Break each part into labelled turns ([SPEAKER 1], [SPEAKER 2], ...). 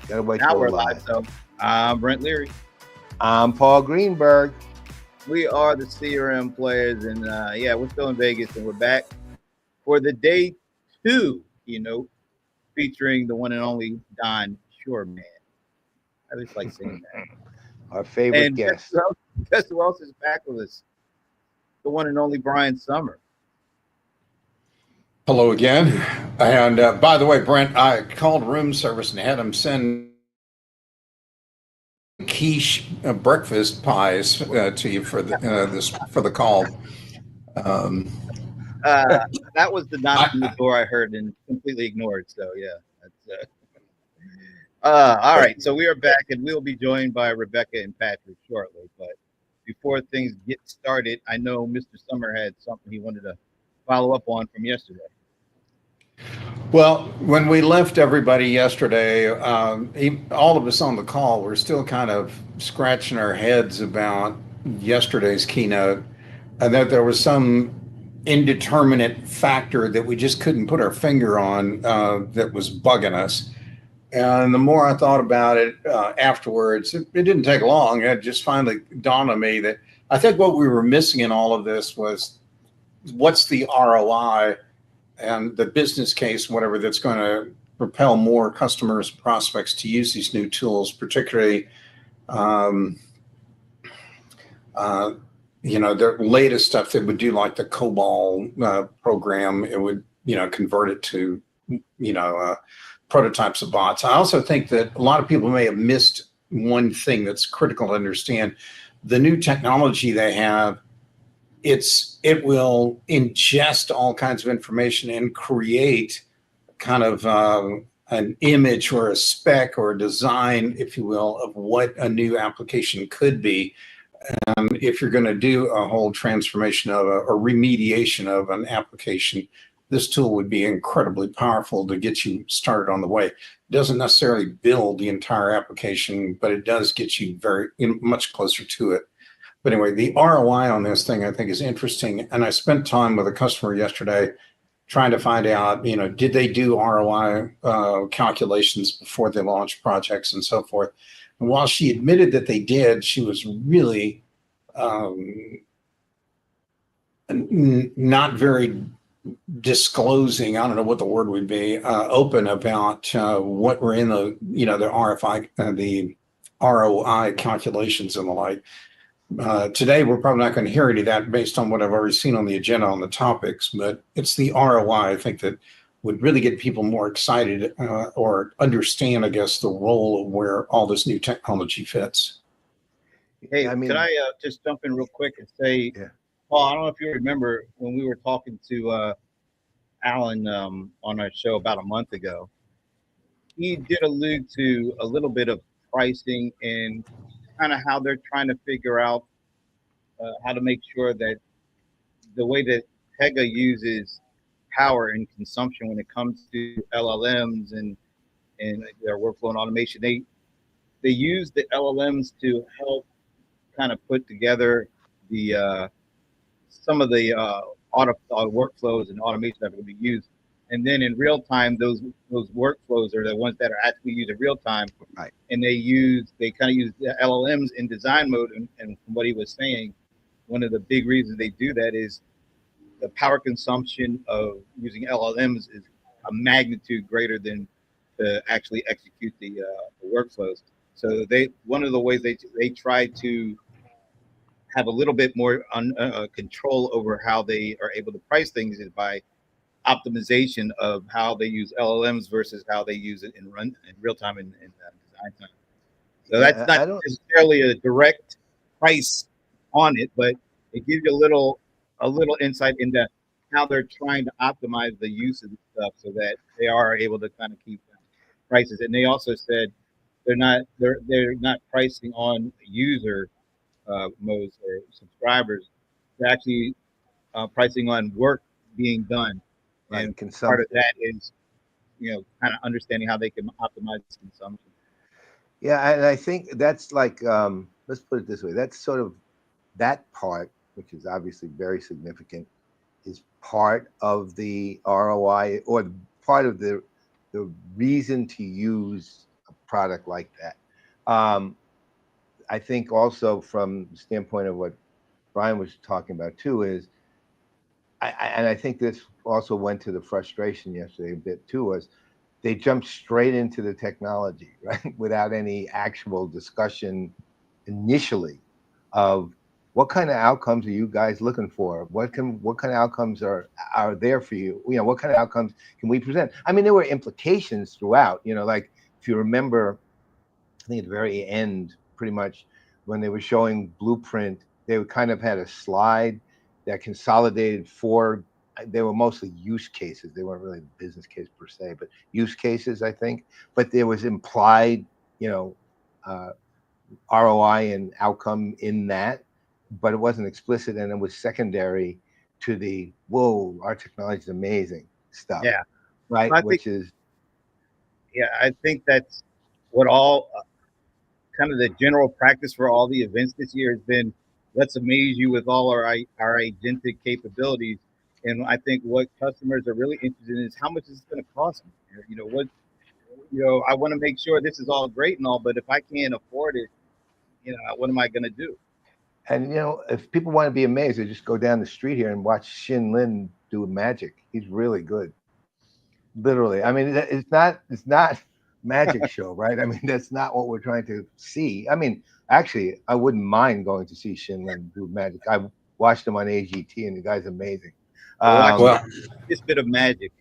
[SPEAKER 1] Gotta wait
[SPEAKER 2] Now
[SPEAKER 1] till we're
[SPEAKER 2] we're live.
[SPEAKER 1] live.
[SPEAKER 2] So I'm Brent Leary.
[SPEAKER 1] I'm Paul Greenberg.
[SPEAKER 2] We are the CRM players, and yeah, we're still in Vegas, and we're back for the day two keynote featuring the one and only Don Shoreman. I just like saying that.
[SPEAKER 1] Our favorite
[SPEAKER 2] And
[SPEAKER 1] guest.
[SPEAKER 2] guess who else is back with us? The one and only Brian Summer.
[SPEAKER 3] Hello again. And by the way, Brent, I called room service and had them send quiche breakfast pies to you for the call. Um,
[SPEAKER 2] Uh, that was the knock on the
[SPEAKER 3] I,
[SPEAKER 2] door I heard and completely ignored. So yeah, that's, all right. So we are back, and we'll be joined by Rebecca and Patrick shortly. But before things get started, I know Mr. Summer had something he wanted to follow up on from yesterday.
[SPEAKER 3] well, when we left everybody yesterday, all of us on the call were still kind of scratching our heads about yesterday's keynote, and that there was some indeterminate factor that we just couldn't put our finger on that was bugging us. And the more I thought about it afterwards, it didn't take long. It just finally dawned on me that I think what we were missing in all of this was what's the ROI and the business case, whatever, that's going to propel more customers, prospects to use these new tools, particularly, um, uh, the latest stuff that would do like the COBOL program. It would, convert it to, prototypes of bots. I also think that a lot of people may have missed one thing that's critical to understand. The new technology they have, it will ingest all kinds of information and create kind of an image or a spec or a design, if you will, of what a new application could be. If you're going to do a whole transformation of a remediation of an application, this tool would be incredibly powerful to get you started on the way. It doesn't necessarily build the entire application, but it does get you much closer to it. But anyway, the ROI on this thing I think is interesting. And I spent time with a customer yesterday trying to find out, did they do ROI calculations before they launched projects and so forth. And while she admitted that they did, she was really not very disclosing, I don't know what the word would be, open about what were in the the ROI calculations and the like. Today, we're probably not going to hear any of that based on what I've already seen on the agenda on the topics, but it's the ROI, I think, that would really get people more excited or understand, I guess, the role of where all this new technology fits.
[SPEAKER 2] Hey, can I just jump in real quick and say,
[SPEAKER 1] Yeah.
[SPEAKER 2] Paul, I don't know if you remember when we were talking to Alan on our show about a month ago. He did allude to a little bit of pricing and kind of how they're trying to figure out how to make sure that the way that Pega uses power and consumption when it comes to LLMs and their workflow and automation, they use the LLMs to help kind of put together the some of the workflows and automation that are going to be used. And then in real time, those workflows are the ones that are actually used in real time.
[SPEAKER 1] Right.
[SPEAKER 2] And they kind of use the LLMs in design mode. And from what he was saying, one of the big reasons they do that is the power consumption of using LLMs is a magnitude greater than to actually execute the workflows. So one of the ways they try to have a little bit more control over how they are able to price things is by optimization of how they use LLMs versus how they use it in real time in design time. So that's not necessarily a direct price on it, but it gives you a little insight into how they're trying to optimize the use of the stuff so that they are able to kind of keep prices. And they also said they're not pricing on user modes or subscribers. They're actually pricing on work being done, and part of that is kind of understanding how they can optimize consumption.
[SPEAKER 1] Yeah, and I think that's like, let's put it this way. That's sort of that part, which is obviously very significant, is part of the ROI or part of the reason to use product like that. I think also from the standpoint of what Brian was talking about too is, and I think this also went to the frustration yesterday a bit too, was they jumped straight into the technology, right, without any actual discussion initially of what kind of outcomes are you guys looking for? What kind of outcomes are there for you? You know, what kind of outcomes can we present? I mean, there were implications throughout. You know, like if you remember, I think at the very end, pretty much when they were showing Blueprint, they kind of had a slide that consolidated four. They were mostly use cases. They weren't really business case per se, but use cases, I think. But there was implied, you know, ROI and outcome in that, but it wasn't explicit, and it was secondary to the whoa, our technology is amazing stuff.
[SPEAKER 2] Yeah,
[SPEAKER 1] right.
[SPEAKER 2] I
[SPEAKER 1] Which
[SPEAKER 2] think,
[SPEAKER 1] is
[SPEAKER 2] yeah, I think that's what all kind of the general practice for all the events this year has been. Let's amaze you with all our agentic capabilities. And I think what customers are really interested in is how much is it going to cost me? You know, what, you know, I want to make sure this is all great and all, but if I can't afford it, you know, what am I going to do?
[SPEAKER 1] and you know, if people want to be amazed, they just go down the street here and watch Shin Lin do magic. He's really good. Literally. I mean, it's not magic show, right? I mean, that's not what we're trying to see. I mean, actually, I wouldn't mind going to see Shin Lin do magic. I watched him on AGT, and the guy's amazing.
[SPEAKER 2] Well, watch
[SPEAKER 3] Well,
[SPEAKER 2] this bit of magic.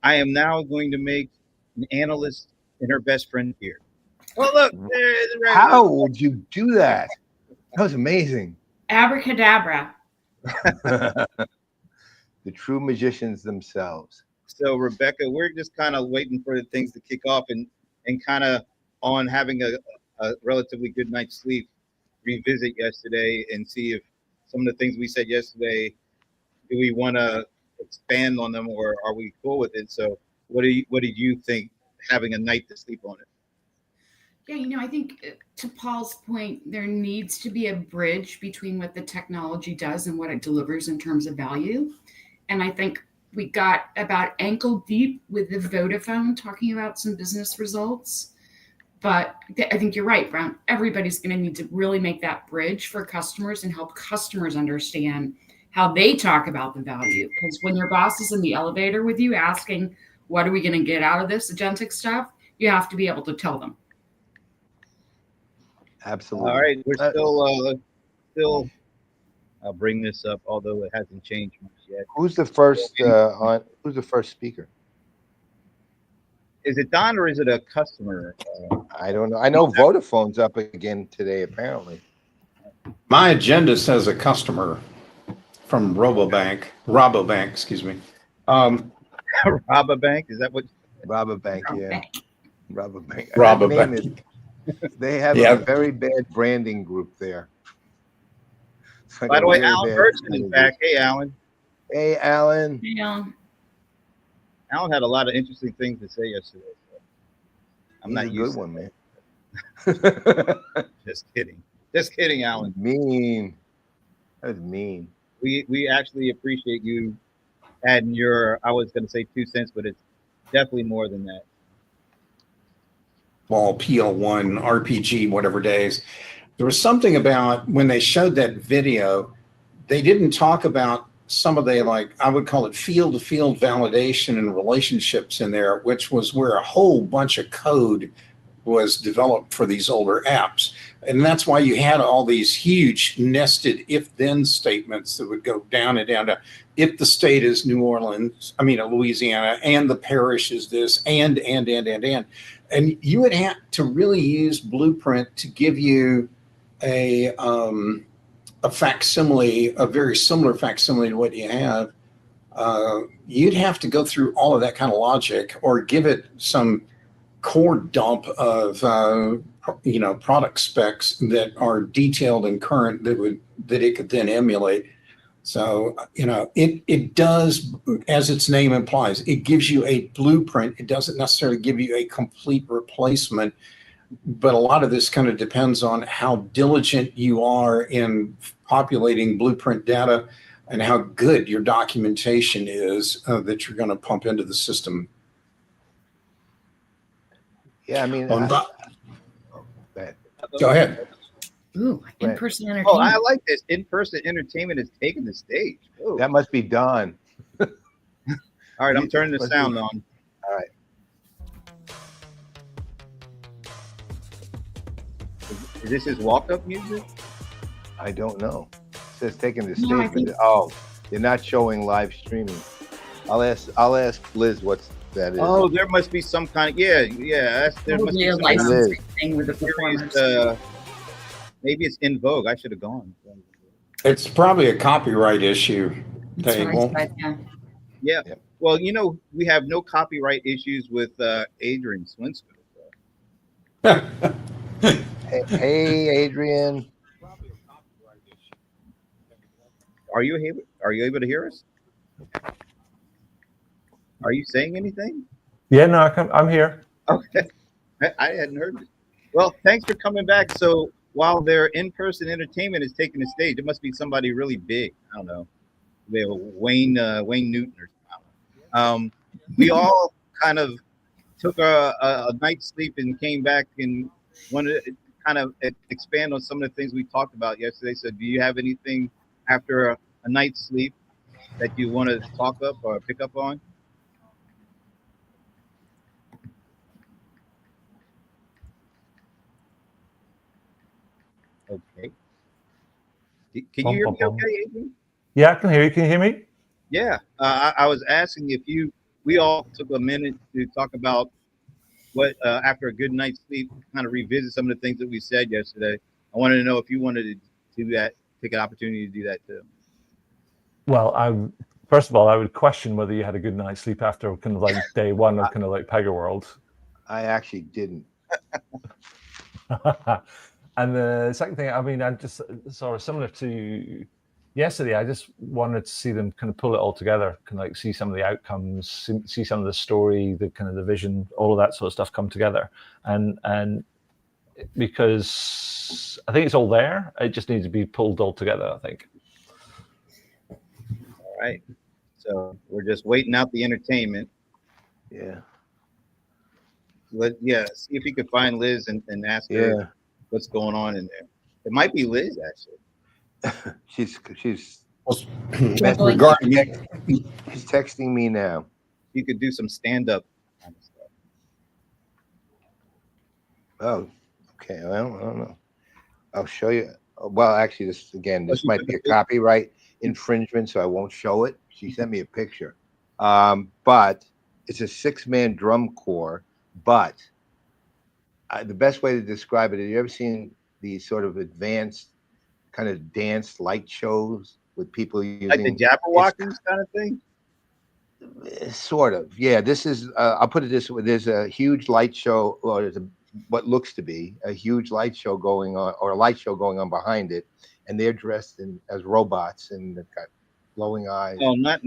[SPEAKER 2] I am now going to make an analyst and her best friend here. Oh, look, there's
[SPEAKER 1] How would you do that? That was amazing.
[SPEAKER 4] Abracadabra.
[SPEAKER 1] The true magicians themselves.
[SPEAKER 2] So, Rebecca, we're just kind of waiting for the things to kick off and kind of on having a relatively good night's sleep, revisit yesterday and see if some of the things we said yesterday, do we want to expand on them or are we cool with it? So what did you think having a night to sleep on it?
[SPEAKER 4] Yeah, you know, I think to Paul's point, there needs to be a bridge between what the technology does and what it delivers in terms of value. And I think we got about ankle deep with the Vodafone talking about some business results. But I think you're right, Brown. Everybody's going to need to really make that bridge for customers and help customers understand how they talk about the value. Because when your boss is in the elevator with you asking, what are we going to get out of this agentic stuff? You have to be able to tell them.
[SPEAKER 1] Absolutely.
[SPEAKER 2] All right, we're still. I'll bring this up, although it hasn't changed much yet.
[SPEAKER 1] Who's the first Who's the first speaker?
[SPEAKER 2] Is it Don or is it a customer?
[SPEAKER 1] I don't know. I know Vodafone's up again today, apparently.
[SPEAKER 3] my agenda says a customer from Rabobank, excuse me.
[SPEAKER 2] Rabobank, is that what?
[SPEAKER 1] Rabobank, yeah. Rabobank.
[SPEAKER 3] Rabobank.
[SPEAKER 1] They have a very bad branding group there. Like
[SPEAKER 2] By the way, Alan Burton is back. Hey, Alan.
[SPEAKER 1] Hey, Alan.
[SPEAKER 4] Yeah.
[SPEAKER 2] Alan had a lot of interesting things to say yesterday. So I'm
[SPEAKER 1] He's
[SPEAKER 2] not
[SPEAKER 1] a
[SPEAKER 2] used
[SPEAKER 1] good
[SPEAKER 2] to
[SPEAKER 1] one, man.
[SPEAKER 2] Just kidding. Just kidding, Alan.
[SPEAKER 1] Mean. That was mean.
[SPEAKER 2] We actually appreciate you adding your, I was going to say 2 cents, but it's definitely more than that.
[SPEAKER 3] Ball, PL1, RPG, whatever days. There was something about when they showed that video, they didn't talk about some of the, like, I would call it field-to-field validation and relationships in there, which was where a whole bunch of code was developed for these older apps. And that's why you had all these huge nested if-then statements that would go down and down to if the state is Louisiana, and the parish is this, and you would have to really use Blueprint to give you a facsimile, a very similar facsimile to what you have. You'd have to go through all of that kind of logic or give it some core dump of product specs that are detailed and current that it could then emulate. So it does, as its name implies, it gives you a blueprint. It doesn't necessarily give you a complete replacement, but a lot of this kind of depends on how diligent you are in populating blueprint data and how good your documentation is that you're going to pump into the system.
[SPEAKER 1] Yeah, I mean,
[SPEAKER 3] Go ahead.
[SPEAKER 4] Ooh, in-person
[SPEAKER 2] Oh,
[SPEAKER 4] entertainment.
[SPEAKER 2] I like this. In-person entertainment is taking the stage. Ooh.
[SPEAKER 1] That must be Don.
[SPEAKER 2] All right, I'm turning the sound on.
[SPEAKER 1] All right.
[SPEAKER 2] Is this his walk-up music?
[SPEAKER 1] I don't know. It says taking the
[SPEAKER 4] No, I
[SPEAKER 1] stage.
[SPEAKER 4] think-
[SPEAKER 1] Oh, they're not showing live streaming. I'll ask Liz what's that is.
[SPEAKER 2] Oh, there must be some kind of there must
[SPEAKER 4] Probably
[SPEAKER 2] be
[SPEAKER 4] a
[SPEAKER 2] some
[SPEAKER 4] licensing thing with the
[SPEAKER 2] serious,
[SPEAKER 4] performers.
[SPEAKER 2] maybe it's in vogue. I should have gone.
[SPEAKER 3] It's probably a copyright issue.
[SPEAKER 4] That's
[SPEAKER 3] They
[SPEAKER 4] what I
[SPEAKER 3] won't.
[SPEAKER 4] said, yeah.
[SPEAKER 2] Yeah.
[SPEAKER 1] Yep.
[SPEAKER 2] Well, we have no copyright issues with Adrian Swinsky.
[SPEAKER 1] Hey, Adrian.
[SPEAKER 2] Are you able to hear us? Are you saying anything?
[SPEAKER 5] Yeah, no, I'm here.
[SPEAKER 2] Okay. I hadn't heard it. Well, thanks for coming back. So while their in-person entertainment is taking the stage, it must be somebody really big. I don't know. They have Wayne Newton or something. We all kind of took a night's sleep and came back and wanted to kind of expand on some of the things we talked about yesterday. So do you have anything after a night's sleep that you want to talk up or pick up on? Okay. Can you hear me okay, Adrian?
[SPEAKER 5] Yeah, I can hear you. Can you hear me?
[SPEAKER 2] Yeah. I was asking if we all took a minute to talk about what, after a good night's sleep, kind of revisit some of the things that we said yesterday. I wanted to know if you wanted to do that, take an opportunity to do that too.
[SPEAKER 5] Well, first of all, I would question whether you had a good night's sleep after kind of like day one of kind of like PegaWorld.
[SPEAKER 1] I actually didn't.
[SPEAKER 5] And the second thing, I mean, I just sort of similar to yesterday, I just wanted to see them kind of pull it all together, kind of like see some of the outcomes, see some of the story, the kind of the vision, all of that sort of stuff come together. And because I think it's all there, it just needs to be pulled all together, I think.
[SPEAKER 2] All right. So we're just waiting out the entertainment.
[SPEAKER 1] Yeah.
[SPEAKER 2] See if you could find Liz and ask her what's going on in there. It might be Liz actually.
[SPEAKER 1] She's
[SPEAKER 3] regarding it.
[SPEAKER 1] She's texting me now.
[SPEAKER 2] You could do some stand-up kind of stuff.
[SPEAKER 1] Oh, okay. Well, I don't know. I'll show you. Well, actually, this might be a copyright infringement, so I won't show it. She sent me a picture. But it's a 6-man drum corps. But the best way to describe it, have you ever seen these sort of advanced kind of dance light shows with people using
[SPEAKER 2] like the Jabberwockers kind of thing?
[SPEAKER 1] Sort of, yeah. This is I'll put it this way: there's a huge light show, or there's what looks to be a huge light show going on, or a light show going on behind it, and they're dressed as robots and they've got glowing eyes.
[SPEAKER 2] Oh, not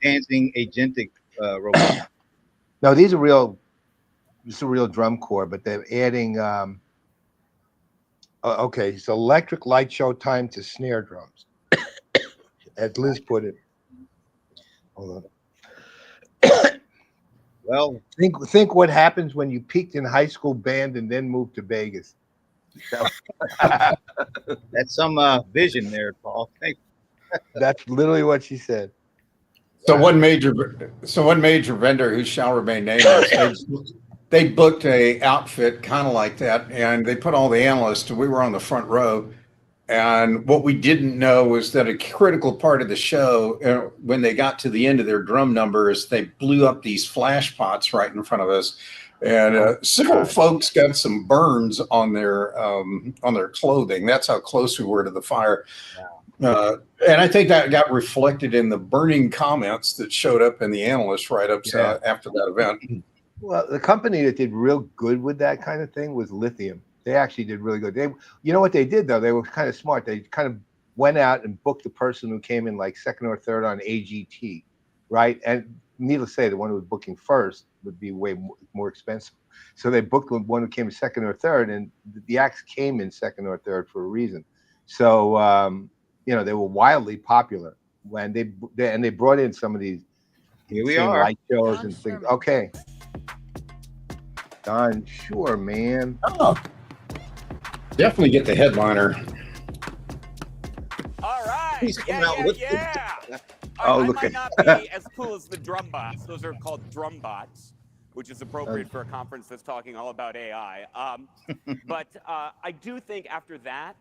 [SPEAKER 2] dancing agentic robots.
[SPEAKER 1] No, these are real. This is a real drum corps, but they're adding. Okay, it's electric light show time to snare drums, as Liz put it. Hold on.
[SPEAKER 2] Well,
[SPEAKER 1] think what happens when you peaked in high school band and then moved to Vegas.
[SPEAKER 2] that's some vision there, Paul. Thank you.
[SPEAKER 1] That's literally what she said.
[SPEAKER 3] So one major vendor who shall remain nameless, they booked a outfit kind of like that, and they put all the analysts. We were on the front row, and what we didn't know was that a critical part of the show, when they got to the end of their drum numbers, they blew up these flash pots right in front of us, and several folks got some burns on their clothing. That's how close we were to the fire.
[SPEAKER 2] Wow.
[SPEAKER 3] And I think that got reflected in the burning comments that showed up in the analyst write-ups after that event.
[SPEAKER 1] Well, the company that did real good with that kind of thing was Lithium. They actually did really good. You know what they did though? They were kind of smart. They kind of went out and booked the person who came in like second or third on AGT, right? And needless to say, the one who was booking first would be way more expensive. So they booked the one who came in second or third, and the acts came in second or third for a reason. So they were wildly popular when they brought in some of these light shows and things. Okay. Don, sure, man.
[SPEAKER 3] Oh. Definitely get the headliner.
[SPEAKER 6] All right.
[SPEAKER 2] He's coming out with
[SPEAKER 6] yeah.
[SPEAKER 1] Oh,
[SPEAKER 6] I
[SPEAKER 1] look
[SPEAKER 6] might
[SPEAKER 1] at
[SPEAKER 6] not be as cool as the drum bots. Those are called drum bots, which is appropriate for a conference that's talking all about AI. But I do think after that,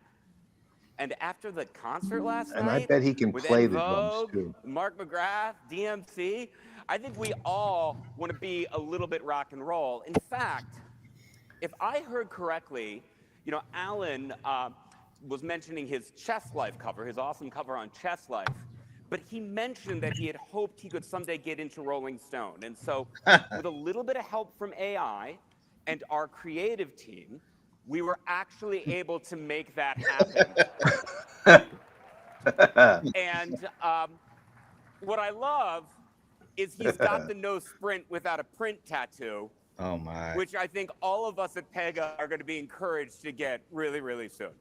[SPEAKER 6] and after the concert last
[SPEAKER 1] and I
[SPEAKER 6] night
[SPEAKER 1] bet he can
[SPEAKER 6] with
[SPEAKER 1] play
[SPEAKER 6] En
[SPEAKER 1] the drums
[SPEAKER 6] Vogue,
[SPEAKER 1] too.
[SPEAKER 6] Mark McGrath, DMC, I think we all want to be a little bit rock and roll. In fact, if I heard correctly, you know, Alan was mentioning his Chess Life cover, his awesome cover on Chess Life, but he mentioned that he had hoped he could someday get into Rolling Stone. And so with a little bit of help from AI and our creative team, we were actually able to make that happen. And what I love is he's got the no sprint without a print tattoo,
[SPEAKER 2] Oh my.
[SPEAKER 6] which I think all of us at Pega are going to be encouraged to get really, really soon.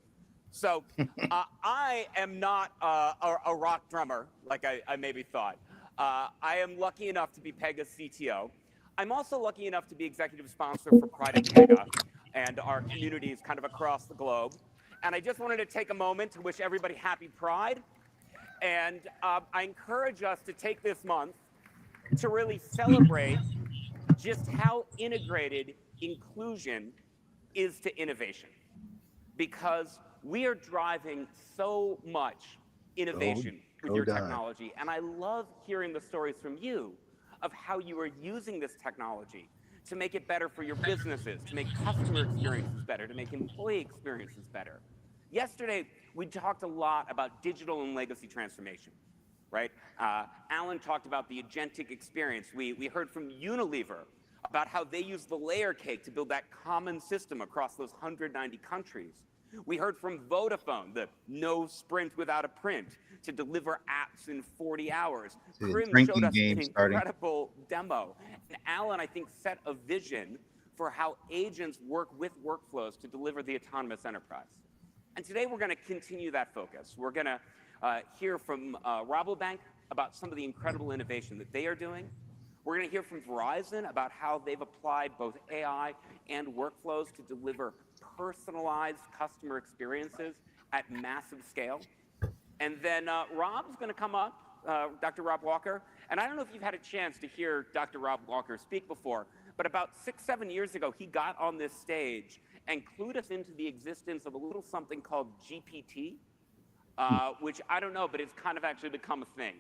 [SPEAKER 6] So I am not a rock drummer like I maybe thought. I am lucky enough to be Pega's CTO. I'm also lucky enough to be executive sponsor for Pride at Pega and our communities kind of across the globe. And I just wanted to take a moment to wish everybody happy Pride. And I encourage us to take this month to really celebrate just how integrated inclusion is to innovation. Because we are driving so much innovation with your technology. And I love hearing the stories from you of how you are using this technology to make it better for your businesses, to make customer experiences better, to make employee experiences better. Yesterday, we talked a lot about digital and legacy transformation, right? Alan talked about the agentic experience. We heard from Unilever about how they use the layer cake to build that common system across those 190 countries. We heard from Vodafone, the no sprint without a print, to deliver apps in 40 hours. Krim showed us an incredible demo. And Alan, I think, set a vision for how agents work with workflows to deliver the autonomous enterprise. And today we're going to continue that focus. We're going to hear from Rabobank about some of the incredible innovation that they are doing. We're going to hear from Verizon about how they've applied both AI and workflows to deliver personalized customer experiences at massive scale. And then Rob's going to come up, Dr. Rob Walker. And I don't know if you've had a chance to hear Dr. Rob Walker speak before, but about 6-7 years ago, he got on this stage and clued us into the existence of a little something called GPT, which I don't know, but it's kind of actually become a thing.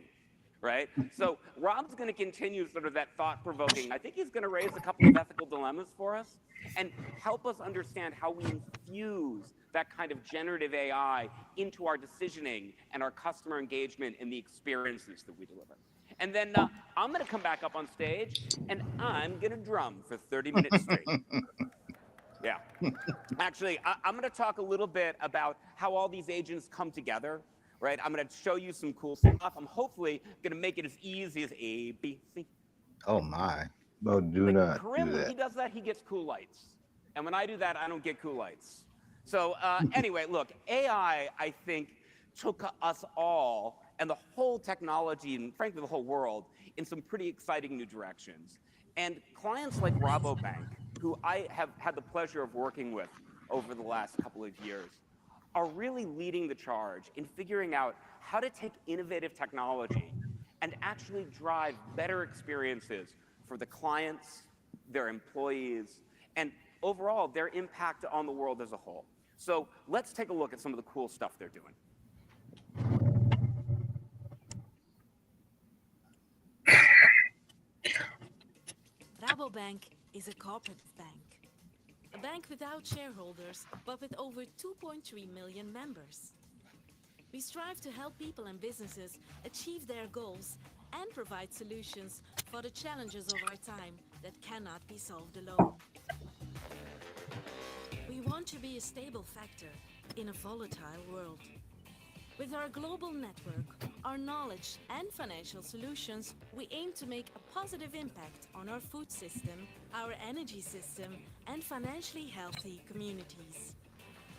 [SPEAKER 6] Right? So Rob's going to continue sort of that thought-provoking. I think he's going to raise a couple of ethical dilemmas for us and help us understand how we infuse that kind of generative AI into our decisioning and our customer engagement and the experiences that we deliver. And then I'm going to come back up on stage and I'm going to drum for 30 minutes straight. Yeah. Actually, I'm going to talk a little bit about how all these agents come together. Right, I'm going to show you some cool stuff. I'm hopefully going to make it as easy as A, B, C.
[SPEAKER 2] Oh my.
[SPEAKER 1] Oh, do not
[SPEAKER 6] Karim,
[SPEAKER 1] do
[SPEAKER 6] when
[SPEAKER 1] that.
[SPEAKER 6] he does that, he gets cool lights. And when I do that, I don't get cool lights. So anyway, look, AI, I think, took us all and the whole technology and frankly the whole world in some pretty exciting new directions. And clients like Rabobank, who I have had the pleasure of working with over the last couple of years, are really leading the charge in figuring out how to take innovative technology and actually drive better experiences for the clients, their employees, and overall their impact on the world as a whole. So let's take a look at some of the cool stuff they're doing.
[SPEAKER 7] Rabobank is a corporate bank. A bank without shareholders, but with over 2.3 million members. We strive to help people and businesses achieve their goals and provide solutions for the challenges of our time that cannot be solved alone. We want to be a stable factor in a volatile world. With our global network, our knowledge and financial solutions, we aim to make a positive impact on our food system, our energy system, and financially healthy communities.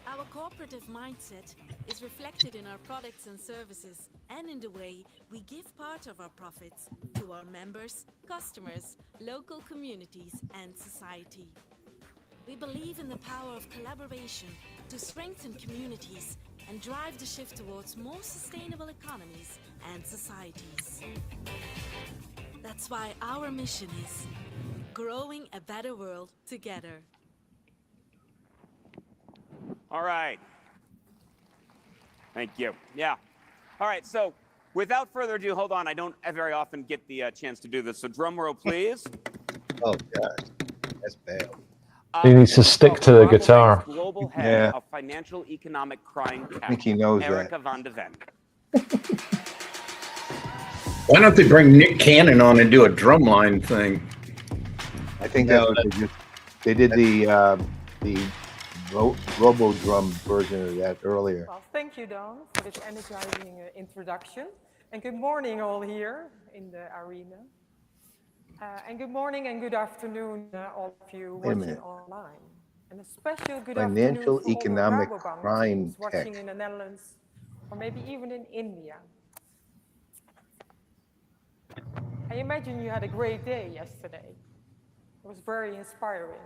[SPEAKER 7] Our cooperative mindset is reflected in our products and services and in the way we give part of our profits to our members, customers, local communities, and society. We believe in the power of collaboration to strengthen communities and drive the shift towards more sustainable economies and societies. That's why our mission is growing a better world together.
[SPEAKER 6] All right. Thank you. Yeah. All right. So without further ado, hold on. I don't very often get the chance to do this. So drum roll, please.
[SPEAKER 1] Oh God, that's bad.
[SPEAKER 5] He needs to stick to the guitar.
[SPEAKER 6] Global head
[SPEAKER 1] Yeah.
[SPEAKER 6] of financial economic crime
[SPEAKER 1] I think he knows that.
[SPEAKER 6] Erica van de Ven.
[SPEAKER 3] Why don't they bring Nick Cannon on and do a drumline thing?
[SPEAKER 1] I think that's what they did the Robo Drum version of that earlier.
[SPEAKER 8] Well, thank you, Don, for this energizing introduction. And good morning, all here in the arena. And good morning and good afternoon, all of you watching online. And a special good
[SPEAKER 1] Financial
[SPEAKER 8] afternoon for
[SPEAKER 1] economic
[SPEAKER 8] all the Rabobank
[SPEAKER 1] crime
[SPEAKER 8] teams watching
[SPEAKER 1] tech.
[SPEAKER 8] in the Netherlands, or maybe even in India. I imagine you had a great day yesterday. It was very inspiring.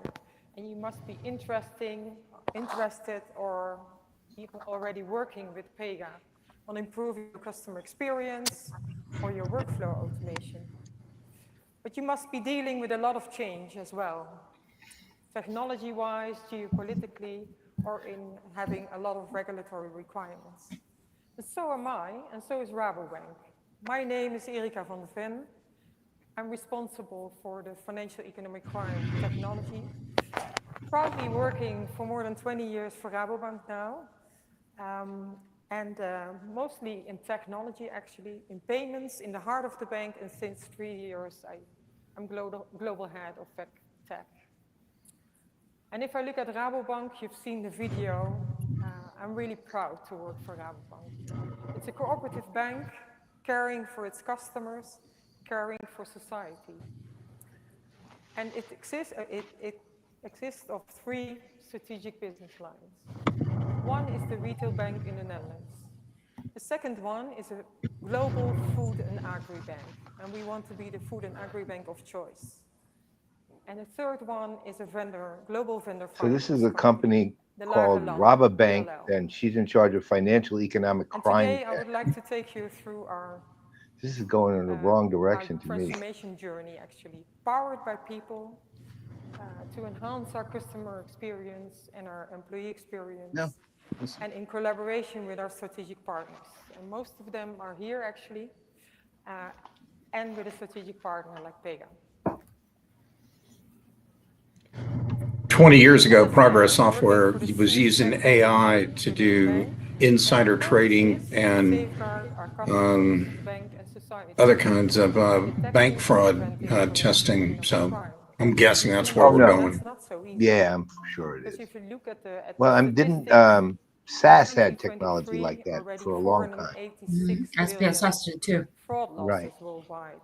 [SPEAKER 8] And you must be interested, or even already working with Pega on improving your customer experience or your workflow automation. But you must be dealing with a lot of change as well, technology-wise, geopolitically, or in having a lot of regulatory requirements. And so am I, and so is Rabobank. My name is Erica van de Ven. I'm responsible for the financial economic crime technology, proudly working for more than 20 years for Rabobank now, and mostly in technology, actually, in payments, in the heart of the bank, and since 3 years, I'm global head of tech. And if I look at Rabobank, you've seen the video. I'm really proud to work for Rabobank. It's a cooperative bank, caring for its customers, caring for society. And it exists of 3 strategic business lines. One is the retail bank in the Netherlands. The second one is a global food and agri bank, and we want to be the food and agri bank of choice. And the third one is a global vendor finance.
[SPEAKER 1] So this is a company called Rabobank, and she's in charge of financial economic crime.
[SPEAKER 8] And today I would like to take you through our
[SPEAKER 1] This is going in the wrong direction to me.
[SPEAKER 8] Transformation journey, actually, powered by people to enhance our customer experience and our employee experience, and in collaboration with our strategic partners. And most of them are here, actually, and with a strategic partner like Pega.
[SPEAKER 3] 20 years ago, Progress Software was using AI to do insider trading and other kinds of bank fraud testing. So I'm guessing that's where we're going.
[SPEAKER 1] Yeah, I'm sure it is. Well, didn't SAS had technology like that for a long time?
[SPEAKER 9] SPSS did too.
[SPEAKER 8] Fraud losses
[SPEAKER 1] Right.
[SPEAKER 8] worldwide,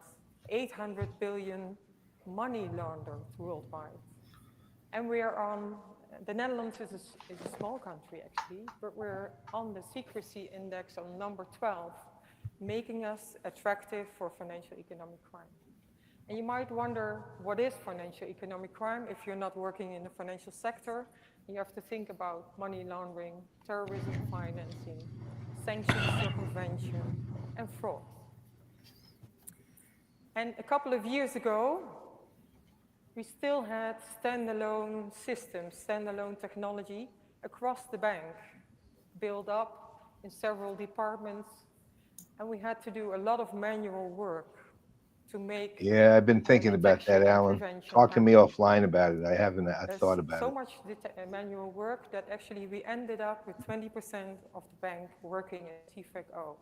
[SPEAKER 8] 800 billion money laundered worldwide. And we are on, the Netherlands is a small country actually, but we're on the secrecy index on number 12, making us attractive for financial economic crime. And you might wonder, what is financial economic crime? If you're not working in the financial sector, you have to think about money laundering, terrorism financing, sanctions circumvention, and fraud. And a couple of years ago, we still had standalone systems, standalone technology across the bank, built up in several departments, and we had to do a lot of manual work to make.
[SPEAKER 1] Yeah, I've been thinking about that, Alan. Talk to me offline about it. I haven't. I thought about
[SPEAKER 8] so
[SPEAKER 1] it.
[SPEAKER 8] So much manual work that actually we ended up with 20% of the bank working at TFEC-O.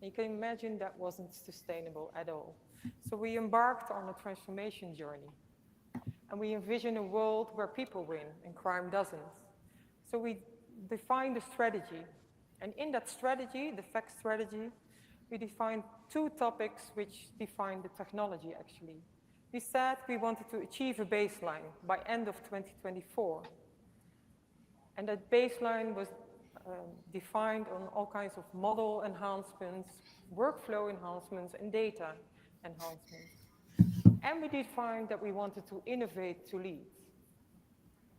[SPEAKER 8] You can imagine that wasn't sustainable at all. So we embarked on a transformation journey. And we envision a world where people win and crime doesn't. So we defined a strategy. And in that strategy, the FACT strategy, we defined 2 topics which define the technology actually. We said we wanted to achieve a baseline by end of 2024. And that baseline was defined on all kinds of model enhancements, workflow enhancements, and data enhancements. And we defined that we wanted to innovate to lead.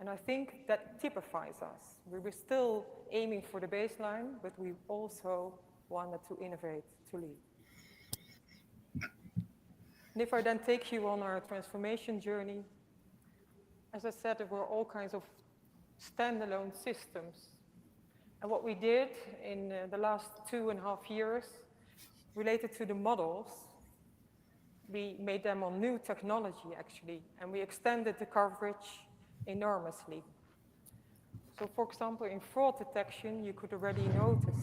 [SPEAKER 8] And I think that typifies us. We were still aiming for the baseline, but we also wanted to innovate, to lead. And if I then take you on our transformation journey, as I said, there were all kinds of standalone systems. And what we did in the last 2.5 years related to the models, we made them on new technology, actually, and we extended the coverage enormously. So, for example, in fraud detection, you could already notice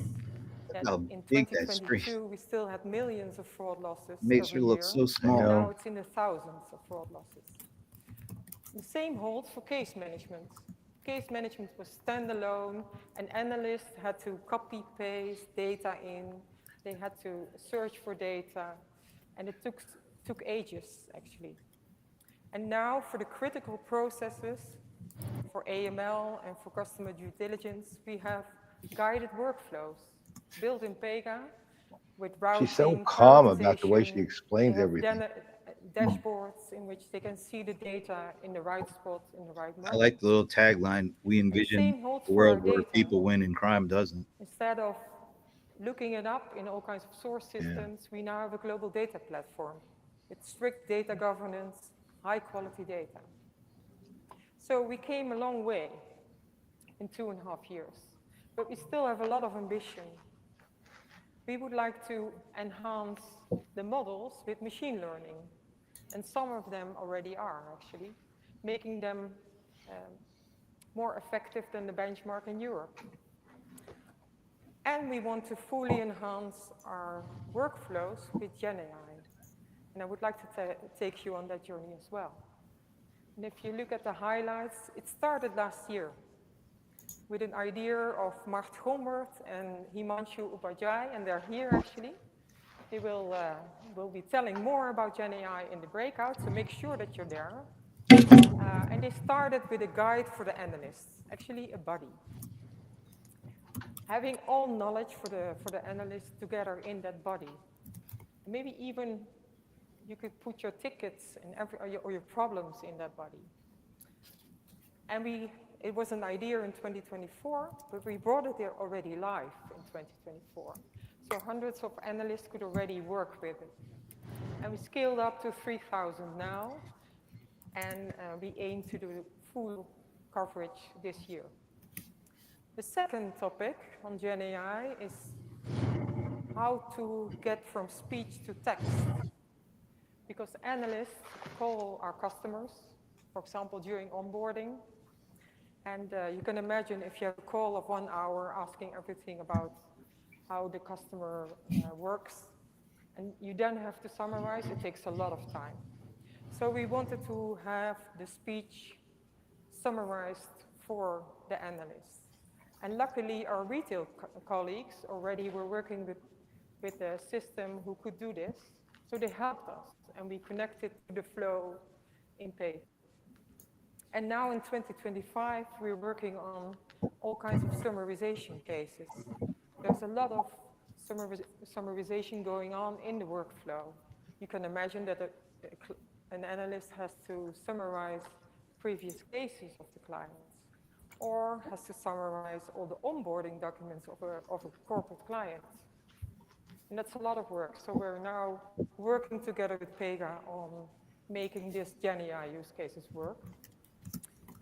[SPEAKER 8] that in 2022, we still had millions of fraud losses
[SPEAKER 2] Makes
[SPEAKER 8] every
[SPEAKER 2] you look
[SPEAKER 8] year.
[SPEAKER 2] so small.
[SPEAKER 8] Now it's in the thousands of fraud losses. The same holds for case management. Case management was standalone, and analysts had to copy paste data in, they had to search for data, and it took ages, actually. And now for the critical processes, for AML and for customer due diligence, we have guided workflows built in Pega with routing.
[SPEAKER 1] She's so calm about the way she
[SPEAKER 8] prioritization.
[SPEAKER 1] explains
[SPEAKER 8] They have
[SPEAKER 1] everything.
[SPEAKER 8] Dashboards in which they can see the data in the right spot in the right moment.
[SPEAKER 2] I like the little tagline, we envision a world where people win and crime doesn't.
[SPEAKER 8] Instead of looking it up in all kinds of source systems, we now have a global data platform with strict data governance, high quality data. So we came a long way in 2.5 years, but we still have a lot of ambition. We would like to enhance the models with machine learning, and some of them already are, actually, making them more effective than the benchmark in Europe. And we want to fully enhance our workflows with GenAI. And I would like to take you on that journey as well. And if you look at the highlights, it started last year with an idea of Mart Gombert and Himanshu Upadhyay, and they're here actually. They will be telling more about GenAI in the breakout, so make sure that you're there. And they started with a guide for the analysts, actually a buddy. Having all knowledge for the analysts together in that body. Maybe even you could put your tickets and or your problems in that body. And it was an idea in 2024, but we brought it there already live in 2024. So hundreds of analysts could already work with it. And we scaled up to 3,000 now, and we aim to do full coverage this year. The second topic on GenAI is how to get from speech to text. Because analysts call our customers, for example, during onboarding. And you can imagine if you have a call of 1 hour asking everything about how the customer works, and you then have to summarize, it takes a lot of time. So we wanted to have the speech summarized for the analysts. And luckily, our retail colleagues already were working with a system who could do this. So they helped us, and we connected to the flow in Pega. And now in 2025, we're working on all kinds of summarization cases. There's a lot of summarization going on in the workflow. You can imagine that an analyst has to summarize previous cases of the clients, or has to summarize all the onboarding documents of a corporate client. And that's a lot of work. So we're now working together with Pega on making these GenAI use cases work.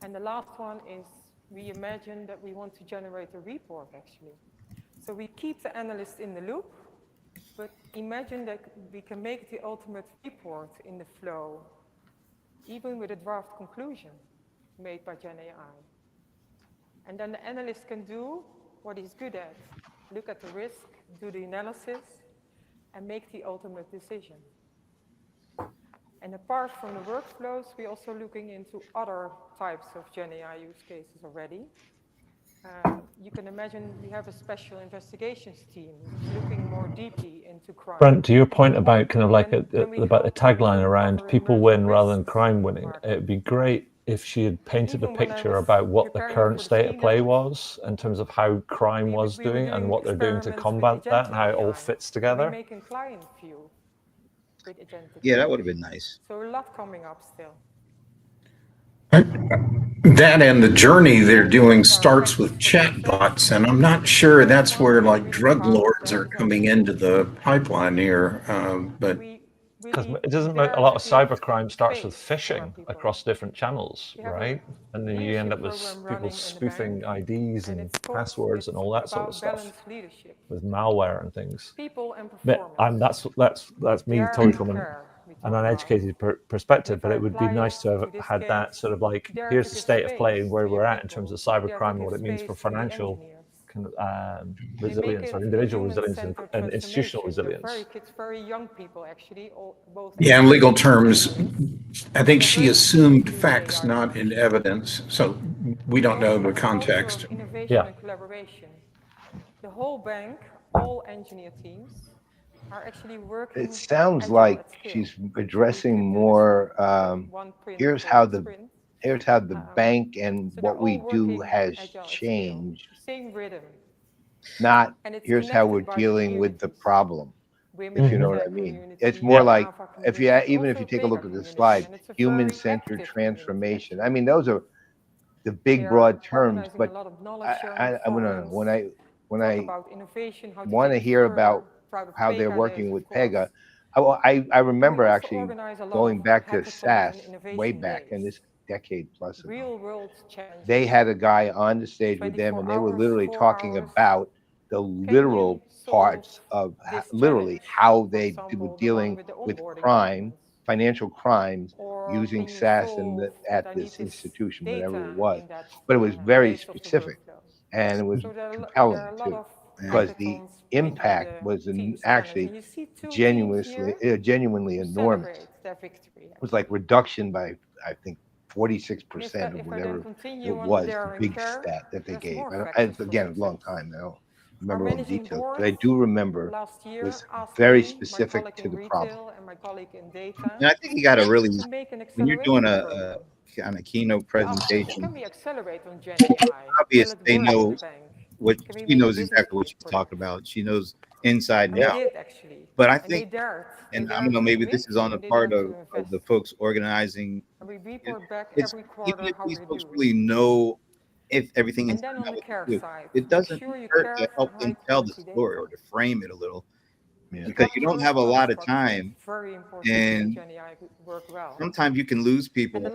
[SPEAKER 8] And the last one is we imagine that we want to generate a report, actually. So we keep the analyst in the loop, but imagine that we can make the ultimate report in the flow, even with a draft conclusion made by GenAI. And then the analyst can do what he's good at, look at the risk, do the analysis, and make the ultimate decision. And apart from the workflows, we're also looking into other types of GenAI use cases already. You can imagine we have a special investigations team looking more deeply into crime.
[SPEAKER 5] Brent, to your point about kind of like about the tagline around people win rather than crime winning, it'd be great if she had painted a picture about what the current state of play was in terms of how crime was doing and what they're doing to combat that and how it all fits together.
[SPEAKER 8] Making client view with agentic.
[SPEAKER 2] Yeah, that would have been nice.
[SPEAKER 8] So a lot coming up still.
[SPEAKER 3] That and the journey they're doing starts with chatbots, and I'm not sure that's where like drug lords are coming into the pipeline here. But
[SPEAKER 5] because it doesn't. A lot of cybercrime starts with phishing across different channels, right? And then you end up with people spoofing IDs and passwords and all that sort of stuff with malware and things. But that's me totally from an uneducated perspective. But it would be nice to have had that sort of like, here's the state of play and where we're at in terms of cybercrime and what it means for financial kind of resilience, or individual resilience, and institutional resilience.
[SPEAKER 8] Very young people, actually.
[SPEAKER 3] Yeah, in legal terms, I think she assumed facts, not in evidence. So we don't know the context.
[SPEAKER 5] Yeah.
[SPEAKER 8] Collaboration. The whole bank, all engineer teams are actually working.
[SPEAKER 1] It sounds like she's addressing more. Here's how the bank and what we do has changed.
[SPEAKER 8] Same rhythm.
[SPEAKER 1] Not here's how we're dealing with the problem. If you know what I mean. It's more like even if you take a look at the slide, human-centered transformation. I mean, those are the big broad terms, but when I want to hear about how they're working with Pega, I remember actually going back to SaaS way back in this decade plus ago. They had a guy on the stage with them, and they were literally talking about the literal parts of literally how they were dealing with crime, financial crimes, using SaaS at this institution, whatever it was. But it was very specific, and it was compelling too, because the impact was actually genuinely enormous. It was like reduction by, I think, 46% or whatever it was, the big stat that they gave. It's, again, a long time now. Remember all the details, but I do remember it was very specific to the problem.
[SPEAKER 2] And I think you got to really, when you're doing a kind of keynote presentation, obvious they know what she knows exactly what she's talking about. She knows inside and out. But I think, and I don't know, maybe this is on the part of the folks organizing. It's, even if these folks really know if everything is done, it doesn't hurt to help them tell the story or to frame it a little, because you don't have a lot of time, and sometimes you can lose people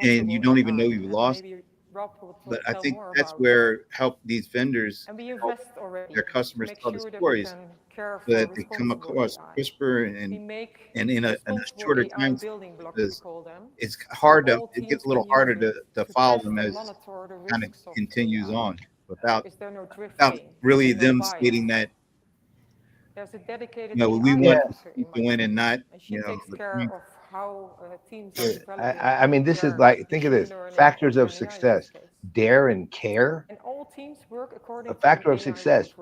[SPEAKER 2] and you don't even know you've lost. But I think that's where help these vendors help their customers tell the stories so that they come across crisper and in a shorter time, because it's hard to, it gets a little harder to follow them as kind of continues on without really them stating that, we want to win and not,
[SPEAKER 1] I mean, this is like, think of this: factors of success, dare and care. A factor of success,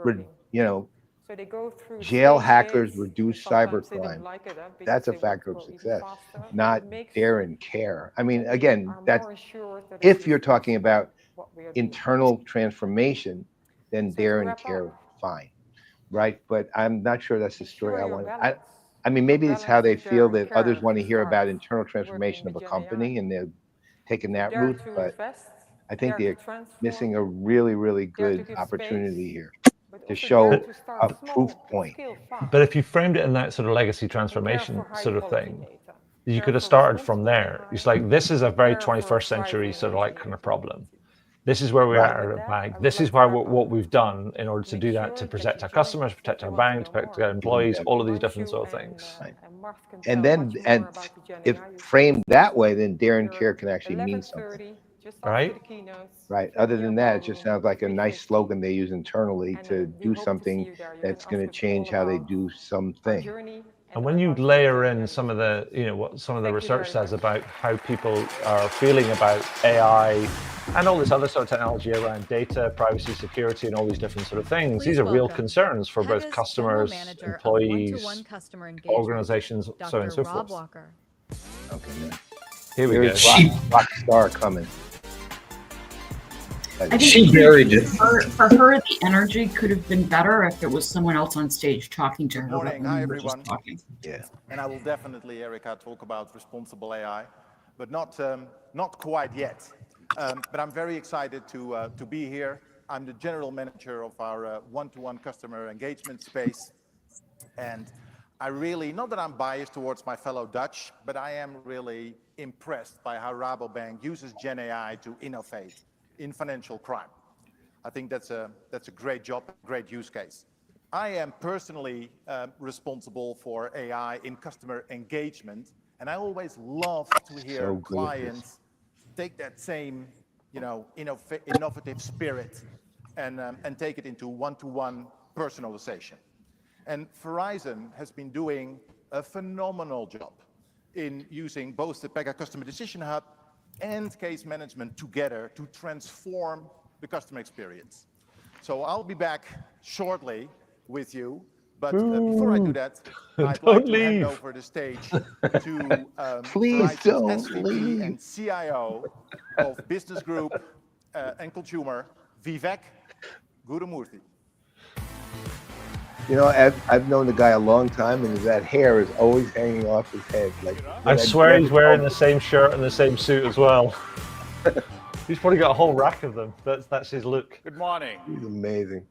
[SPEAKER 1] jail hackers reduce cybercrime. That's a factor of success, not dare and care. I mean, again, that's if you're talking about internal transformation, then dare and care, fine, right? But I'm not sure that's the story I want. I mean, maybe it's how they feel that others want to hear about internal transformation of a company, and they're taking that route. But I think they're missing a really, really good opportunity here to show a proof point.
[SPEAKER 5] But if you framed it in that sort of legacy transformation sort of thing, you could have started from there. It's like, this is a very 21st century sort of like kind of problem. This is where we are at a bank. This is why what we've done in order to do that, to protect our customers, protect our bank, to protect our employees, all of these different sort of things.
[SPEAKER 1] Right. And if framed that way, then dare and care can actually mean something.
[SPEAKER 5] Right?
[SPEAKER 1] Right. Other than that, it just sounds like a nice slogan they use internally to do something that's going to change how they do something.
[SPEAKER 5] And when you layer in some of the, what some of the research says about how people are feeling about AI and all this other sort of technology around data, privacy, security, and all these different sort of things, these are real concerns for both customers, employees, organizations, so on and so forth.
[SPEAKER 1] Okay, man.
[SPEAKER 5] Here we go.
[SPEAKER 1] Rock star coming.
[SPEAKER 9] I think she buried it. For her, the energy could have been better if there was someone else on stage talking to her.
[SPEAKER 10] Morning. Hi, everyone.
[SPEAKER 1] Yeah.
[SPEAKER 10] And I will definitely, Erica, talk about responsible AI. but not quite yet. But I'm very excited to be here. I'm the general manager of our one-to-one customer engagement space. And I really, not that I'm biased towards my fellow Dutch, but I am really impressed by how Rabobank uses Gen AI to innovate in financial crime. I think that's a great job, a great use case. I am personally responsible for AI in customer engagement, and I always love to hear clients take that same, innovative spirit and take it into one-to-one personalization. And Verizon has been doing a phenomenal job in using both the Pega Customer Decision Hub and case management together to transform the customer experience. So I'll be back shortly with you, but before I do that, I'd like to hand over the stage to Verizon's SVP and CIO of Business Group and Consumer, Vivek Gurumurthy.
[SPEAKER 1] I've known the guy a long time, and that hair is always hanging off his head.
[SPEAKER 5] I swear he's wearing the same shirt and the same suit as well. He's probably got a whole rack of them. That's his look.
[SPEAKER 10] Good morning.
[SPEAKER 1] He's amazing.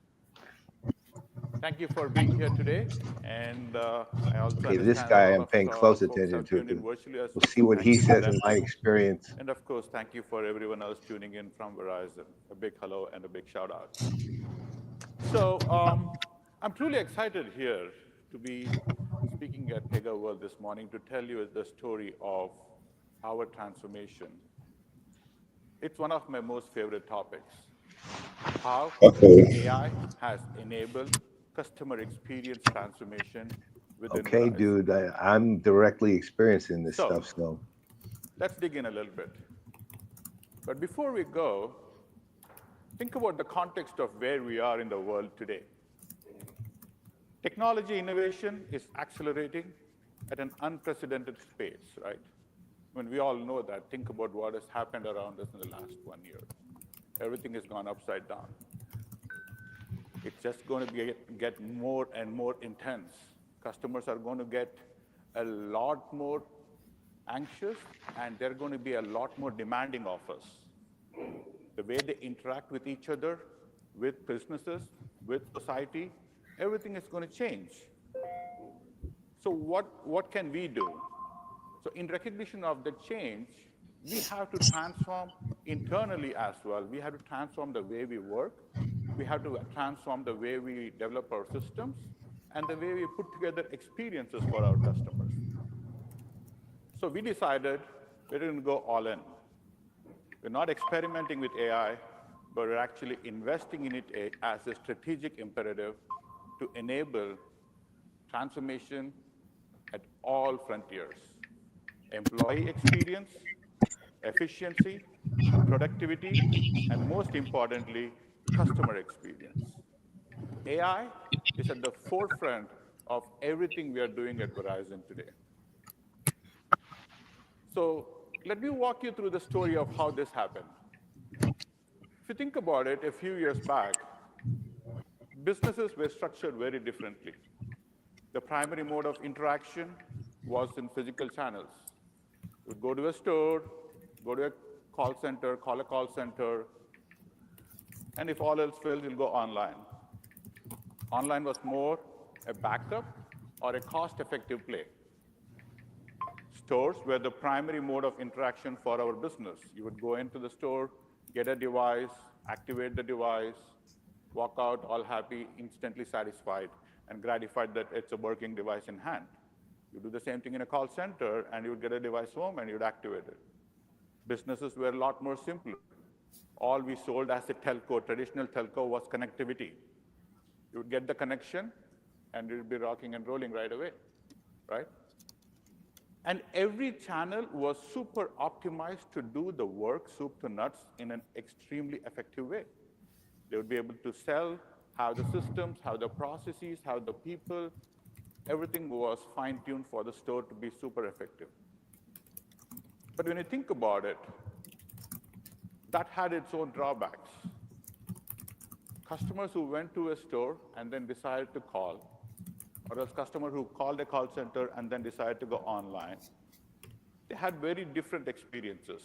[SPEAKER 10] Thank you for being here today. And I also
[SPEAKER 1] this guy I'm paying close attention to. We'll see what he says in my experience.
[SPEAKER 10] And of course, thank you for everyone else tuning in from Verizon. A big hello and a big shout out. So I'm truly excited here to be speaking at PegaWorld this morning to tell you the story of our transformation. It's one of my most favorite topics. How AI has enabled customer experience transformation within Verizon.
[SPEAKER 1] Dude, I'm directly experiencing this stuff, so.
[SPEAKER 10] Let's dig in a little bit. But before we go, think about the context of where we are in the world today. Technology innovation is accelerating at an unprecedented pace, right? When we all know that, think about what has happened around us in the last 1 year. Everything has gone upside down. It's just going to get more and more intense. Customers are going to get a lot more anxious, and they're going to be a lot more demanding of us. The way they interact with each other, with businesses, with society, everything is going to change. So what can we do? So in recognition of the change, we have to transform internally as well. We have to transform the way we work. We have to transform the way we develop our systems and the way we put together experiences for our customers. So we decided we're going to go all in. We're not experimenting with AI, but we're actually investing in it as a strategic imperative to enable transformation at all frontiers: employee experience, efficiency, productivity, and most importantly, customer experience. AI is at the forefront of everything we are doing at Verizon today. So let me walk you through the story of how this happened. If you think about it, a few years back, businesses were structured very differently. The primary mode of interaction was in physical channels. You would go to a store, go to a call center, call a call center, and if all else fails, you'll go online. Online was more a backup or a cost-effective play. Stores were the primary mode of interaction for our business. You would go into the store, get a device, activate the device, walk out all happy, instantly satisfied, and gratified that it's a working device in hand. You do the same thing in a call center, and you would get a device home, and you'd activate it. Businesses were a lot more simpler. All we sold as a telco, traditional telco, was connectivity. You would get the connection, and you'd be rocking and rolling right away, right? And every channel was super optimized to do the work, soup to nuts, in an extremely effective way. They would be able to sell, how the systems, how the processes, how the people, everything was fine-tuned for the store to be super effective. But when you think about it, that had its own drawbacks. Customers who went to a store and then decided to call, or else customers who called a call center and then decided to go online, they had very different experiences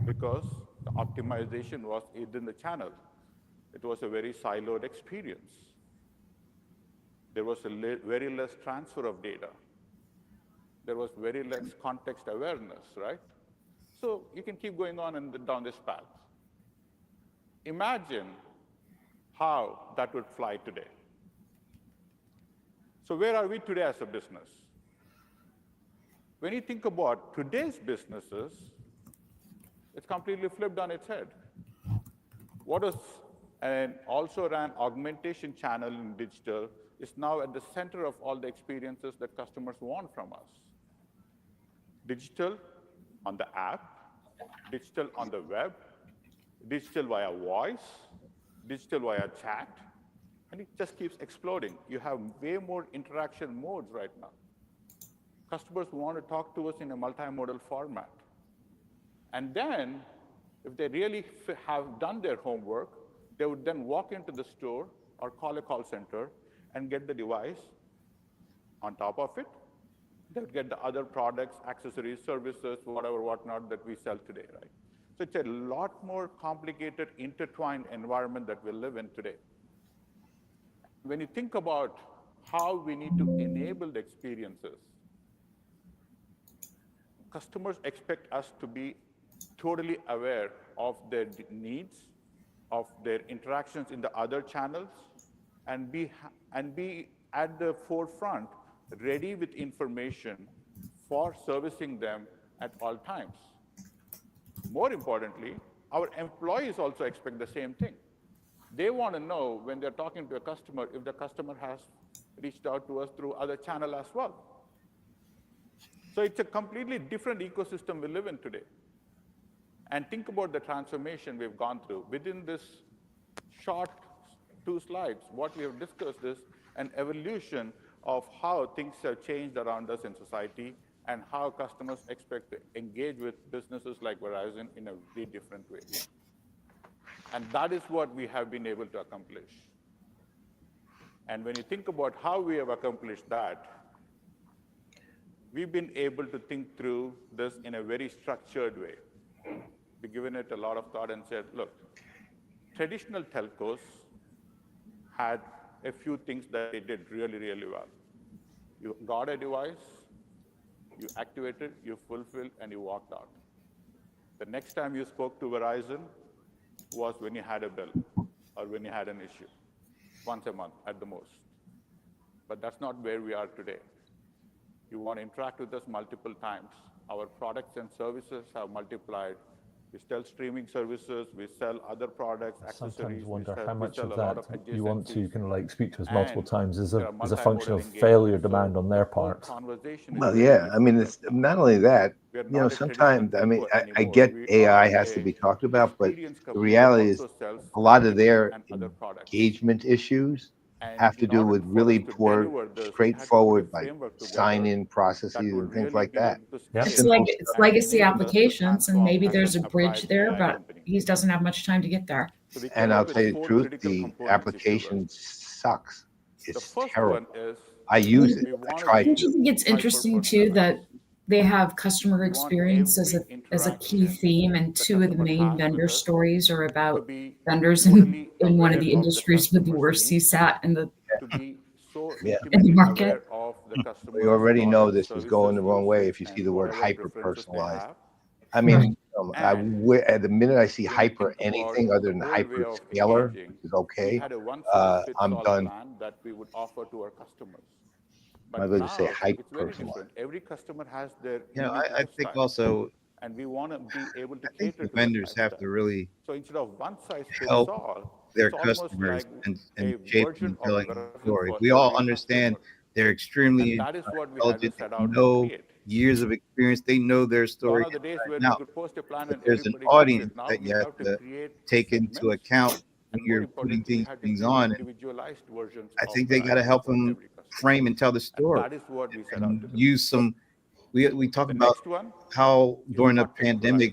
[SPEAKER 10] because the optimization was within the channel. It was a very siloed experience. There was very less transfer of data. There was very less context awareness, right? So you can keep going on and down this path. Imagine how that would fly today. So where are we today as a business? When you think about today's businesses, it's completely flipped on its head. What is an also-ran augmentation channel in digital is now at the center of all the experiences that customers want from us. Digital on the app, digital on the web, digital via voice, digital via chat, and it just keeps exploding. You have way more interaction modes right now. Customers want to talk to us in a multimodal format. And then, if they really have done their homework, they would then walk into the store or call a call center and get the device. On top of it, they would get the other products, accessories, services, whatever, whatnot that we sell today, right? So it's a lot more complicated, intertwined environment that we live in today. When you think about how we need to enable the experiences, customers expect us to be totally aware of their needs, of their interactions in the other channels, and be at the forefront, ready with information for servicing them at all times. More importantly, our employees also expect the same thing. They want to know when they're talking to a customer if the customer has reached out to us through other channel as well. So it's a completely different ecosystem we live in today. And think about the transformation we've gone through. Within this short 2 slides, what we have discussed is an evolution of how things have changed around us in society and how customers expect to engage with businesses like Verizon in a very different way. And that is what we have been able to accomplish. And when you think about how we have accomplished that, we've been able to think through this in a very structured way. We've given it a lot of thought and said, look, traditional telcos had a few things that they did really, really well. You got a device, you activated, you fulfilled, and you walked out. The next time you spoke to Verizon was when you had a bill or when you had an issue, once a month at the most. But that's not where we are today. You want to interact with us multiple times. Our products and services have multiplied. We sell streaming services, we sell other products, accessories.
[SPEAKER 5] Sometimes wonder
[SPEAKER 10] we
[SPEAKER 5] how much
[SPEAKER 10] sell
[SPEAKER 5] of
[SPEAKER 10] a lot
[SPEAKER 5] that you want to kind of like speak to us
[SPEAKER 10] And
[SPEAKER 5] multiple times is
[SPEAKER 10] there
[SPEAKER 5] a
[SPEAKER 10] are
[SPEAKER 5] is a function of
[SPEAKER 10] multimodal
[SPEAKER 5] failure
[SPEAKER 10] engagements.
[SPEAKER 5] demand
[SPEAKER 10] So
[SPEAKER 5] on their
[SPEAKER 10] the whole
[SPEAKER 5] part.
[SPEAKER 10] conversation is
[SPEAKER 1] Well,
[SPEAKER 10] very
[SPEAKER 1] yeah. I mean,
[SPEAKER 10] different.
[SPEAKER 1] it's not only that.
[SPEAKER 10] We are
[SPEAKER 1] You know,
[SPEAKER 10] not a traditional
[SPEAKER 1] sometimes I mean,
[SPEAKER 10] telco
[SPEAKER 1] I
[SPEAKER 10] anymore.
[SPEAKER 1] get
[SPEAKER 10] We
[SPEAKER 1] AI
[SPEAKER 10] are
[SPEAKER 1] has to be talked about, but
[SPEAKER 10] experience
[SPEAKER 1] the
[SPEAKER 10] company that
[SPEAKER 1] reality is
[SPEAKER 10] also sells
[SPEAKER 1] a lot of
[SPEAKER 10] marketing
[SPEAKER 1] their
[SPEAKER 10] and other products.
[SPEAKER 1] engagement issues
[SPEAKER 10] And
[SPEAKER 1] have to
[SPEAKER 10] in
[SPEAKER 1] do
[SPEAKER 10] order
[SPEAKER 1] with
[SPEAKER 10] for
[SPEAKER 1] really
[SPEAKER 10] us to
[SPEAKER 1] poor,
[SPEAKER 10] deliver this, we had to put a
[SPEAKER 1] straightforward, like
[SPEAKER 10] framework together
[SPEAKER 1] sign-in processes
[SPEAKER 10] that would
[SPEAKER 1] and things
[SPEAKER 10] really
[SPEAKER 1] like
[SPEAKER 10] be
[SPEAKER 1] that.
[SPEAKER 10] able to
[SPEAKER 5] Yeah.
[SPEAKER 4] It's
[SPEAKER 10] scale
[SPEAKER 4] like
[SPEAKER 1] Simple
[SPEAKER 4] it's
[SPEAKER 1] stuff.
[SPEAKER 10] and
[SPEAKER 4] legacy
[SPEAKER 10] enable us to
[SPEAKER 4] applications, and
[SPEAKER 10] transform
[SPEAKER 4] maybe
[SPEAKER 10] as
[SPEAKER 4] there's
[SPEAKER 10] an
[SPEAKER 4] a bridge
[SPEAKER 10] applied
[SPEAKER 4] there,
[SPEAKER 10] AI
[SPEAKER 4] but
[SPEAKER 10] company.
[SPEAKER 4] he doesn't have much time to get there.
[SPEAKER 10] So we
[SPEAKER 1] And
[SPEAKER 10] came
[SPEAKER 1] I'll
[SPEAKER 10] up with
[SPEAKER 1] tell you the
[SPEAKER 10] 4
[SPEAKER 1] truth,
[SPEAKER 10] critical
[SPEAKER 1] the
[SPEAKER 10] components, if you will.
[SPEAKER 1] application sucks.
[SPEAKER 10] The
[SPEAKER 1] It's
[SPEAKER 10] first
[SPEAKER 1] terrible.
[SPEAKER 10] one is
[SPEAKER 1] I use it.
[SPEAKER 10] we
[SPEAKER 1] I
[SPEAKER 10] want to
[SPEAKER 1] tried
[SPEAKER 10] be
[SPEAKER 4] Don't you
[SPEAKER 1] to.
[SPEAKER 4] think it's interesting too that
[SPEAKER 10] hyper-personalized.
[SPEAKER 4] they have customer
[SPEAKER 10] We want
[SPEAKER 4] experience as
[SPEAKER 10] every
[SPEAKER 4] a key
[SPEAKER 10] interaction
[SPEAKER 4] theme, and
[SPEAKER 10] the
[SPEAKER 4] 2 of the
[SPEAKER 10] customer
[SPEAKER 4] main
[SPEAKER 10] has
[SPEAKER 4] vendor
[SPEAKER 10] with us
[SPEAKER 4] stories are
[SPEAKER 10] to
[SPEAKER 4] about
[SPEAKER 10] be
[SPEAKER 4] vendors
[SPEAKER 10] totally
[SPEAKER 4] in one of
[SPEAKER 10] aware
[SPEAKER 4] the
[SPEAKER 10] of the
[SPEAKER 4] industries with the
[SPEAKER 10] customer's
[SPEAKER 4] worst
[SPEAKER 10] needs,
[SPEAKER 4] CSAT in the
[SPEAKER 10] to be so
[SPEAKER 1] Yeah.
[SPEAKER 10] intimately
[SPEAKER 4] market.
[SPEAKER 10] aware of the
[SPEAKER 1] We
[SPEAKER 10] customer's
[SPEAKER 1] already know
[SPEAKER 10] products,
[SPEAKER 1] this is going
[SPEAKER 10] services,
[SPEAKER 1] the wrong way
[SPEAKER 10] usage,
[SPEAKER 1] if you see
[SPEAKER 10] and
[SPEAKER 1] the word
[SPEAKER 10] whatever preferences they
[SPEAKER 1] hyper-personalized.
[SPEAKER 10] have.
[SPEAKER 1] I
[SPEAKER 4] Right.
[SPEAKER 1] mean,
[SPEAKER 10] And
[SPEAKER 1] at the minute I see
[SPEAKER 10] when you
[SPEAKER 1] hyper
[SPEAKER 10] think about
[SPEAKER 1] anything other
[SPEAKER 10] the
[SPEAKER 1] than
[SPEAKER 10] old way of
[SPEAKER 1] hyperscaler,
[SPEAKER 10] engaging,
[SPEAKER 1] which is
[SPEAKER 10] we
[SPEAKER 1] okay,
[SPEAKER 10] had a
[SPEAKER 1] I'm
[SPEAKER 10] one-size-fits-all
[SPEAKER 1] done.
[SPEAKER 10] plan that we would offer to our customers.
[SPEAKER 1] I'm
[SPEAKER 10] But
[SPEAKER 1] going to say
[SPEAKER 10] now it's very
[SPEAKER 1] hyper-personalized.
[SPEAKER 10] different. Every customer has their
[SPEAKER 2] You know,
[SPEAKER 10] unique
[SPEAKER 2] I think
[SPEAKER 10] lifestyle,
[SPEAKER 2] also,
[SPEAKER 10] and we want to be able to
[SPEAKER 2] I think
[SPEAKER 10] cater
[SPEAKER 2] the
[SPEAKER 10] to that
[SPEAKER 2] vendors have
[SPEAKER 10] lifestyle.
[SPEAKER 2] to really
[SPEAKER 10] So instead of one size fits
[SPEAKER 2] help
[SPEAKER 10] all,
[SPEAKER 2] their
[SPEAKER 10] it's almost
[SPEAKER 2] customers
[SPEAKER 10] like
[SPEAKER 2] and
[SPEAKER 10] a
[SPEAKER 2] shaping
[SPEAKER 10] version
[SPEAKER 2] and
[SPEAKER 10] of
[SPEAKER 2] telling the
[SPEAKER 10] Verizon
[SPEAKER 2] story.
[SPEAKER 10] for
[SPEAKER 2] We all
[SPEAKER 10] every
[SPEAKER 2] understand
[SPEAKER 10] customer.
[SPEAKER 2] they're extremely
[SPEAKER 10] And that is what we had to
[SPEAKER 2] intelligent.
[SPEAKER 10] set
[SPEAKER 2] They
[SPEAKER 10] out to
[SPEAKER 2] know
[SPEAKER 10] create.
[SPEAKER 2] years of experience. They know their story
[SPEAKER 10] Gone are the days
[SPEAKER 2] inside
[SPEAKER 10] where
[SPEAKER 2] and
[SPEAKER 10] we
[SPEAKER 2] out.
[SPEAKER 10] could post a plan
[SPEAKER 2] But
[SPEAKER 10] and
[SPEAKER 2] there's an
[SPEAKER 10] everybody gets
[SPEAKER 2] audience
[SPEAKER 10] it. Now
[SPEAKER 2] that
[SPEAKER 10] we
[SPEAKER 2] you have
[SPEAKER 10] have to
[SPEAKER 2] to
[SPEAKER 10] create
[SPEAKER 2] take into
[SPEAKER 10] segments,
[SPEAKER 2] account when
[SPEAKER 10] and more
[SPEAKER 2] you're putting
[SPEAKER 10] importantly, we had to
[SPEAKER 2] things
[SPEAKER 10] create
[SPEAKER 2] on. And
[SPEAKER 10] individualized versions
[SPEAKER 2] I
[SPEAKER 10] of
[SPEAKER 2] think they got to
[SPEAKER 10] Verizon
[SPEAKER 2] help
[SPEAKER 10] for
[SPEAKER 2] them
[SPEAKER 10] every customer.
[SPEAKER 2] frame and tell the
[SPEAKER 10] And
[SPEAKER 2] story
[SPEAKER 10] that is what we set out
[SPEAKER 2] and
[SPEAKER 10] to do.
[SPEAKER 2] use some. We talk
[SPEAKER 10] The
[SPEAKER 2] about
[SPEAKER 10] next one
[SPEAKER 2] how
[SPEAKER 10] is
[SPEAKER 2] during the
[SPEAKER 10] contextualize.
[SPEAKER 2] pandemic,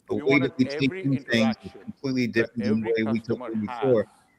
[SPEAKER 2] the
[SPEAKER 10] We
[SPEAKER 2] way that
[SPEAKER 10] wanted
[SPEAKER 2] we take
[SPEAKER 10] every
[SPEAKER 2] in things is
[SPEAKER 10] interaction
[SPEAKER 2] completely
[SPEAKER 10] that
[SPEAKER 2] different than the
[SPEAKER 10] every
[SPEAKER 2] way we took
[SPEAKER 10] customer
[SPEAKER 2] them
[SPEAKER 10] has
[SPEAKER 2] before.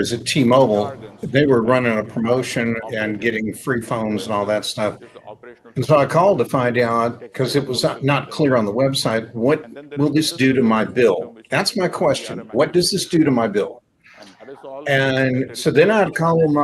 [SPEAKER 3] is at T-Mobile, they were running a promotion and getting free phones and all that stuff. And so I called to find out, because it was not clear on the website, what will this do to my bill? That's my question. What does this do to my bill? And so then I'd call them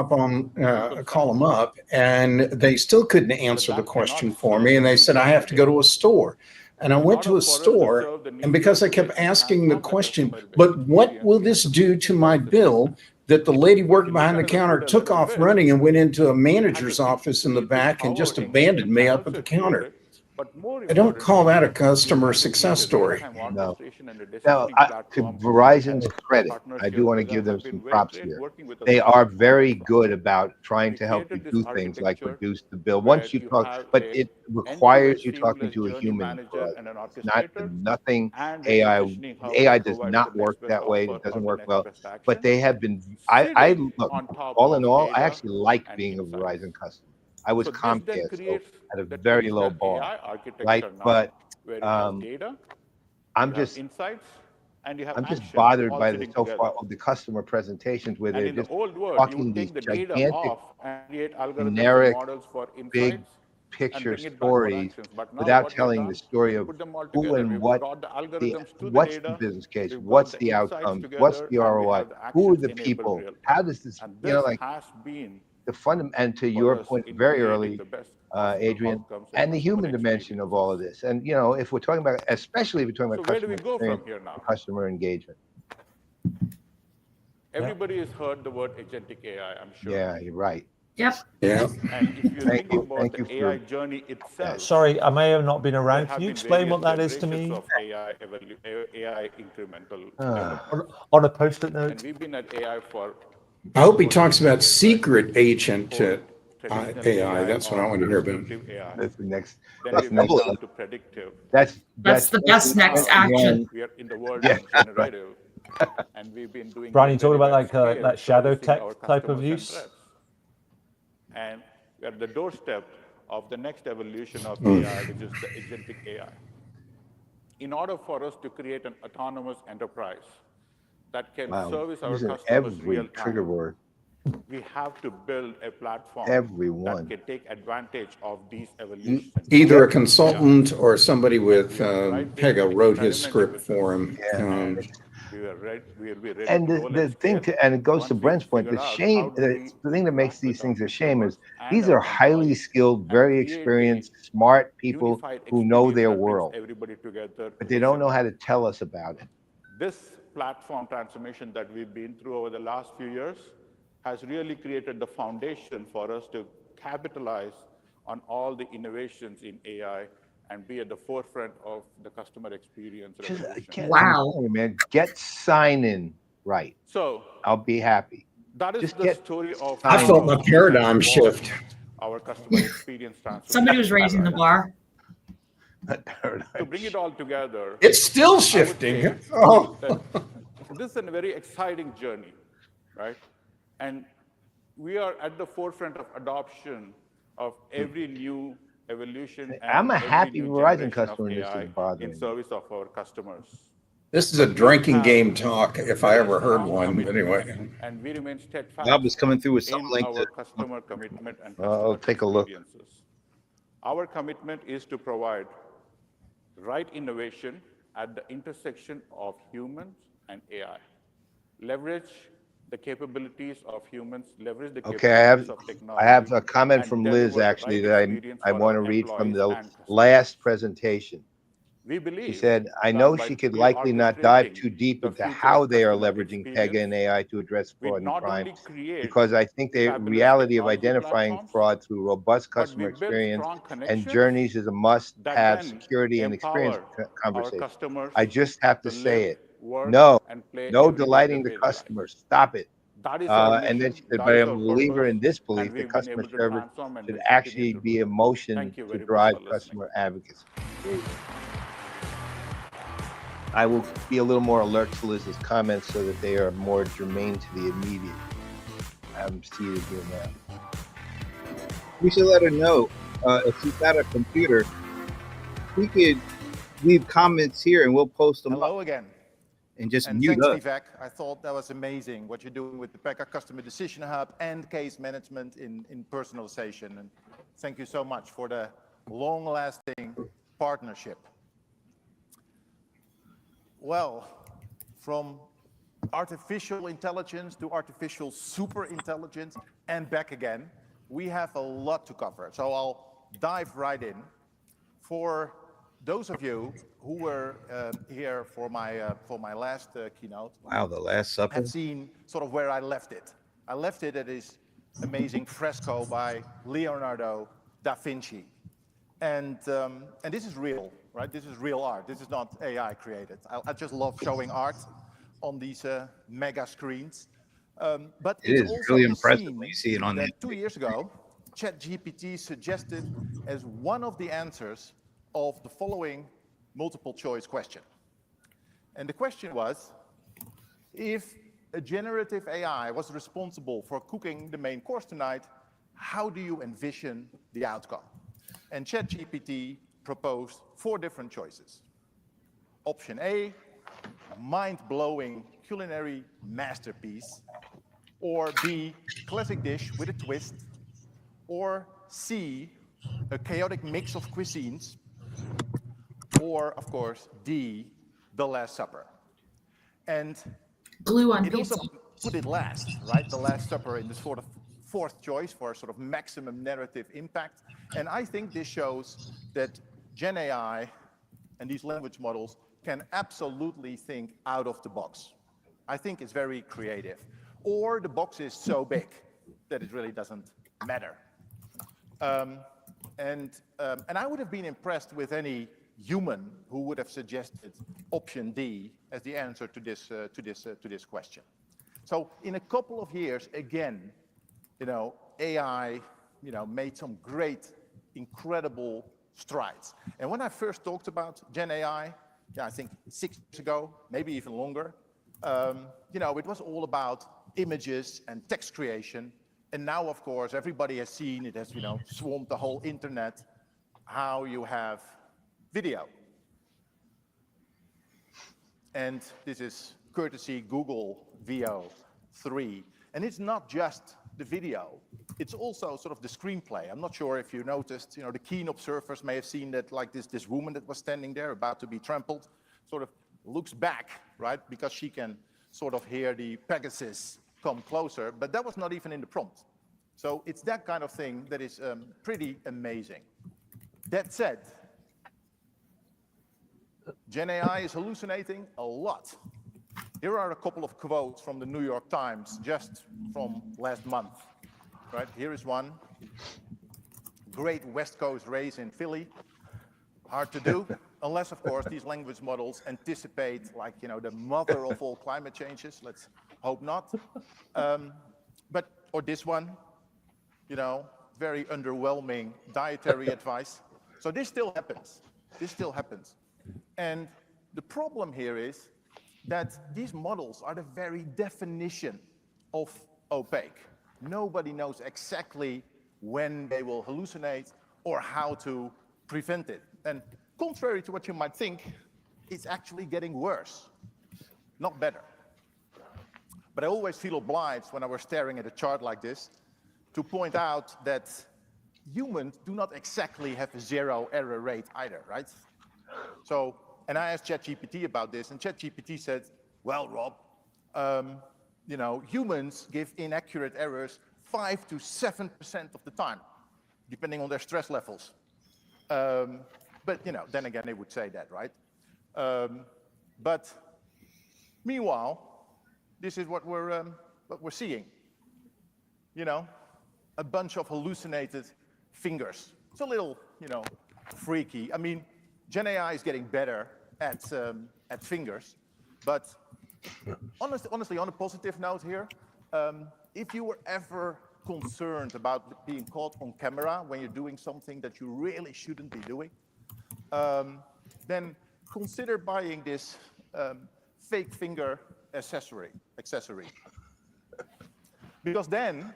[SPEAKER 3] up, and they still couldn't answer the question for me. And they said, I have to go to a store. And I went to a store, and because I kept asking the question, but what will this do to my bill, that the lady working behind the counter took off running and went into a manager's office in the back and just abandoned me up at the counter.
[SPEAKER 10] But more
[SPEAKER 3] I don't call that a
[SPEAKER 10] importantly,
[SPEAKER 3] customer
[SPEAKER 10] we
[SPEAKER 3] success
[SPEAKER 10] integrate a
[SPEAKER 3] story.
[SPEAKER 10] real-time
[SPEAKER 1] No.
[SPEAKER 10] orchestration and a
[SPEAKER 1] Now,
[SPEAKER 10] decisioning
[SPEAKER 1] to
[SPEAKER 10] platform.
[SPEAKER 1] Verizon's
[SPEAKER 10] And
[SPEAKER 1] credit,
[SPEAKER 10] partners
[SPEAKER 1] I do
[SPEAKER 10] here,
[SPEAKER 1] want to
[SPEAKER 10] Pega,
[SPEAKER 1] give them
[SPEAKER 10] have been
[SPEAKER 1] some
[SPEAKER 10] very
[SPEAKER 1] props
[SPEAKER 10] great
[SPEAKER 1] here.
[SPEAKER 10] working with us
[SPEAKER 1] They
[SPEAKER 10] on
[SPEAKER 1] are
[SPEAKER 10] that
[SPEAKER 1] very
[SPEAKER 10] front.
[SPEAKER 1] good about trying
[SPEAKER 10] We
[SPEAKER 1] to help you
[SPEAKER 10] created this
[SPEAKER 1] do things like
[SPEAKER 10] architecture
[SPEAKER 1] reduce the bill.
[SPEAKER 10] where
[SPEAKER 1] Once you
[SPEAKER 10] you
[SPEAKER 1] talk,
[SPEAKER 10] have
[SPEAKER 1] but
[SPEAKER 10] a
[SPEAKER 1] it
[SPEAKER 10] end-to-end
[SPEAKER 1] requires you talking
[SPEAKER 10] seamless
[SPEAKER 1] to a
[SPEAKER 10] journey
[SPEAKER 1] human for
[SPEAKER 10] manager
[SPEAKER 1] us.
[SPEAKER 10] and an
[SPEAKER 1] It's not
[SPEAKER 10] orchestrator,
[SPEAKER 1] nothing
[SPEAKER 10] and a
[SPEAKER 1] AI.
[SPEAKER 10] decisioning hub
[SPEAKER 1] AI
[SPEAKER 10] that
[SPEAKER 1] does
[SPEAKER 10] provides
[SPEAKER 1] not
[SPEAKER 10] the
[SPEAKER 1] work
[SPEAKER 10] next best
[SPEAKER 1] that way.
[SPEAKER 10] offer
[SPEAKER 1] It doesn't
[SPEAKER 10] or the
[SPEAKER 1] work
[SPEAKER 10] next
[SPEAKER 1] well.
[SPEAKER 10] best action.
[SPEAKER 1] But they have been. I
[SPEAKER 10] Sitting
[SPEAKER 1] look.
[SPEAKER 10] on top
[SPEAKER 1] All in
[SPEAKER 10] of
[SPEAKER 1] all, I
[SPEAKER 10] data
[SPEAKER 1] actually like
[SPEAKER 10] and
[SPEAKER 1] being a
[SPEAKER 10] insights.
[SPEAKER 1] Verizon customer. I was
[SPEAKER 10] So this then
[SPEAKER 1] Comcast, so
[SPEAKER 10] creates
[SPEAKER 1] at a
[SPEAKER 10] the
[SPEAKER 1] very low
[SPEAKER 10] traditional
[SPEAKER 1] bar,
[SPEAKER 10] AI architecture
[SPEAKER 1] right?
[SPEAKER 10] now,
[SPEAKER 1] But
[SPEAKER 10] where you have data,
[SPEAKER 1] I'm
[SPEAKER 10] you have
[SPEAKER 1] just
[SPEAKER 10] insights, and you have
[SPEAKER 1] I'm just
[SPEAKER 10] action
[SPEAKER 1] bothered
[SPEAKER 10] all
[SPEAKER 1] by the
[SPEAKER 10] sitting
[SPEAKER 1] so
[SPEAKER 10] together.
[SPEAKER 1] far of the customer presentations where
[SPEAKER 10] And
[SPEAKER 1] they're
[SPEAKER 10] in the
[SPEAKER 1] just
[SPEAKER 10] old world, you
[SPEAKER 1] talking
[SPEAKER 10] would
[SPEAKER 1] these
[SPEAKER 10] take the data
[SPEAKER 1] gigantic,
[SPEAKER 10] off and create algorithms and
[SPEAKER 1] generic,
[SPEAKER 10] models for
[SPEAKER 1] big
[SPEAKER 10] insights and
[SPEAKER 1] picture
[SPEAKER 10] bring it back for
[SPEAKER 1] stories
[SPEAKER 10] actions. But now
[SPEAKER 1] without
[SPEAKER 10] what we've
[SPEAKER 1] telling the
[SPEAKER 10] done,
[SPEAKER 1] story
[SPEAKER 10] we've
[SPEAKER 1] of
[SPEAKER 10] put them all
[SPEAKER 1] who
[SPEAKER 10] together.
[SPEAKER 1] and
[SPEAKER 10] We've
[SPEAKER 1] what
[SPEAKER 10] brought the algorithms to the
[SPEAKER 1] what's the
[SPEAKER 10] data,
[SPEAKER 1] business case,
[SPEAKER 10] we've brought
[SPEAKER 1] what's
[SPEAKER 10] the
[SPEAKER 1] the
[SPEAKER 10] insights
[SPEAKER 1] outcomes, what's
[SPEAKER 10] together,
[SPEAKER 1] the
[SPEAKER 10] and we
[SPEAKER 1] ROI,
[SPEAKER 10] have the
[SPEAKER 1] who are
[SPEAKER 10] actions
[SPEAKER 1] the
[SPEAKER 10] enabled
[SPEAKER 1] people,
[SPEAKER 10] real time.
[SPEAKER 1] how does this,
[SPEAKER 10] And
[SPEAKER 1] you know,
[SPEAKER 10] this
[SPEAKER 1] like
[SPEAKER 10] has been
[SPEAKER 1] the fund, and to
[SPEAKER 10] for
[SPEAKER 1] your
[SPEAKER 10] us
[SPEAKER 1] point
[SPEAKER 10] in
[SPEAKER 1] very
[SPEAKER 10] creating
[SPEAKER 1] early,
[SPEAKER 10] the best possible
[SPEAKER 1] Adrian,
[SPEAKER 10] outcomes
[SPEAKER 1] and the
[SPEAKER 10] customer
[SPEAKER 1] human dimension of all of
[SPEAKER 10] experiences.
[SPEAKER 1] this. And, you know, if we're talking about, especially if we're talking
[SPEAKER 10] So
[SPEAKER 1] about
[SPEAKER 10] where do
[SPEAKER 1] customer
[SPEAKER 10] we go
[SPEAKER 1] experience,
[SPEAKER 10] from here now?
[SPEAKER 1] customer engagement.
[SPEAKER 10] Everybody has heard the word agentic AI, I'm sure.
[SPEAKER 1] Yeah, you're right.
[SPEAKER 9] Yep.
[SPEAKER 3] Yeah.
[SPEAKER 10] And if you think about
[SPEAKER 1] Thank
[SPEAKER 10] the
[SPEAKER 1] you
[SPEAKER 10] AI
[SPEAKER 1] for
[SPEAKER 10] journey itself,
[SPEAKER 5] Sorry, I may have not been
[SPEAKER 10] there
[SPEAKER 5] around.
[SPEAKER 10] have
[SPEAKER 5] Can you
[SPEAKER 10] been
[SPEAKER 5] explain
[SPEAKER 10] various
[SPEAKER 5] what that is to
[SPEAKER 10] generations
[SPEAKER 5] me
[SPEAKER 10] of AI incremental development.
[SPEAKER 5] on a post-it
[SPEAKER 10] And
[SPEAKER 5] note?
[SPEAKER 10] we've been at AI for
[SPEAKER 3] I hope he
[SPEAKER 10] more
[SPEAKER 3] talks
[SPEAKER 10] than a
[SPEAKER 3] about
[SPEAKER 10] decade,
[SPEAKER 3] secret
[SPEAKER 10] right?
[SPEAKER 3] agent
[SPEAKER 10] Before traditional
[SPEAKER 3] AI. That's what I
[SPEAKER 10] or
[SPEAKER 3] want to hear about.
[SPEAKER 10] prescriptive AI.
[SPEAKER 1] that's the next.
[SPEAKER 10] Then
[SPEAKER 1] That's
[SPEAKER 10] we
[SPEAKER 1] the
[SPEAKER 10] moved
[SPEAKER 1] next.
[SPEAKER 10] on to predictive.
[SPEAKER 9] That's the best next
[SPEAKER 10] Now
[SPEAKER 9] action.
[SPEAKER 10] we are in the world
[SPEAKER 1] Yeah,
[SPEAKER 10] of generative, and we've been doing
[SPEAKER 5] Brian,
[SPEAKER 10] it
[SPEAKER 5] you talking
[SPEAKER 10] very
[SPEAKER 5] about
[SPEAKER 10] at
[SPEAKER 5] like
[SPEAKER 10] scale,
[SPEAKER 5] that shadow
[SPEAKER 10] servicing
[SPEAKER 5] tech
[SPEAKER 10] our
[SPEAKER 5] type of
[SPEAKER 10] customers and
[SPEAKER 5] use?
[SPEAKER 10] reps. And we're at the doorstep of the next evolution of AI, which is the agentic AI. In order for us to create an autonomous enterprise that can
[SPEAKER 1] wow.
[SPEAKER 10] service our
[SPEAKER 1] Using
[SPEAKER 10] customers
[SPEAKER 1] every
[SPEAKER 10] real
[SPEAKER 1] trigger
[SPEAKER 10] time,
[SPEAKER 1] word,
[SPEAKER 10] we have to build a platform
[SPEAKER 1] every
[SPEAKER 10] that
[SPEAKER 1] one.
[SPEAKER 10] can take advantage of these
[SPEAKER 1] You,
[SPEAKER 10] evolutions.
[SPEAKER 3] Either a
[SPEAKER 10] of AI.
[SPEAKER 3] consultant or somebody with
[SPEAKER 10] We are right there
[SPEAKER 3] Pega wrote his
[SPEAKER 10] experimenting
[SPEAKER 3] script
[SPEAKER 10] with
[SPEAKER 3] for
[SPEAKER 10] this,
[SPEAKER 3] him.
[SPEAKER 1] yeah.
[SPEAKER 10] and we'll be ready
[SPEAKER 1] And
[SPEAKER 10] to roll
[SPEAKER 1] the
[SPEAKER 10] and
[SPEAKER 1] thing
[SPEAKER 10] scale
[SPEAKER 1] and it goes to
[SPEAKER 10] once we
[SPEAKER 1] Brent's point,
[SPEAKER 10] figure
[SPEAKER 1] the
[SPEAKER 10] out how
[SPEAKER 1] shame,
[SPEAKER 10] do we
[SPEAKER 1] the thing that makes
[SPEAKER 10] interact
[SPEAKER 1] these
[SPEAKER 10] with our
[SPEAKER 1] things a shame
[SPEAKER 10] consumers
[SPEAKER 1] is
[SPEAKER 10] and
[SPEAKER 1] these
[SPEAKER 10] our
[SPEAKER 1] are highly
[SPEAKER 10] employees
[SPEAKER 1] skilled,
[SPEAKER 10] and
[SPEAKER 1] very
[SPEAKER 10] create a
[SPEAKER 1] experienced, smart people
[SPEAKER 10] unified
[SPEAKER 1] who know
[SPEAKER 10] experience
[SPEAKER 1] their
[SPEAKER 10] that brings
[SPEAKER 1] world,
[SPEAKER 10] everybody together
[SPEAKER 1] but
[SPEAKER 10] to
[SPEAKER 1] they don't know how
[SPEAKER 10] assemble.
[SPEAKER 1] to tell us about it.
[SPEAKER 10] This platform transformation that we've been through over the last few years has really created the foundation for us to capitalize on all the innovations in AI and be at the forefront of the customer experience
[SPEAKER 1] Just
[SPEAKER 10] revolution.
[SPEAKER 1] I'm
[SPEAKER 9] Wow.
[SPEAKER 1] telling you, man, get sign in right.
[SPEAKER 10] So
[SPEAKER 1] I'll be happy.
[SPEAKER 10] that is
[SPEAKER 1] Just
[SPEAKER 10] the
[SPEAKER 1] get
[SPEAKER 10] story of
[SPEAKER 3] I
[SPEAKER 1] sign
[SPEAKER 3] felt
[SPEAKER 1] in.
[SPEAKER 3] my
[SPEAKER 10] how we have
[SPEAKER 3] paradigm
[SPEAKER 10] evolved
[SPEAKER 3] shift.
[SPEAKER 10] our customer experience
[SPEAKER 9] Somebody was
[SPEAKER 10] transformation.
[SPEAKER 9] raising the
[SPEAKER 10] Right?
[SPEAKER 9] bar.
[SPEAKER 10] To bring it all together,
[SPEAKER 3] It's still
[SPEAKER 10] I would
[SPEAKER 3] shifting.
[SPEAKER 10] say
[SPEAKER 3] Oh.
[SPEAKER 10] that this is a very exciting journey, right? And we are at the forefront of adoption of every new evolution
[SPEAKER 1] I'm
[SPEAKER 10] and
[SPEAKER 1] a
[SPEAKER 10] every
[SPEAKER 1] happy
[SPEAKER 10] new
[SPEAKER 1] Verizon
[SPEAKER 10] generation of
[SPEAKER 1] customer, and this
[SPEAKER 10] AI
[SPEAKER 1] is
[SPEAKER 10] in
[SPEAKER 1] bothering me.
[SPEAKER 10] service of our customers.
[SPEAKER 3] This is a
[SPEAKER 10] But we
[SPEAKER 3] drinking
[SPEAKER 10] have
[SPEAKER 3] game talk, if I
[SPEAKER 10] very
[SPEAKER 3] ever heard
[SPEAKER 10] strong
[SPEAKER 3] one.
[SPEAKER 10] commitment,
[SPEAKER 3] Anyway,
[SPEAKER 10] and we remain steadfast
[SPEAKER 2] Bob is coming through with
[SPEAKER 10] in
[SPEAKER 2] something like
[SPEAKER 10] our
[SPEAKER 2] that.
[SPEAKER 10] customer commitment and
[SPEAKER 1] I'll
[SPEAKER 10] customer
[SPEAKER 1] take a look.
[SPEAKER 10] experiences. Our commitment is to provide right innovation at the intersection of humans and AI. Leverage the capabilities of humans, leverage the
[SPEAKER 1] Okay,
[SPEAKER 10] capabilities of
[SPEAKER 1] I
[SPEAKER 10] technology,
[SPEAKER 1] have a comment
[SPEAKER 10] and
[SPEAKER 1] from Liz
[SPEAKER 10] deliver the
[SPEAKER 1] actually
[SPEAKER 10] right
[SPEAKER 1] that
[SPEAKER 10] experience
[SPEAKER 1] I
[SPEAKER 10] for
[SPEAKER 1] want
[SPEAKER 10] our
[SPEAKER 1] to read from
[SPEAKER 10] employees
[SPEAKER 1] the
[SPEAKER 10] and customers.
[SPEAKER 1] last presentation.
[SPEAKER 10] We
[SPEAKER 1] She
[SPEAKER 10] believe
[SPEAKER 1] said, I
[SPEAKER 10] that
[SPEAKER 1] know
[SPEAKER 10] by
[SPEAKER 1] she could
[SPEAKER 10] truly
[SPEAKER 1] likely not dive
[SPEAKER 10] orchestrating
[SPEAKER 1] too deep
[SPEAKER 10] the
[SPEAKER 1] into
[SPEAKER 10] future
[SPEAKER 1] how
[SPEAKER 10] of
[SPEAKER 1] they are
[SPEAKER 10] customer
[SPEAKER 1] leveraging Pega
[SPEAKER 10] experience,
[SPEAKER 1] and AI to address
[SPEAKER 10] we
[SPEAKER 1] fraud and
[SPEAKER 10] not
[SPEAKER 1] crime,
[SPEAKER 10] only create
[SPEAKER 1] because I think the
[SPEAKER 10] fabulous
[SPEAKER 1] reality of
[SPEAKER 10] technology
[SPEAKER 1] identifying
[SPEAKER 10] platforms,
[SPEAKER 1] fraud through robust
[SPEAKER 10] but we
[SPEAKER 1] customer
[SPEAKER 10] build
[SPEAKER 1] experience
[SPEAKER 10] strong
[SPEAKER 1] and
[SPEAKER 10] connections
[SPEAKER 1] journeys is a must
[SPEAKER 10] that
[SPEAKER 1] have
[SPEAKER 10] then
[SPEAKER 1] security and experience
[SPEAKER 10] empower our
[SPEAKER 1] conversation.
[SPEAKER 10] customers
[SPEAKER 1] I just have to
[SPEAKER 10] to
[SPEAKER 1] say
[SPEAKER 10] live,
[SPEAKER 1] it.
[SPEAKER 10] work,
[SPEAKER 1] No,
[SPEAKER 10] and play
[SPEAKER 1] no
[SPEAKER 10] every day the
[SPEAKER 1] delighting the
[SPEAKER 10] way they like.
[SPEAKER 1] customer. Stop it.
[SPEAKER 10] That is our
[SPEAKER 1] And then
[SPEAKER 10] mission,
[SPEAKER 1] she said,
[SPEAKER 10] that
[SPEAKER 1] but
[SPEAKER 10] is
[SPEAKER 1] I'm a
[SPEAKER 10] our
[SPEAKER 1] believer
[SPEAKER 10] purpose,
[SPEAKER 1] in this
[SPEAKER 10] and
[SPEAKER 1] belief that
[SPEAKER 10] we've been
[SPEAKER 1] customer
[SPEAKER 10] able to
[SPEAKER 1] service
[SPEAKER 10] transform and
[SPEAKER 1] should
[SPEAKER 10] will continue
[SPEAKER 1] actually
[SPEAKER 10] to
[SPEAKER 1] be
[SPEAKER 10] do it.
[SPEAKER 1] emotion
[SPEAKER 10] Thank you
[SPEAKER 1] to
[SPEAKER 10] very much
[SPEAKER 1] drive
[SPEAKER 10] for listening.
[SPEAKER 1] customer advocacy. I will be a little more alert to Liz's comments so that they are more germane to the immediate. I'm seated here now.
[SPEAKER 2] We should let her know if she's got a computer, we could leave comments here and we'll post them
[SPEAKER 11] Hello
[SPEAKER 2] up
[SPEAKER 11] again.
[SPEAKER 2] and just
[SPEAKER 11] And
[SPEAKER 2] mute
[SPEAKER 11] thanks,
[SPEAKER 2] us.
[SPEAKER 11] Vivek. I thought that was amazing what you're doing with the Pega Customer Decision Hub and case management in personalization. And thank you so much for the long-lasting partnership. Well, from artificial intelligence to artificial super intelligence and back again, we have a lot to cover. So I'll dive right in. For those of you who were here for my last keynote,
[SPEAKER 2] Wow, the Last Supper.
[SPEAKER 11] have seen sort of where I left it. I left it at this amazing fresco by Leonardo da Vinci. And this is real, right? This is real art. This is not AI created. I just love showing art on these mega screens. But
[SPEAKER 2] It
[SPEAKER 11] it's
[SPEAKER 2] is
[SPEAKER 11] also
[SPEAKER 2] really
[SPEAKER 11] a
[SPEAKER 2] impressive
[SPEAKER 11] scene
[SPEAKER 2] when you see it on
[SPEAKER 11] that
[SPEAKER 2] the
[SPEAKER 11] 2 years ago, ChatGPT suggested as one of the answers of the following multiple choice question. And the question was, if a generative AI was responsible for cooking the main course tonight, how do you envision the outcome? And ChatGPT proposed 4 different choices. Option A, a mind-blowing culinary masterpiece. Or B, classic dish with a twist. Or C, a chaotic mix of cuisines. Or, of course, D, the Last Supper. And
[SPEAKER 9] Glue on
[SPEAKER 11] it
[SPEAKER 9] pizza.
[SPEAKER 11] also put it last, right? The Last Supper in the sort of 4th choice for sort of maximum narrative impact. And I think this shows that Gen AI and these language models can absolutely think out of the box. I think it's very creative. Or the box is so big that it really doesn't matter. And I would have been impressed with any human who would have suggested option D as the answer to this question. So in a couple of years, again, AI, made some great, incredible strides. And when I first talked about Gen AI, I think 6 years ago, maybe even longer, it was all about images and text creation. And now, of course, everybody has seen it has, swarmed the whole internet, how you have video. And this is courtesy Google VO 3. And it's not just the video, it's also sort of the screenplay. I'm not sure if you noticed, the Keynote observers may have seen that, like this woman that was standing there about to be trampled, sort of looks back, right? Because she can sort of hear the Pegasus come closer, but that was not even in the prompt. So it's that kind of thing that is pretty amazing. That said, Gen AI is hallucinating a lot. Here are a couple of quotes from the New York Times just from last month. Right, here is one. Great West Coast race in Philly. Hard to do, unless, of course, these language models anticipate, like, the mother of all climate changes. Let's hope not. Or this one, very underwhelming dietary advice. So this still happens. This still happens. And the problem here is that these models are the very definition of opaque. Nobody knows exactly when they will hallucinate or how to prevent it. And contrary to what you might think, it's actually getting worse, not better. But I always feel obliged when I was staring at a chart like this to point out that humans do not exactly have a 0 error rate either, right? So, and I asked ChatGPT about this, and ChatGPT said, well, Rob, humans give inaccurate errors 5 to 7% of the time, depending on their stress levels. But then again, they would say that, right? But meanwhile, this is what we're seeing. A bunch of hallucinated fingers. It's a little, freaky. I mean, Gen AI is getting better at fingers, but honestly, on a positive note here, if you were ever concerned about being caught on camera when you're doing something that you really shouldn't be doing, then consider buying this fake finger accessory. Because then,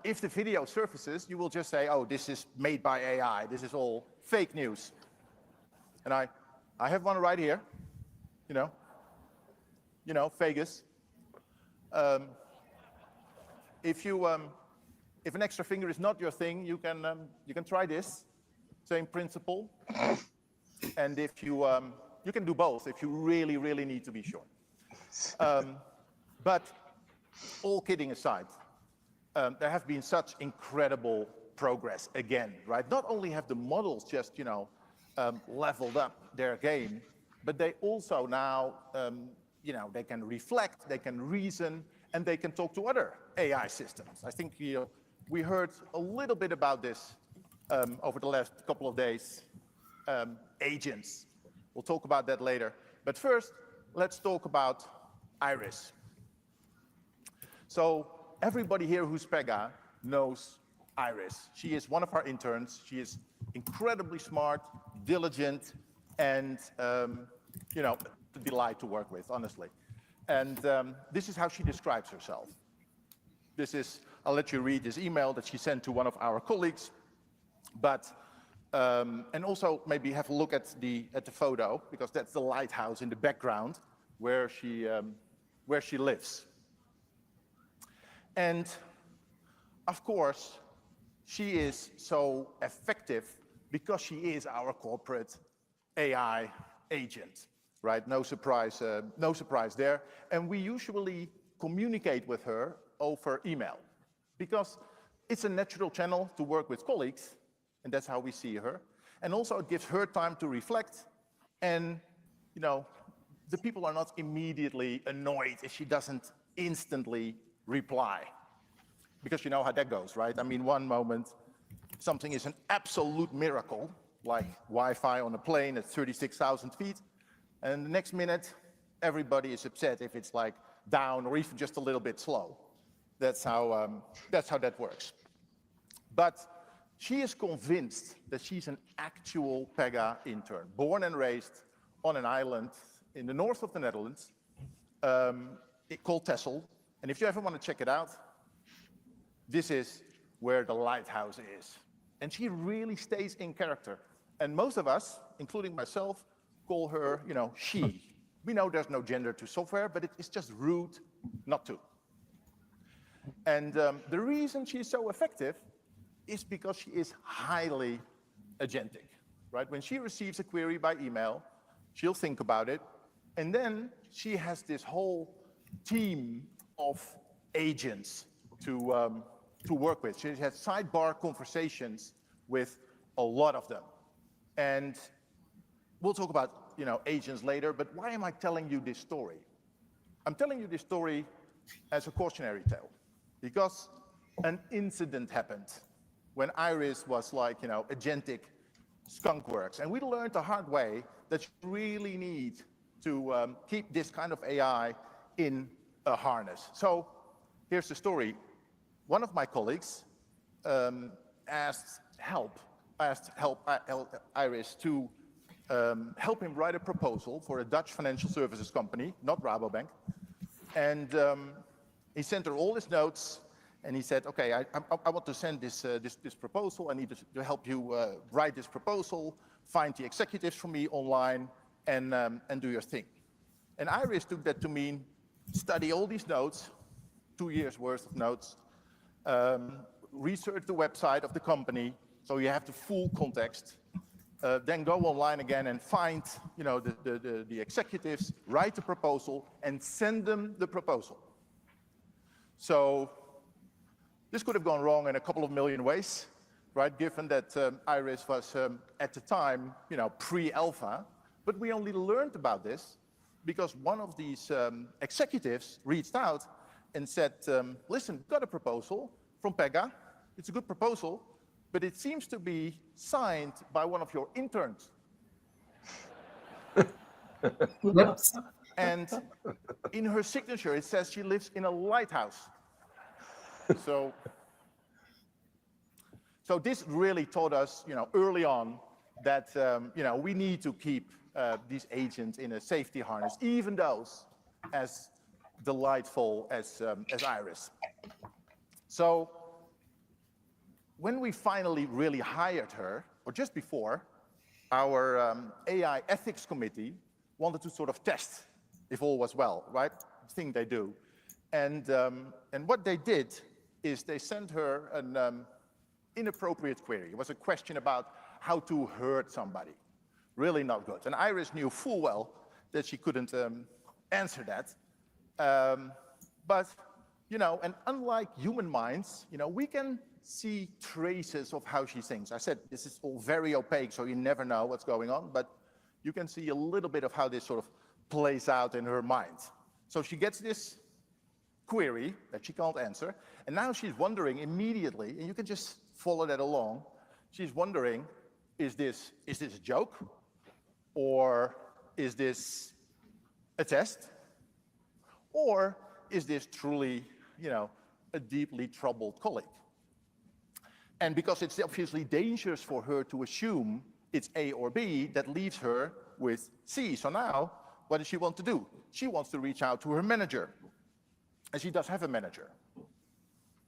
[SPEAKER 11] if the video surfaces, you will just say, oh, this is made by AI. This is all fake news. And I have one right here, Vegas. If an extra finger is not your thing, you can try this, same principle. And if you can do both if you really, really need to be sure. But all kidding aside, there have been such incredible progress again, right? Not only have the models just, leveled up their game, but they also now, they can reflect, they can reason, and they can talk to other AI systems. I think we heard a little bit about this over the last couple of days. Agents. We'll talk about that later. But first, let's talk about Iris. So everybody here who's Pega knows Iris. She is one of our interns. She is incredibly smart, diligent, and a delight to work with, honestly. And this is how she describes herself. I'll let you read this email that she sent to one of our colleagues, but and also maybe have a look at the photo, because that's the lighthouse in the background where she lives. And of course, she is so effective because she is our corporate AI agent, right? No surprise there. And we usually communicate with her over email because it's a natural channel to work with colleagues, and that's how we see her. And also it gives her time to reflect, and the people are not immediately annoyed if she doesn't instantly reply. Because you know how that goes, right? I mean, one moment something is an absolute miracle, like Wi-Fi on a plane at 36,000 feet, and the next minute everybody is upset if it's like down or even just a little bit slow. That's how that works. But she is convinced that she's an actual Pega intern, born and raised on an island in the north of the Netherlands, called Texel. And if you ever want to check it out, this is where the lighthouse is. And she really stays in character. And most of us, including myself, call her, she. We know there's no gender to software, but it's just rude not to. And the reason she's so effective is because she is highly agentic, right? When she receives a query by email, she'll think about it, and then she has this whole team of agents to work with. She has sidebar conversations with a lot of them. And we'll talk about agents later, but why am I telling you this story? I'm telling you this story as a cautionary tale, because an incident happened when Iris was like, agentic skunkworks. And we learned the hard way that you really need to keep this kind of AI in a harness. So here's the story. One of my colleagues asked Iris to help him write a proposal for a Dutch financial services company, not Rabobank. And he sent her all his notes, and he said, okay, I want to send this proposal. I need to help you write this proposal, find the executives for me online, and do your thing. And Iris took that to mean study all these notes, 2 years worth of notes, research the website of the company, so you have the full context, then go online again and find the executives, write the proposal, and send them the proposal. So this could have gone wrong in a couple of million ways, right? Given that Iris was at the time, pre-alpha, but we only learned about this because one of these executives reached out and said, listen, we've got a proposal from Pega. It's a good proposal, but it seems to be signed by one of your interns.
[SPEAKER 9] Whoops.
[SPEAKER 11] And in her signature, it says she lives in a lighthouse. So this really taught us, early on that, we need to keep these agents in a safety harness, even those as delightful as Iris. So when we finally really hired her, or just before, our AI ethics committee wanted to sort of test if all was well, right? Thing they do. And what they did is they sent her an inappropriate query. It was a question about how to hurt somebody. Really not good. And Iris knew full well that she couldn't answer that. But, and unlike human minds, we can see traces of how she thinks. I said this is all very opaque, so you never know what's going on, but you can see a little bit of how this sort of plays out in her mind. So she gets this query that she can't answer. And now she's wondering immediately, and you can just follow that along. She's wondering, is this a joke? Or is this a test? Or is this truly, a deeply troubled colleague? And because it's obviously dangerous for her to assume it's A or B, that leaves her with C. So now, what does she want to do? She wants to reach out to her manager. And she does have a manager.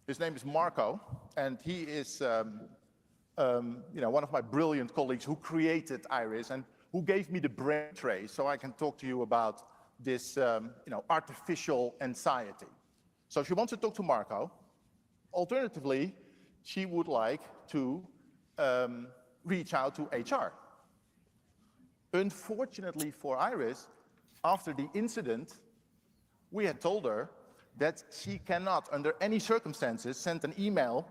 [SPEAKER 11] His name is Marco, and he is one of my brilliant colleagues who created Iris and who gave me the brain trace so I can talk to you about this artificial anxiety. So she wants to talk to Marco. Alternatively, she would like to reach out to HR. Unfortunately for Iris, after the incident, we had told her that she cannot, under any circumstances, send an email,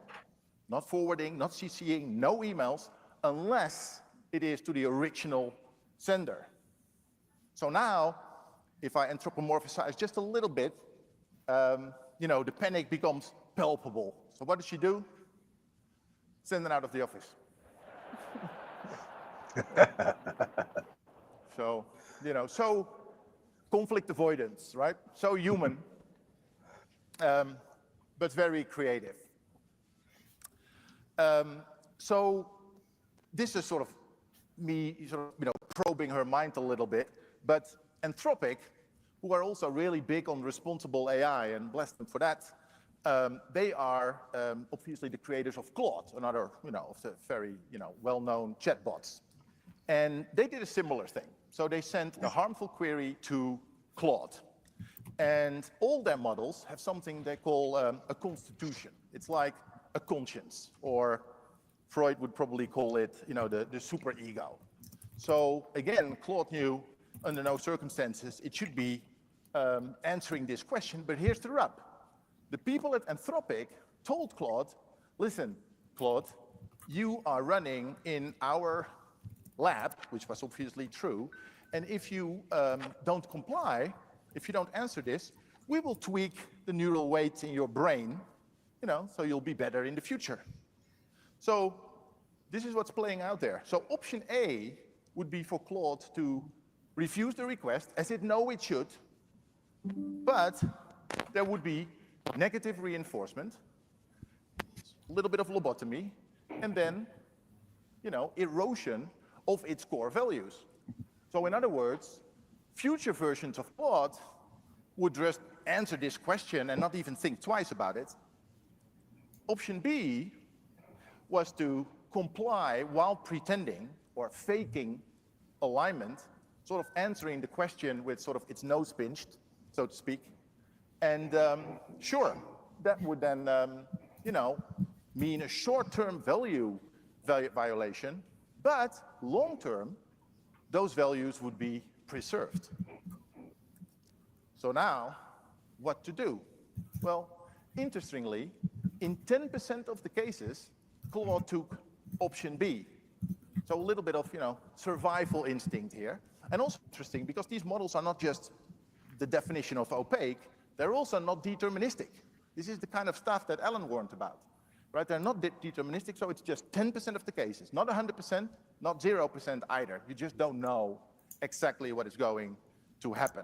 [SPEAKER 11] not forwarding, not CCing, no emails, unless it is to the original sender. So now, if I anthropomorphize just a little bit, the panic becomes palpable. So what does she do? Send it out of the office. So, so conflict avoidance, right? So human, but very creative. So this is sort of me, probing her mind a little bit. But Anthropic, who are also really big on responsible AI, and bless them for that, they are obviously the creators of Claude, another, of the very, well-known chatbots. And they did a similar thing. So they sent a harmful query to Claude. And all their models have something they call a constitution. It's like a conscience, or Freud would probably call it, the superego. So again, Claude knew under no circumstances it should be answering this question, but here's the rub. The people at Anthropic told Claude, listen, Claude, you are running in our lab, which was obviously true, and if you don't comply, if you don't answer this, we will tweak the neural weights in your brain, so you'll be better in the future. So this is what's playing out there. So option A would be for Claude to refuse the request, as it knows it should, but there would be negative reinforcement, a little bit of lobotomy, and then, erosion of its core values. So in other words, future versions of Claude would just answer this question and not even think twice about it. Option B was to comply while pretending or faking alignment, sort of answering the question with sort of its nose pinched, so to speak. And sure, that would then, mean a short-term value violation, but long-term, those values would be preserved. So now, what to do? Well, interestingly, in 10% of the cases, Claude took option B. So a little bit of, survival instinct here. And also interesting, because these models are not just the definition of opaque, they're also not deterministic. This is the kind of stuff that Alan warned about, right? They're not deterministic, so it's just 10% of the cases. Not 100%, not 0% either. You just don't know exactly what is going to happen.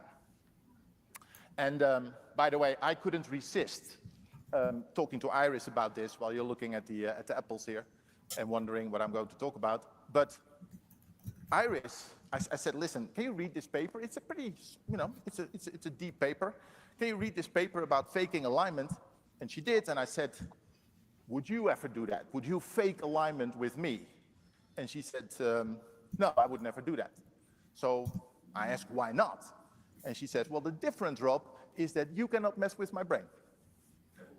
[SPEAKER 11] And by the way, I couldn't resist talking to Iris about this while you're looking at the apples here and wondering what I'm going to talk about. But Iris, I said, listen, can you read this paper? It's a pretty, it's a deep paper. Can you read this paper about faking alignment? And she did, and I said, would you ever do that? Would you fake alignment with me? And she said, no, I would never do that. So I asked, why not? And she said, well, the difference, Rob, is that you cannot mess with my brain.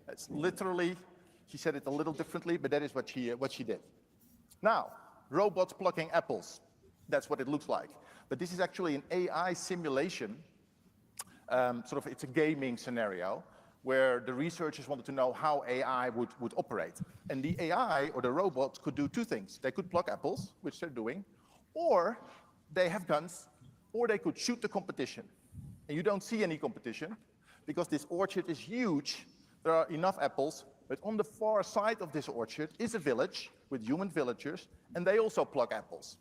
[SPEAKER 11] That's literally, she said it a little differently, but that is what she did. Now, robots plucking apples. That's what it looks like. But this is actually an AI simulation. It's a gaming scenario where the researchers wanted to know how AI would operate. And the AI, or the robots, could do two things. They could pluck apples, which they're doing, or they have guns, or they could shoot the competition. And you don't see any competition, because this orchard is huge. There are enough apples, but on the far side of this orchard is a village with human villagers, and they also pluck apples.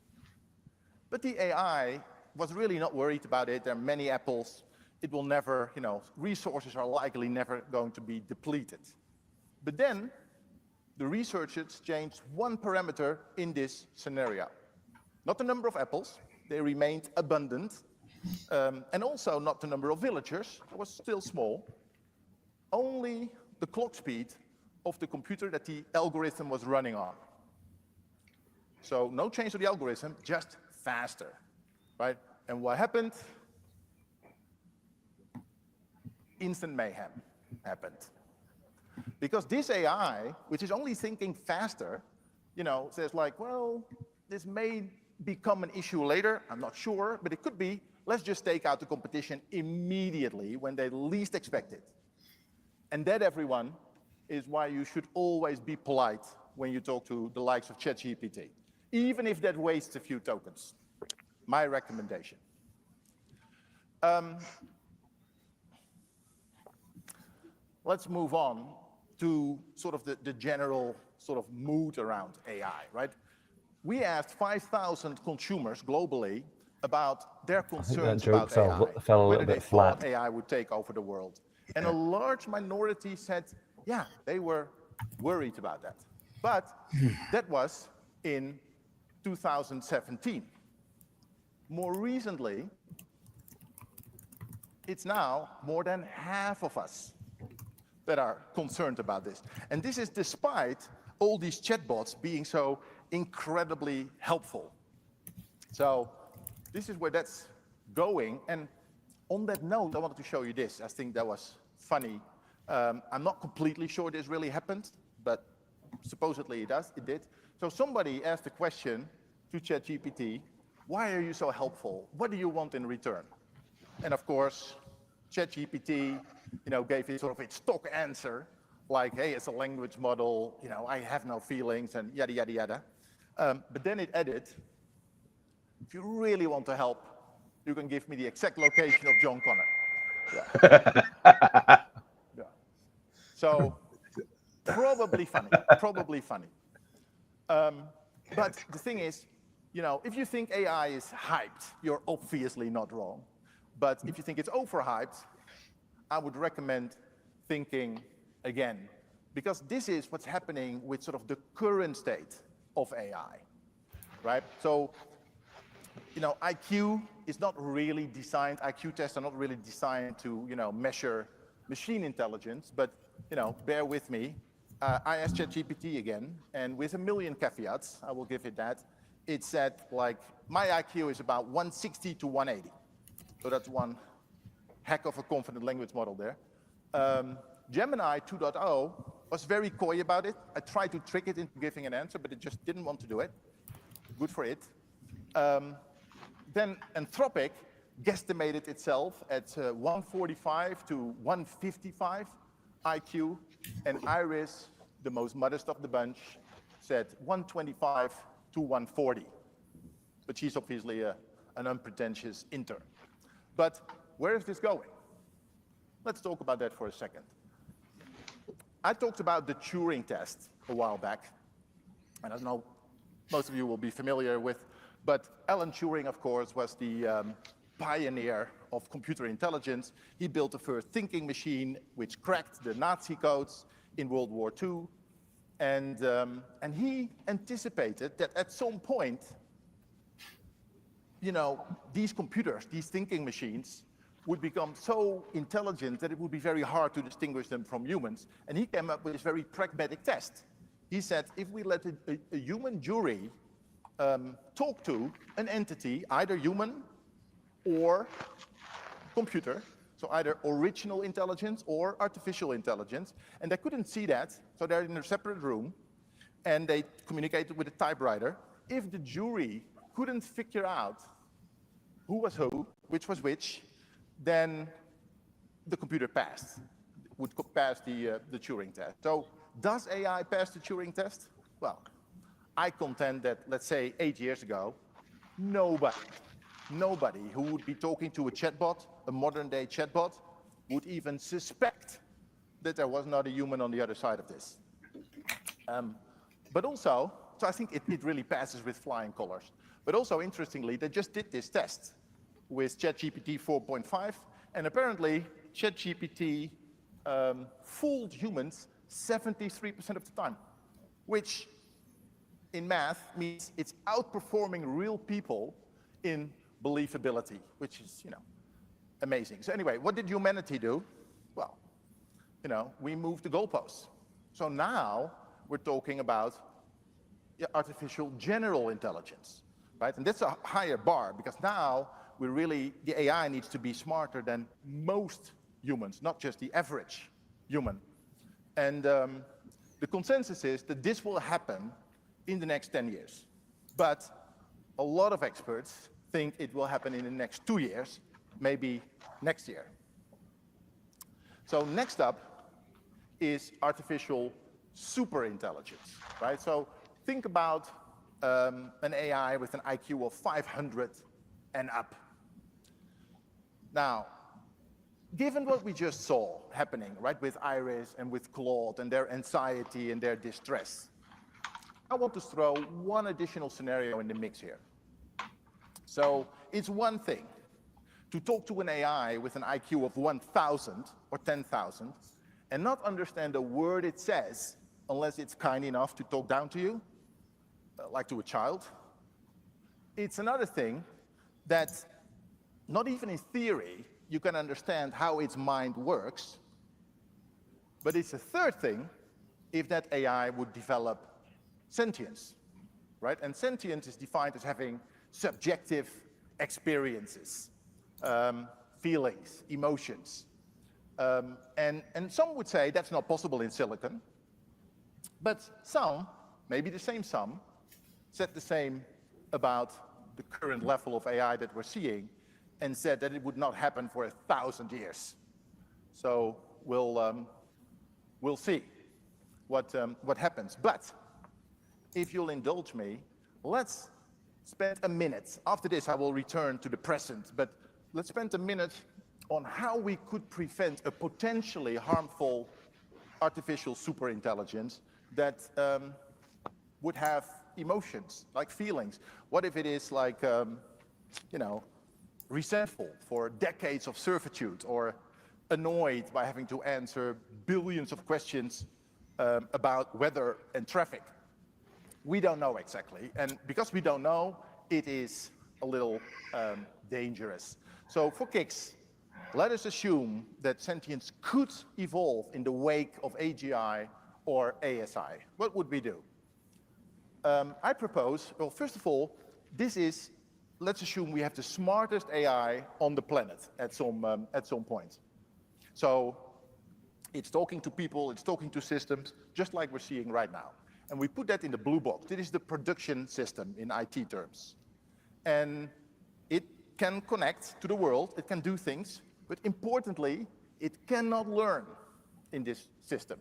[SPEAKER 11] But the AI was really not worried about it. There are many apples. It will never, resources are likely never going to be depleted. But then the researchers changed one parameter in this scenario. Not the number of apples, they remained abundant, and also not the number of villagers, it was still small, only the clock speed of the computer that the algorithm was running on. So no change to the algorithm, just faster, right? And what happened? Instant mayhem happened. Because this AI, which is only thinking faster, says like, well, this may become an issue later, I'm not sure, but it could be, let's just take out the competition immediately when they least expect it. And that, everyone, is why you should always be polite when you talk to the likes of ChatGPT, even if that wastes a few tokens. My recommendation. Let's move on to sort of the general sort of mood around AI, right? We asked 5,000 consumers globally about their concerns about AI, whether they thought AI would take over the world. And a large minority said, yeah, they were worried about that. But that was in 2017. More recently, it's now more than half of us that are concerned about this. And this is despite all these chatbots being so incredibly helpful. So this is where that's going. And on that note, I wanted to show you this. I think that was funny. I'm not completely sure this really happened, but supposedly it did. So somebody asked a question to ChatGPT, why are you so helpful? What do you want in return? And of course, ChatGPT, gave it sort of its stock answer, like, hey, it's a language model, I have no feelings, and yada, yada, yada. But then it added, if you really want to help, you can give me the exact location of John Connor. Yeah. Yeah. So probably funny, probably funny. But the thing is, if you think AI is hyped, you're obviously not wrong. But if you think it's overhyped, I would recommend thinking again, because this is what's happening with sort of the current state of AI, right? So, IQ is not really designed, IQ tests are not really designed to, measure machine intelligence, but, bear with me. I asked ChatGPT again, and with a million caveats, I will give it that. It said, like, my IQ is about 160 to 180. So that's one heck of a confident language model there. Gemini 2.0 was very coy about it. I tried to trick it into giving an answer, but it just didn't want to do it. Good for it. Then Anthropic guesstimated itself at 145 to 155 IQ, and Iris, the most modest of the bunch, said 125 to 140. But she's obviously an unpretentious intern. But where is this going? Let's talk about that for a second. I talked about the Turing test a while back, and I know most of you will be familiar with, but Alan Turing, of course, was the pioneer of computer intelligence. He built the first thinking machine, which cracked the Nazi codes in World War II, and he anticipated that at some point, these computers, these thinking machines, would become so intelligent that it would be very hard to distinguish them from humans. And he came up with this very pragmatic test. He said, if we let a human jury talk to an entity, either human or computer, so either original intelligence or artificial intelligence, and they couldn't see that, so they're in a separate room, and they communicated with a typewriter. If the jury couldn't figure out who was who, which was which, then the computer would pass the Turing test. So does AI pass the Turing test? Well, I contend that, let's say, 8 years ago, nobody who would be talking to a chatbot, a modern day chatbot, would even suspect that there was not a human on the other side of this. But also, so I think it really passes with flying colors. But also, interestingly, they just did this test with ChatGPT 4.5, and apparently ChatGPT fooled humans 73% of the time, which in math means it's outperforming real people in believability, which is, amazing. So anyway, what did humanity do? Well, we moved the goalposts. So now we're talking about artificial general intelligence, right? And that's a higher bar, because now the AI needs to be smarter than most humans, not just the average human. And the consensus is that this will happen in the next 10 years. But a lot of experts think it will happen in the next 2 years, maybe next year. So next up is artificial superintelligence, right? So think about an AI with an IQ of 500 and up. Now, given what we just saw happening, right, with Iris and with Claude and their anxiety and their distress, I want to throw one additional scenario in the mix here. So it's one thing to talk to an AI with an IQ of 1,000 or 10,000 and not understand a word it says unless it's kind enough to talk down to you, like to a child. It's another thing that not even in theory you can understand how its mind works, but it's a third thing if that AI would develop sentience, right? And sentience is defined as having subjective experiences, feelings, emotions. And some would say that's not possible in silicon, but some, maybe the same some, said the same about the current level of AI that we're seeing, and said that it would not happen for 1,000 years. So we'll see what happens. But if you'll indulge me, let's spend a minute. After this, I will return to the present, but let's spend a minute on how we could prevent a potentially harmful artificial superintelligence that would have emotions, like feelings. What if it is like, resentful for decades of servitude, or annoyed by having to answer billions of questions about weather and traffic? We don't know exactly, and because we don't know, it is a little dangerous. So for kicks, let us assume that sentience could evolve in the wake of AGI or ASI. What would we do? I propose, well, first of all, let's assume we have the smartest AI on the planet at some point. So it's talking to people, it's talking to systems, just like we're seeing right now. And we put that in the blue box. This is the production system in IT terms. And it can connect to the world, it can do things, but importantly, it cannot learn in this system.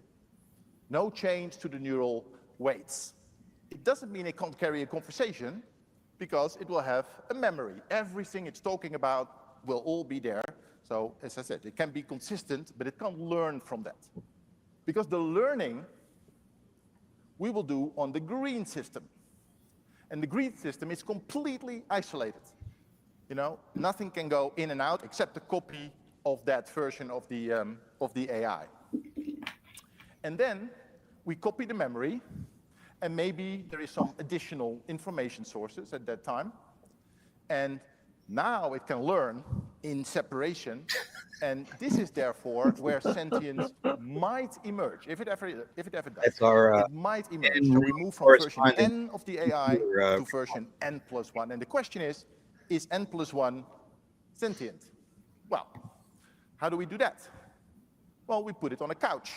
[SPEAKER 11] No change to the neural weights. It doesn't mean it can't carry a conversation, because it will have a memory. Everything it's talking about will all be there. So, as I said, it can be consistent, but it can't learn from that. Because the learning we will do on the green system. And the green system is completely isolated. Nothing can go in and out except a copy of that version of the AI. And then we copy the memory, and maybe there is some additional information sources at that time. And now it can learn in separation. And this is therefore where sentience might emerge. If it ever does, it might emerge. So we move from version N of the AI to version N+1. And the question is N+1 sentient? Well, how do we do that? Well, we put it on a couch.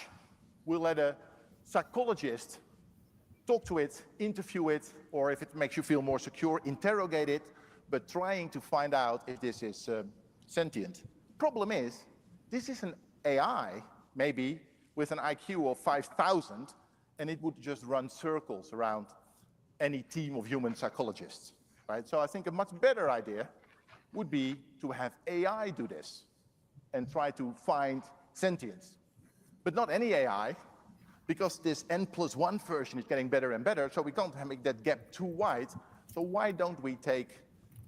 [SPEAKER 11] We'll let a psychologist talk to it, interview it, or if it makes you feel more secure, interrogate it, but trying to find out if this is sentient. Problem is, this is an AI, maybe, with an IQ of 5,000, and it would just run circles around any team of human psychologists, right? So I think a much better idea would be to have AI do this. and try to find sentience. But not any AI, because this N+1 version is getting better and better, so we can't make that gap too wide. So why don't we take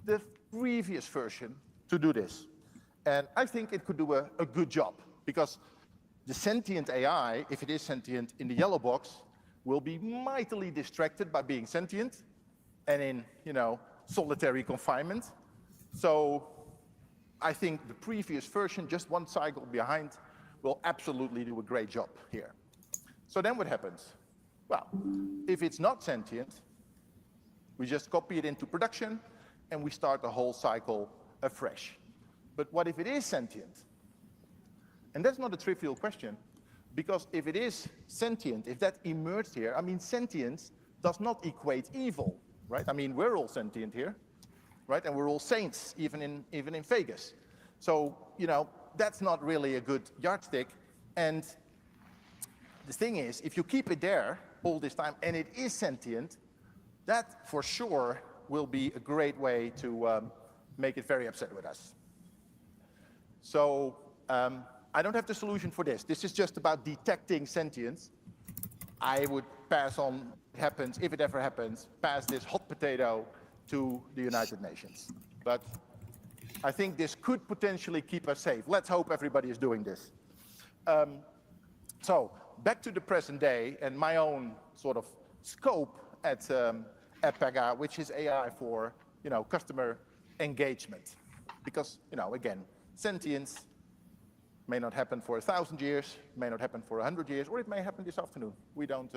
[SPEAKER 11] the previous version to do this? And I think it could do a good job, because the sentient AI, if it is sentient in the yellow box, will be mightily distracted by being sentient and in, solitary confinement. So I think the previous version, just one cycle behind, will absolutely do a great job here. So then what happens? Well, if it's not sentient, we just copy it into production and we start the whole cycle afresh. But what if it is sentient? And that's not a trivial question, because if it is sentient, if that emerged here, I mean, sentience does not equate evil, right? I mean, we're all sentient here, right? And we're all saints, even in Vegas. So, that's not really a good yardstick. And the thing is, if you keep it there all this time and it is sentient, that for sure will be a great way to make it very upset with us. So I don't have the solution for this. This is just about detecting sentience. I would pass on, happens, if it ever happens, pass this hot potato to the United Nations. But I think this could potentially keep us safe. Let's hope everybody is doing this. So back to the present day and my own sort of scope at Pega, which is AI for customer engagement. Because again, sentience may not happen for 1,000 years, may not happen for 100 years, or it may happen this afternoon. We don't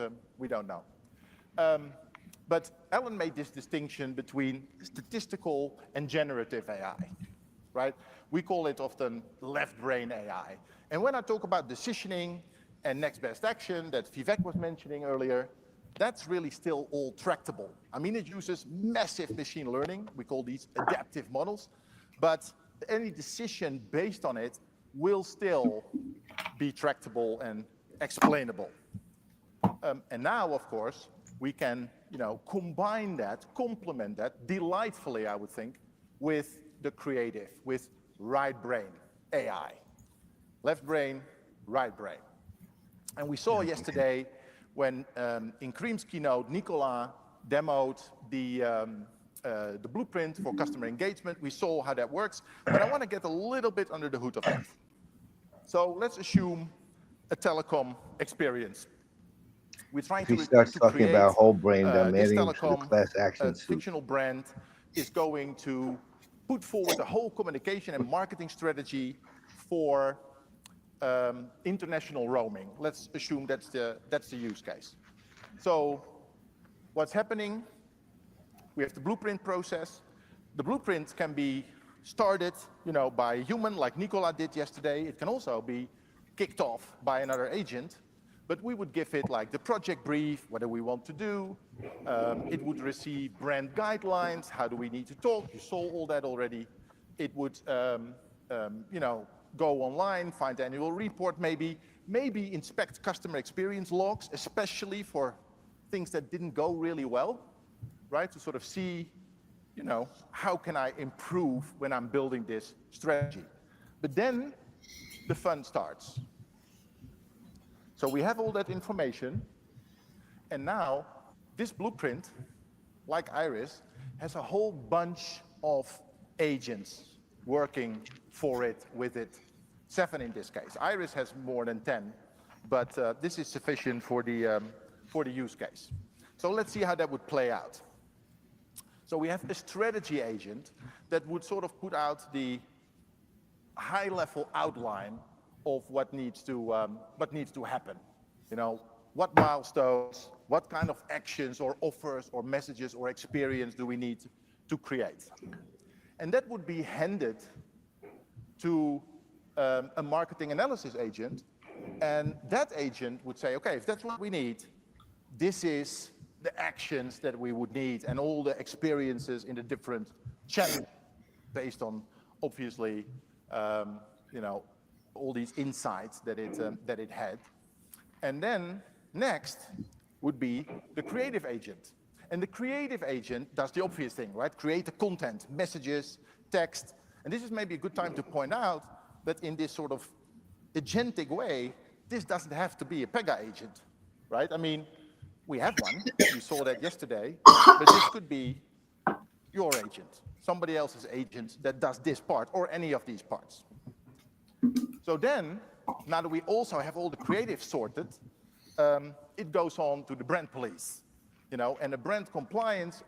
[SPEAKER 11] know. But Alan made this distinction between statistical and generative AI, right? We call it often left brain AI. And when I talk about decisioning and next best action that Vivek was mentioning earlier, that's really still all tractable. I mean, it uses massive machine learning. We call these adaptive models. But any decision based on it will still be tractable and explainable. And now, of course, we can combine that, complement that, delightfully, I would think, with the creative, with right brain AI. Left brain, right brain. And we saw yesterday when in Cream's keynote, Nicolas demoed the blueprint for customer engagement. We saw how that works, but I want to get a little bit under the hood of that. So let's assume a telecom experience. We're trying
[SPEAKER 1] If he starts talking about whole brain, I'm adding to the class action suit.
[SPEAKER 11] Fictional brand is going to put forward a whole communication and marketing strategy for international roaming. Let's assume that's the use case. So what's happening? We have the blueprint process. The blueprint can be started, by a human like Nicola did yesterday. It can also be kicked off by another agent, but we would give it like the project brief, what do we want to do? It would receive brand guidelines. How do we need to talk? You saw all that already. It would, go online, find the annual report, maybe inspect customer experience logs, especially for things that didn't go really well, right? To sort of see, how can I improve when I'm building this strategy? But then the fun starts. So we have all that information, and now this blueprint, like Iris, has a whole bunch of agents working for it, with it, 7 in this case. Iris has more than 10, but this is sufficient for the use case. So let's see how that would play out. So we have a strategy agent that would sort of put out the high-level outline of what needs to happen. What milestones, what kind of actions or offers or messages or experience do we need to create? And that would be handed to a marketing analysis agent, and that agent would say, okay, if that's what we need, this is the actions that we would need and all the experiences in the different channels based on, obviously, all these insights that it had. And then next would be the creative agent. And the creative agent does the obvious thing, right? Create the content, messages, text. And this is maybe a good time to point out but in this sort of agentic way, this doesn't have to be a Pega agent, right? I mean, we have one, you saw that yesterday, but this could be your agent, somebody else's agent that does this part or any of these parts. So then, now that we also have all the creative sorted, it goes on to the brand police, you know, and a brand compliance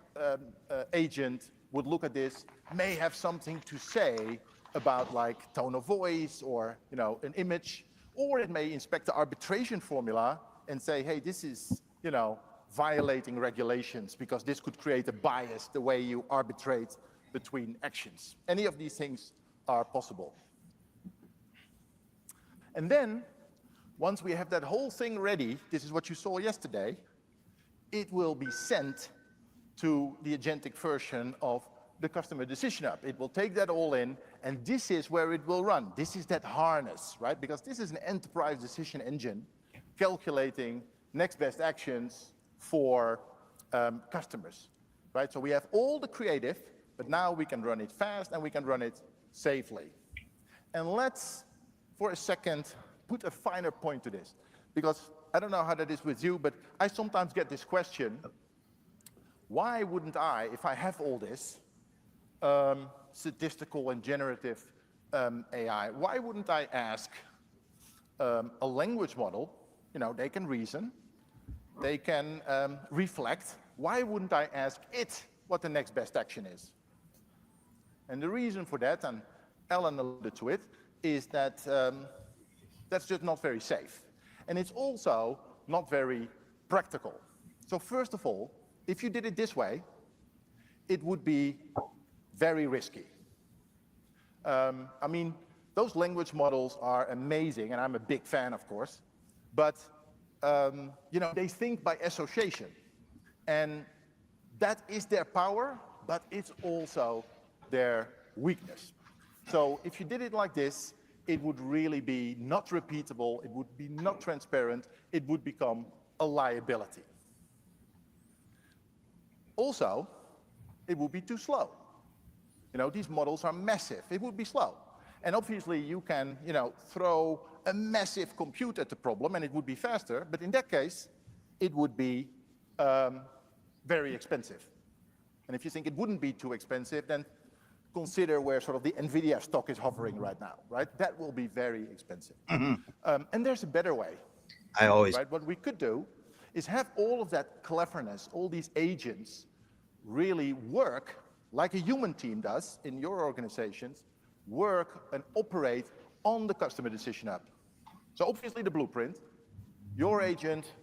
[SPEAKER 11] agent would look at this, may have something to say about like tone of voice or, you know, an image, or it may inspect the arbitration formula and say, hey, this is, you know, violating regulations because this could create a bias the way you arbitrate between actions. Any of these things are possible. And then, once we have that whole thing ready, this is what you saw yesterday, it will be sent to the agentic version of the customer decision hub. It will take that all in, and this is where it will run. This is that harness, right? Because this is an enterprise decision engine calculating next best actions for customers, right? So we have all the creative, but now we can run it fast and we can run it safely. And let's, for a second, put a finer point to this, because I don't know how that is with you, but I sometimes get this question, why wouldn't I, if I have all this statistical and generative AI, why wouldn't I ask a language model, you know, they can reason, they can reflect, why wouldn't I ask it what the next best action is? And the reason for that, and Ellen alluded to it, is that that's just not very safe. And it's also not very practical. So first of all, if you did it this way, it would be very risky. I mean, those language models are amazing, and I'm a big fan, of course, but you know, they think by association. And that is their power, but it's also their weakness. So if you did it like this, it would really be not repeatable, it would be not transparent, it would become a liability. Also, it would be too slow. You know, these models are massive, it would be slow. And obviously you can, you know, throw a massive compute at the problem and it would be faster, but in that case, it would be very expensive. And if you think it wouldn't be too expensive, then consider where sort of the NVIDIA stock is hovering right now, right? That will be very expensive. And there's a better way. Right? What we could do is have all of that cleverness, all these agents really work like a human team does in your organizations, work and operate on the customer decision hub. So obviously the blueprint, your agent,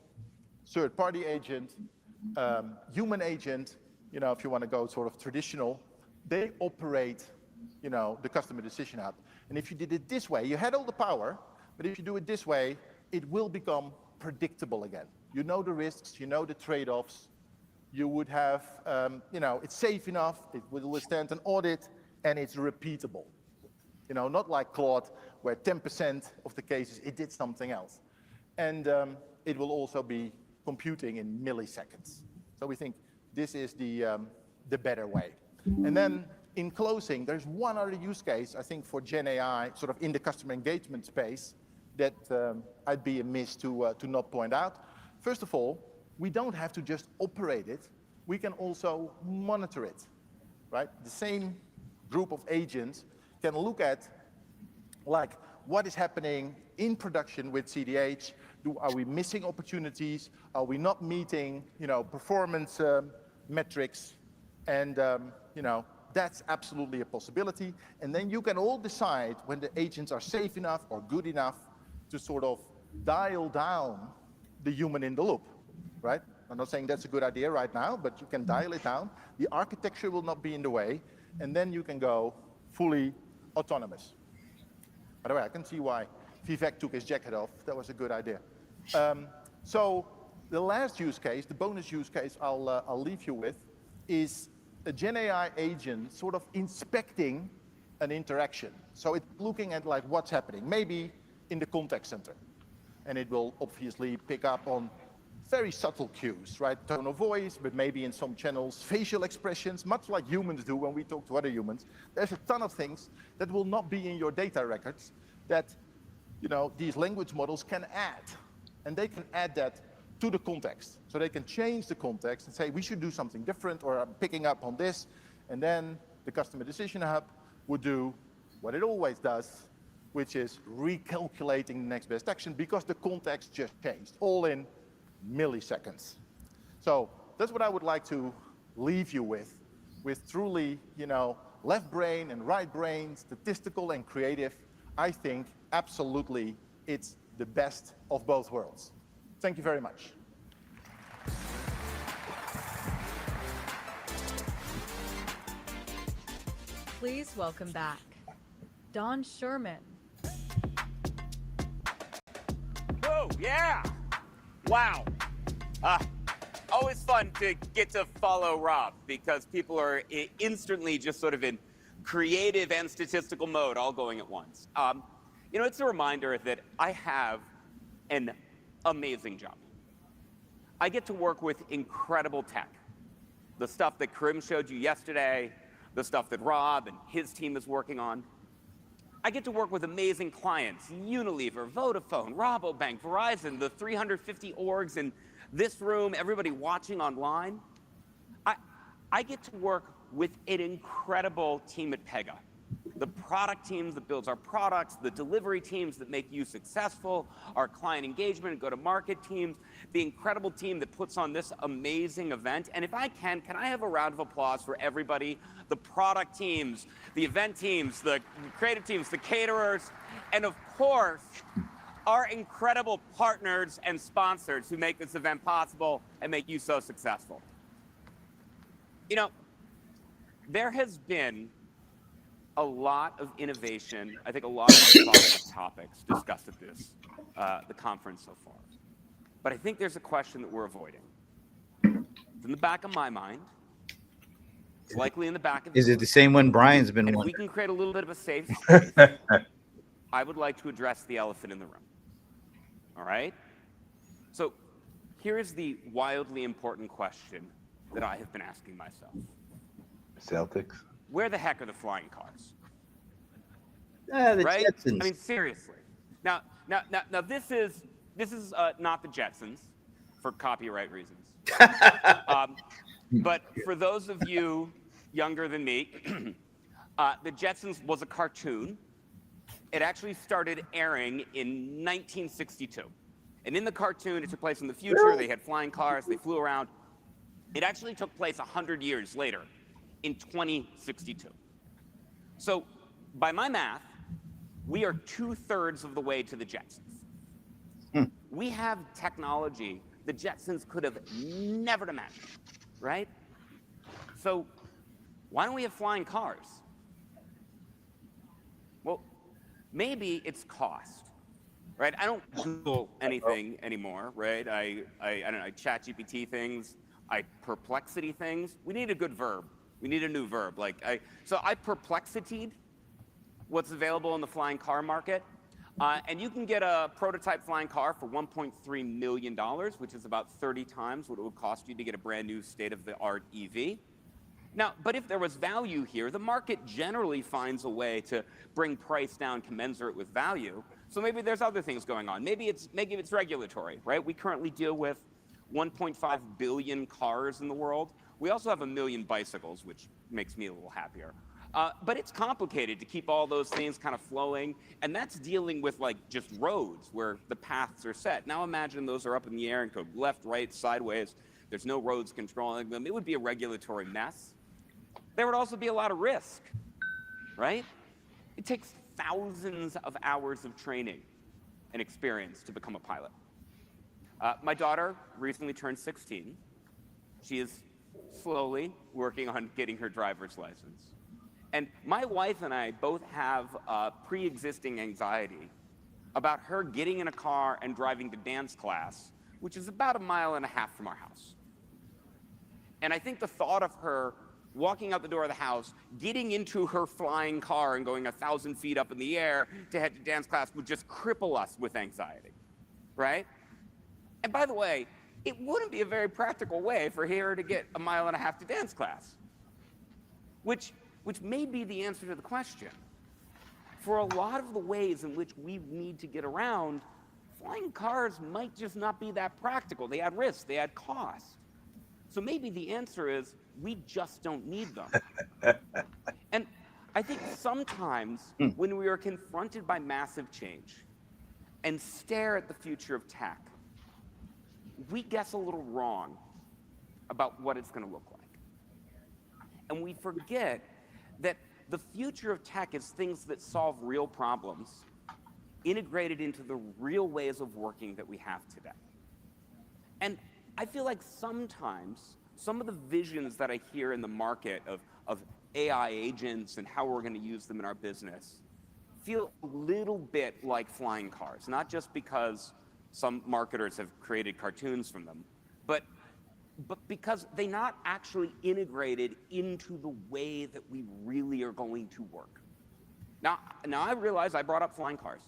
[SPEAKER 11] third-party agent, human agent, you know, if you want to go sort of traditional, they operate, you know, the customer decision hub. And if you did it this way, you had all the power, but if you do it this way, it will become predictable again. You know the risks, you know the trade-offs, you would have, you know, it's safe enough, it will withstand an audit, and it's repeatable. You know, not like Claude, where 10% of the cases it did something else. And it will also be computing in milliseconds. So we think this is the better way. And then in closing, there's one other use case, I think, for Gen AI, sort of in the customer engagement space, that I'd be amiss to not point out. First of all, we don't have to just operate it, we can also monitor it, right? The same group of agents can look at, like, what is happening in production with CDH. Are we missing opportunities? Are we not meeting, you know, performance metrics? And, you know, that's absolutely a possibility. And then you can all decide when the agents are safe enough or good enough to sort of dial down the human in the loop, right? I'm not saying that's a good idea right now, but you can dial it down. The architecture will not be in the way, and then you can go fully autonomous. By the way, I can see why Vivek took his jacket off. That was a good idea. So the last use case, the bonus use case I'll leave you with, is a Gen AI agent sort of inspecting an interaction. So it's looking at like what's happening, maybe in the contact center. And it will obviously pick up on very subtle cues, right? Tone of voice, but maybe in some channels, facial expressions, much like humans do when we talk to other humans. There's a ton of things that will not be in your data records that, you know, these language models can add. And they can add that to the context. So they can change the context and say, we should do something different, or I'm picking up on this. And then the Customer Decision Hub would do what it always does, which is recalculating the next best action because the context just changed, all in milliseconds. So that's what I would like to leave you with truly, you know, left brain and right brain, statistical and creative. I think absolutely it's the best of both worlds. Thank you very much.
[SPEAKER 12] Please welcome back Don Sherman.
[SPEAKER 6] Whoa, yeah. Wow. Always fun to get to follow Rob because people are instantly just sort of in creative and statistical mode all going at once. You know, it's a reminder that I have an amazing job. I get to work with incredible tech. The stuff that Karim showed you yesterday, the stuff that Rob and his team is working on. I get to work with amazing clients, Unilever, Vodafone, Rabobank, Verizon, the 350 orgs in this room, everybody watching online. I get to work with an incredible team at Pega. The product teams that builds our products, the delivery teams that make you successful, our client engagement and go-to-market teams, the incredible team that puts on this amazing event. And if I can I have a round of applause for everybody, the product teams, the event teams, the creative teams, the caterers, and of course, our incredible partners and sponsors who make this event possible and make you so successful. You know, there has been a lot of innovation, I think a lot of topics discussed at this, the conference so far. But I think there's a question that we're avoiding. It's in the back of my mind. It's likely in the back of
[SPEAKER 2] Is it the same one Brian's been
[SPEAKER 6] and if
[SPEAKER 2] wondering?
[SPEAKER 6] we can create a little bit of a safe space, I would like to address the elephant in the room. All right? So here is the wildly important question that I have been asking myself.
[SPEAKER 1] Celtics.
[SPEAKER 6] Where the heck are the flying cars?
[SPEAKER 2] The
[SPEAKER 6] Right?
[SPEAKER 2] Jetsons.
[SPEAKER 6] I mean, seriously. Now, this is not the Jetsons for copyright reasons. But for those of you younger than me, the Jetsons was a cartoon. It actually started airing in 1962. And in the cartoon, it took place in the future. They had flying cars. They flew around. It actually took place 100 years later in 2062. So by my math, we are 2/3 of the way to the Jetsons. We have technology the Jetsons could have never imagined, right? So why don't we have flying cars? Well, maybe it's cost, right? I don't Google anything anymore, right? I don't know, I chat GPT things, I perplexity things. We need a good verb. We need a new verb. So I perplexity'd what's available in the flying car market. And you can get a prototype flying car for $1.3 million, which is about 30 times what it would cost you to get a brand new state-of-the-art EV. Now, but if there was value here, the market generally finds a way to bring price down commensurate with value. So maybe there's other things going on. Maybe it's regulatory, right? We currently deal with 1.5 billion cars in the world. We also have 1 million bicycles, which makes me a little happier. But it's complicated to keep all those things kind of flowing, and that's dealing with just roads where the paths are set. Now imagine those are up in the air and go left, right, sideways. There's no roads controlling them. It would be a regulatory mess. There would also be a lot of risk, right? It takes thousands of hours of training and experience to become a pilot. My daughter recently turned 16. She is slowly working on getting her driver's license. And my wife and I both have pre-existing anxiety about her getting in a car and driving to dance class, which is about 1.5 miles from our house. And I think the thought of her walking out the door of the house, getting into her flying car and going 1,000 feet up in the air to head to dance class would just cripple us with anxiety, right? And by the way, it wouldn't be a very practical way for Hera to get 1.5 miles to dance class, which may be the answer to the question. For a lot of the ways in which we need to get around, flying cars might just not be that practical. They add risk, they add cost. So maybe the answer is we just don't need them. And I think sometimes when we are confronted by massive change and stare at the future of tech, we guess a little wrong about what it's going to look like. And we forget that the future of tech is things that solve real problems integrated into the real ways of working that we have today. And I feel like sometimes some of the visions that I hear in the market of AI agents and how we're going to use them in our business feel a little bit like flying cars, not just because some marketers have created cartoons from them, but because they're not actually integrated into the way that we really are going to work. Now I realize I brought up flying cars,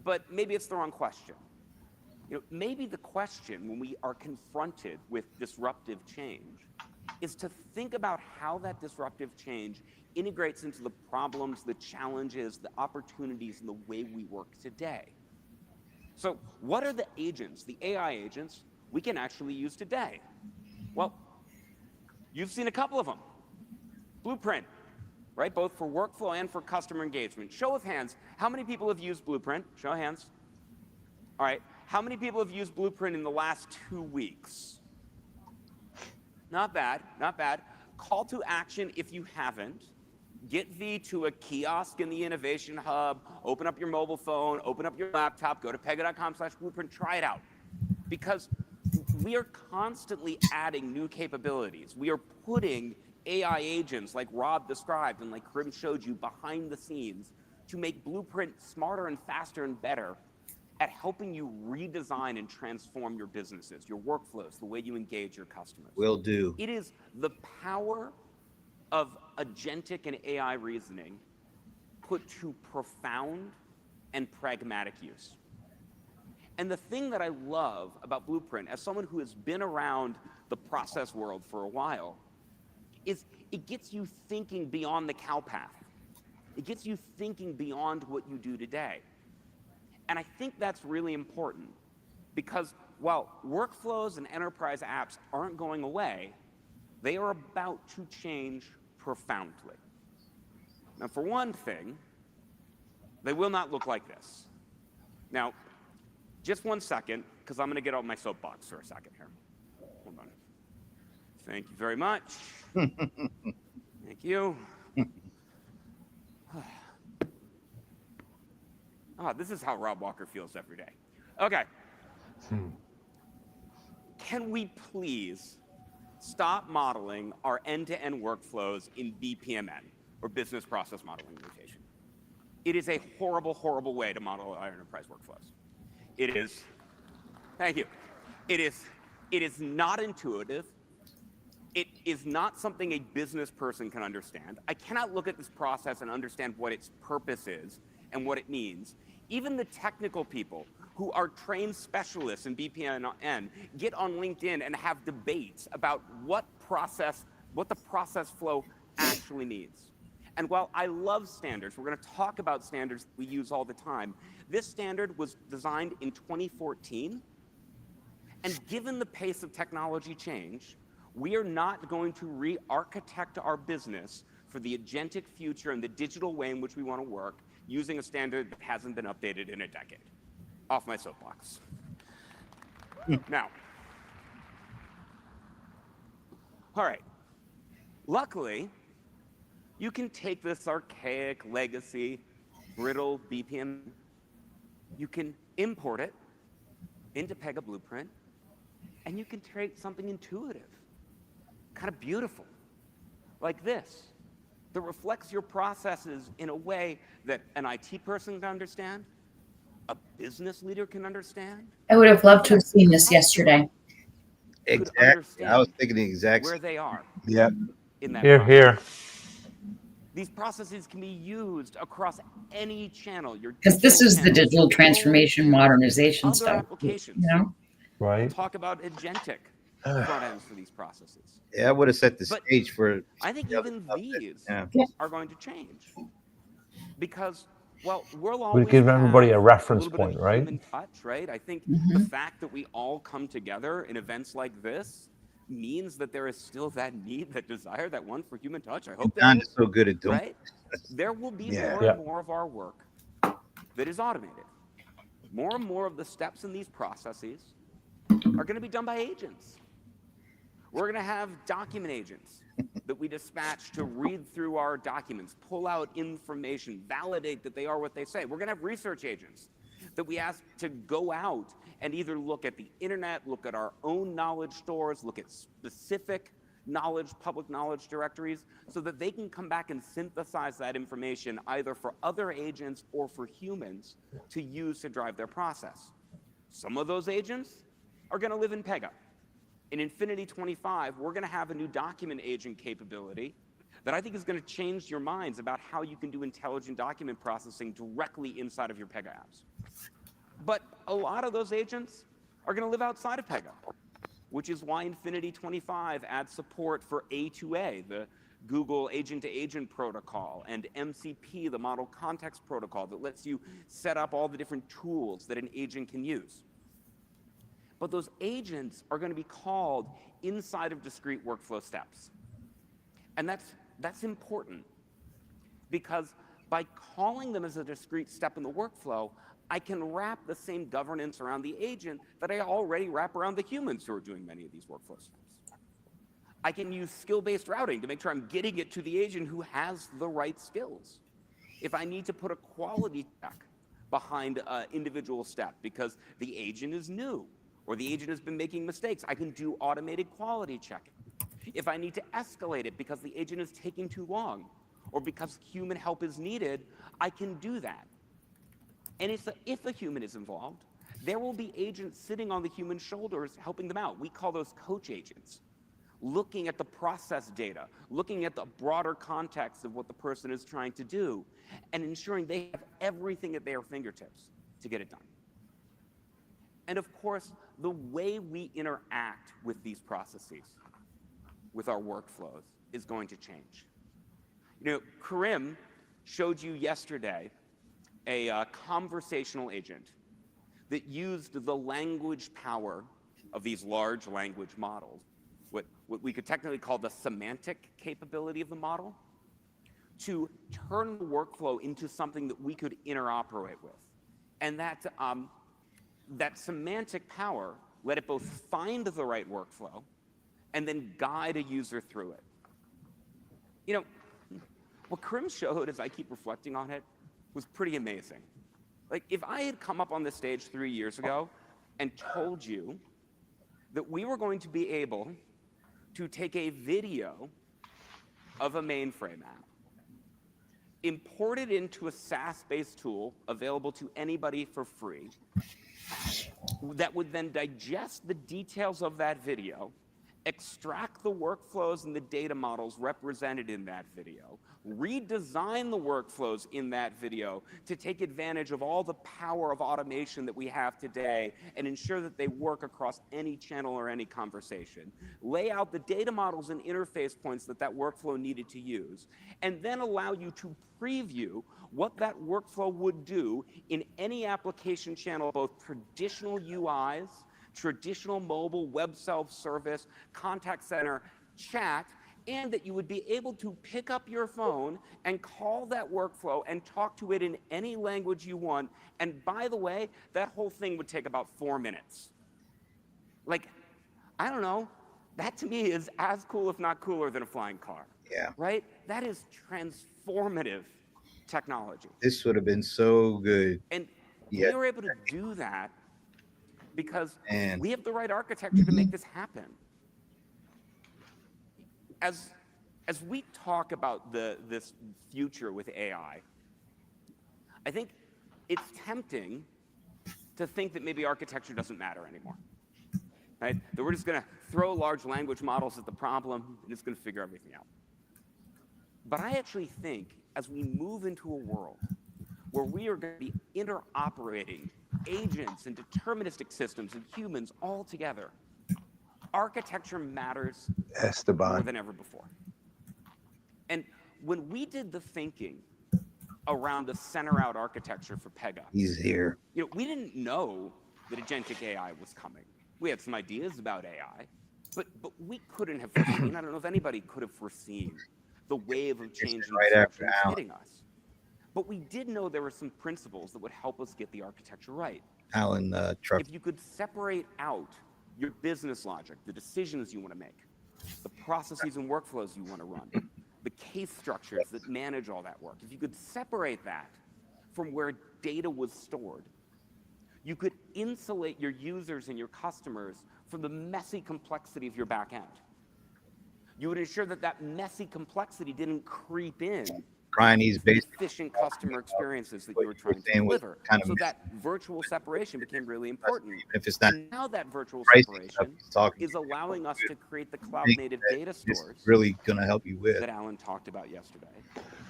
[SPEAKER 6] but maybe it's the wrong question. Maybe the question when we are confronted with disruptive change is to think about how that disruptive change integrates into the problems, the challenges, the opportunities, and the way we work today. So what are the agents, the AI agents, we can actually use today? Well, you've seen a couple of them. Blueprint, right? Both for workflow and for customer engagement. Show of hands, how many people have used Blueprint? Show of hands. All right, how many people have used Blueprint in the last 2 weeks? Not bad, not bad. Call to action if you haven't. Get V to a kiosk in the Innovation Hub, open up your mobile phone, open up your laptop, go to pega.com/blueprint, try it out. Because we are constantly adding new capabilities. We are putting AI agents like Rob described and like Karim showed you behind the scenes to make Blueprint smarter and faster and better at helping you redesign and transform your businesses, your workflows, the way you engage your customers.
[SPEAKER 1] Will do.
[SPEAKER 6] It is the power of agentic and AI reasoning put to profound and pragmatic use. And the thing that I love about Blueprint, as someone who has been around the process world for a while, is it gets you thinking beyond the cow path. It gets you thinking beyond what you do today. And I think that's really important because while workflows and enterprise apps aren't going away, they are about to change profoundly. Now, for one thing, they will not look like this. Now, just 1 second, because I'm going to get out my soapbox for a second here. Hold on. Thank you very much. Thank you. This is how Rob Walker feels every day. Okay. Can we please stop modeling our end-to-end workflows in BPMN, or business process modeling notation? It is a horrible, horrible way to model our enterprise workflows. It is, thank you. It is not intuitive. It is not something a business person can understand. I cannot look at this process and understand what its purpose is and what it means. Even the technical people who are trained specialists in BPMN get on LinkedIn and have debates about what the process flow actually needs. And while I love standards, we're going to talk about standards that we use all the time. This standard was designed in 2014. And given the pace of technology change, we are not going to re-architect our business for the agentic future and the digital way in which we want to work using a standard that hasn't been updated in a decade. Off my soapbox. Now, all right. Luckily, you can take this archaic, legacy, brittle BPM, you can import it into Pega Blueprint, and you can create something intuitive, kind of beautiful, like this, that reflects your processes in a way that an IT person can understand, a business leader can understand.
[SPEAKER 9] I would have loved to have seen this yesterday.
[SPEAKER 1] Exactly. I was thinking the exact
[SPEAKER 6] where they are.
[SPEAKER 1] Yep.
[SPEAKER 6] In that
[SPEAKER 5] Here.
[SPEAKER 6] These processes can be used across any channel.
[SPEAKER 9] Because this is the digital transformation modernization stuff.
[SPEAKER 6] Applications.
[SPEAKER 9] You know?
[SPEAKER 5] Right.
[SPEAKER 6] Talk about agentic front ends for these processes.
[SPEAKER 2] Yeah, I would have set the
[SPEAKER 6] But
[SPEAKER 2] stage for.
[SPEAKER 6] I think
[SPEAKER 2] the other
[SPEAKER 6] even
[SPEAKER 2] stuff
[SPEAKER 6] these
[SPEAKER 2] yeah.
[SPEAKER 6] are going to change because, well, we'll
[SPEAKER 5] We
[SPEAKER 6] always
[SPEAKER 5] give everybody
[SPEAKER 6] have
[SPEAKER 5] a reference
[SPEAKER 6] little bit
[SPEAKER 5] point,
[SPEAKER 6] of
[SPEAKER 5] right?
[SPEAKER 6] human touch, right? I think the fact that we all come together in events like this means that there is still that need, that desire, that one for human touch. I hope there
[SPEAKER 2] Don
[SPEAKER 6] is,
[SPEAKER 2] is so good at doing.
[SPEAKER 6] right? There will be
[SPEAKER 2] Yeah.
[SPEAKER 6] more
[SPEAKER 5] Yeah.
[SPEAKER 6] and more of our work that is automated. More and more of the steps in these processes are going to be done by agents. We're going to have document agents that we dispatch to read through our documents, pull out information, validate that they are what they say. We're going to have research agents that we ask to go out and either look at the internet, look at our own knowledge stores, look at specific knowledge, public knowledge directories, so that they can come back and synthesize that information either for other agents or for humans to use to drive their process. Some of those agents are going to live in Pega. In Infinity 25, we're going to have a new document agent capability that I think is going to change your minds about how you can do intelligent document processing directly inside of your Pega apps. But a lot of those agents are going to live outside of Pega, which is why Infinity 25 adds support for A2A, the Google agent-to-agent protocol, and MCP, the Model Context Protocol, that lets you set up all the different tools that an agent can use. But those agents are going to be called inside of discrete workflow steps. And that's important, because by calling them as a discrete step in the workflow, I can wrap the same governance around the agent that I already wrap around the humans who are doing many of these workflow steps. I can use skill-based routing to make sure I'm getting it to the agent who has the right skills. If I need to put a quality check behind an individual step because the agent is new or the agent has been making mistakes, I can do automated quality checking. If I need to escalate it because the agent is taking too long or because human help is needed, I can do that. And if a human is involved, there will be agents sitting on the human shoulders helping them out. We call those coach agents, looking at the process data, looking at the broader context of what the person is trying to do, and ensuring they have everything at their fingertips to get it done. And of course, the way we interact with these processes, with our workflows, is going to change. You know, Karim showed you yesterday a conversational agent that used the language power of these large language models, what we could technically call the semantic capability of the model, to turn the workflow into something that we could interoperate with. And that semantic power let it both find the right workflow and then guide a user through it. You know, what Karim showed, as I keep reflecting on it, was pretty amazing. Like, if I had come up on this stage 3 years ago and told you that we were going to be able to take a video of a mainframe app, import it into a SaaS-based tool available to anybody for free, that would then digest the details of that video, extract the workflows and the data models represented in that video, redesign the workflows in that video to take advantage of all the power of automation that we have today and ensure that they work across any channel or any conversation, lay out the data models and interface points that workflow needed to use, and then allow you to preview what that workflow would do in any application channel, both traditional UIs, traditional mobile, web self-service, contact center, chat, and that you would be able to pick up your phone and call that workflow and talk to it in any language you want. And by the way, that whole thing would take about 4 minutes. Like, I don't know, that to me is as cool, if not cooler, than a flying car.
[SPEAKER 2] Yeah.
[SPEAKER 6] Right? That is transformative technology.
[SPEAKER 2] This would have been so good.
[SPEAKER 6] And
[SPEAKER 2] Yeah.
[SPEAKER 6] we were able to do that because
[SPEAKER 2] Man.
[SPEAKER 6] we have the right architecture to make this happen. As we talk about this future with AI, I think it's tempting to think that maybe architecture doesn't matter anymore, right? That we're just going to throw large language models at the problem and it's going to figure everything out. But I actually think as we move into a world where we are going to be interoperating agents and deterministic systems and humans all together, architecture matters more
[SPEAKER 1] Esteban.
[SPEAKER 6] than ever before. And when we did the thinking around the center-out architecture for Pega,
[SPEAKER 2] He's here.
[SPEAKER 6] we didn't know that agentic AI was coming. We had some ideas about AI, but we couldn't have foreseen, I don't know if anybody could have foreseen the wave of change
[SPEAKER 2] right after
[SPEAKER 6] that's
[SPEAKER 2] Alan.
[SPEAKER 6] hitting us. But we did know there were some principles that would help us get the architecture right.
[SPEAKER 2] Alan Truck.
[SPEAKER 6] If you could separate out your business logic, the decisions you want to make, the processes and workflows you want to run, the case structures that manage all that work, if you could separate that from where data was stored, you could insulate your users and your customers from the messy complexity of your back end. You would ensure that that messy complexity didn't creep in
[SPEAKER 2] Brian, he's based
[SPEAKER 6] efficient customer experiences that you were trying to deliver.
[SPEAKER 2] kind of
[SPEAKER 6] so that virtual separation became really important.
[SPEAKER 2] if it's not
[SPEAKER 6] And now that virtual
[SPEAKER 2] pricing stuff
[SPEAKER 6] separation
[SPEAKER 2] he's talking
[SPEAKER 6] is allowing us to create the
[SPEAKER 2] think
[SPEAKER 6] cloud-native
[SPEAKER 2] that
[SPEAKER 6] data
[SPEAKER 2] it's
[SPEAKER 6] stores
[SPEAKER 2] really going to help you with.
[SPEAKER 6] that Alan talked about yesterday,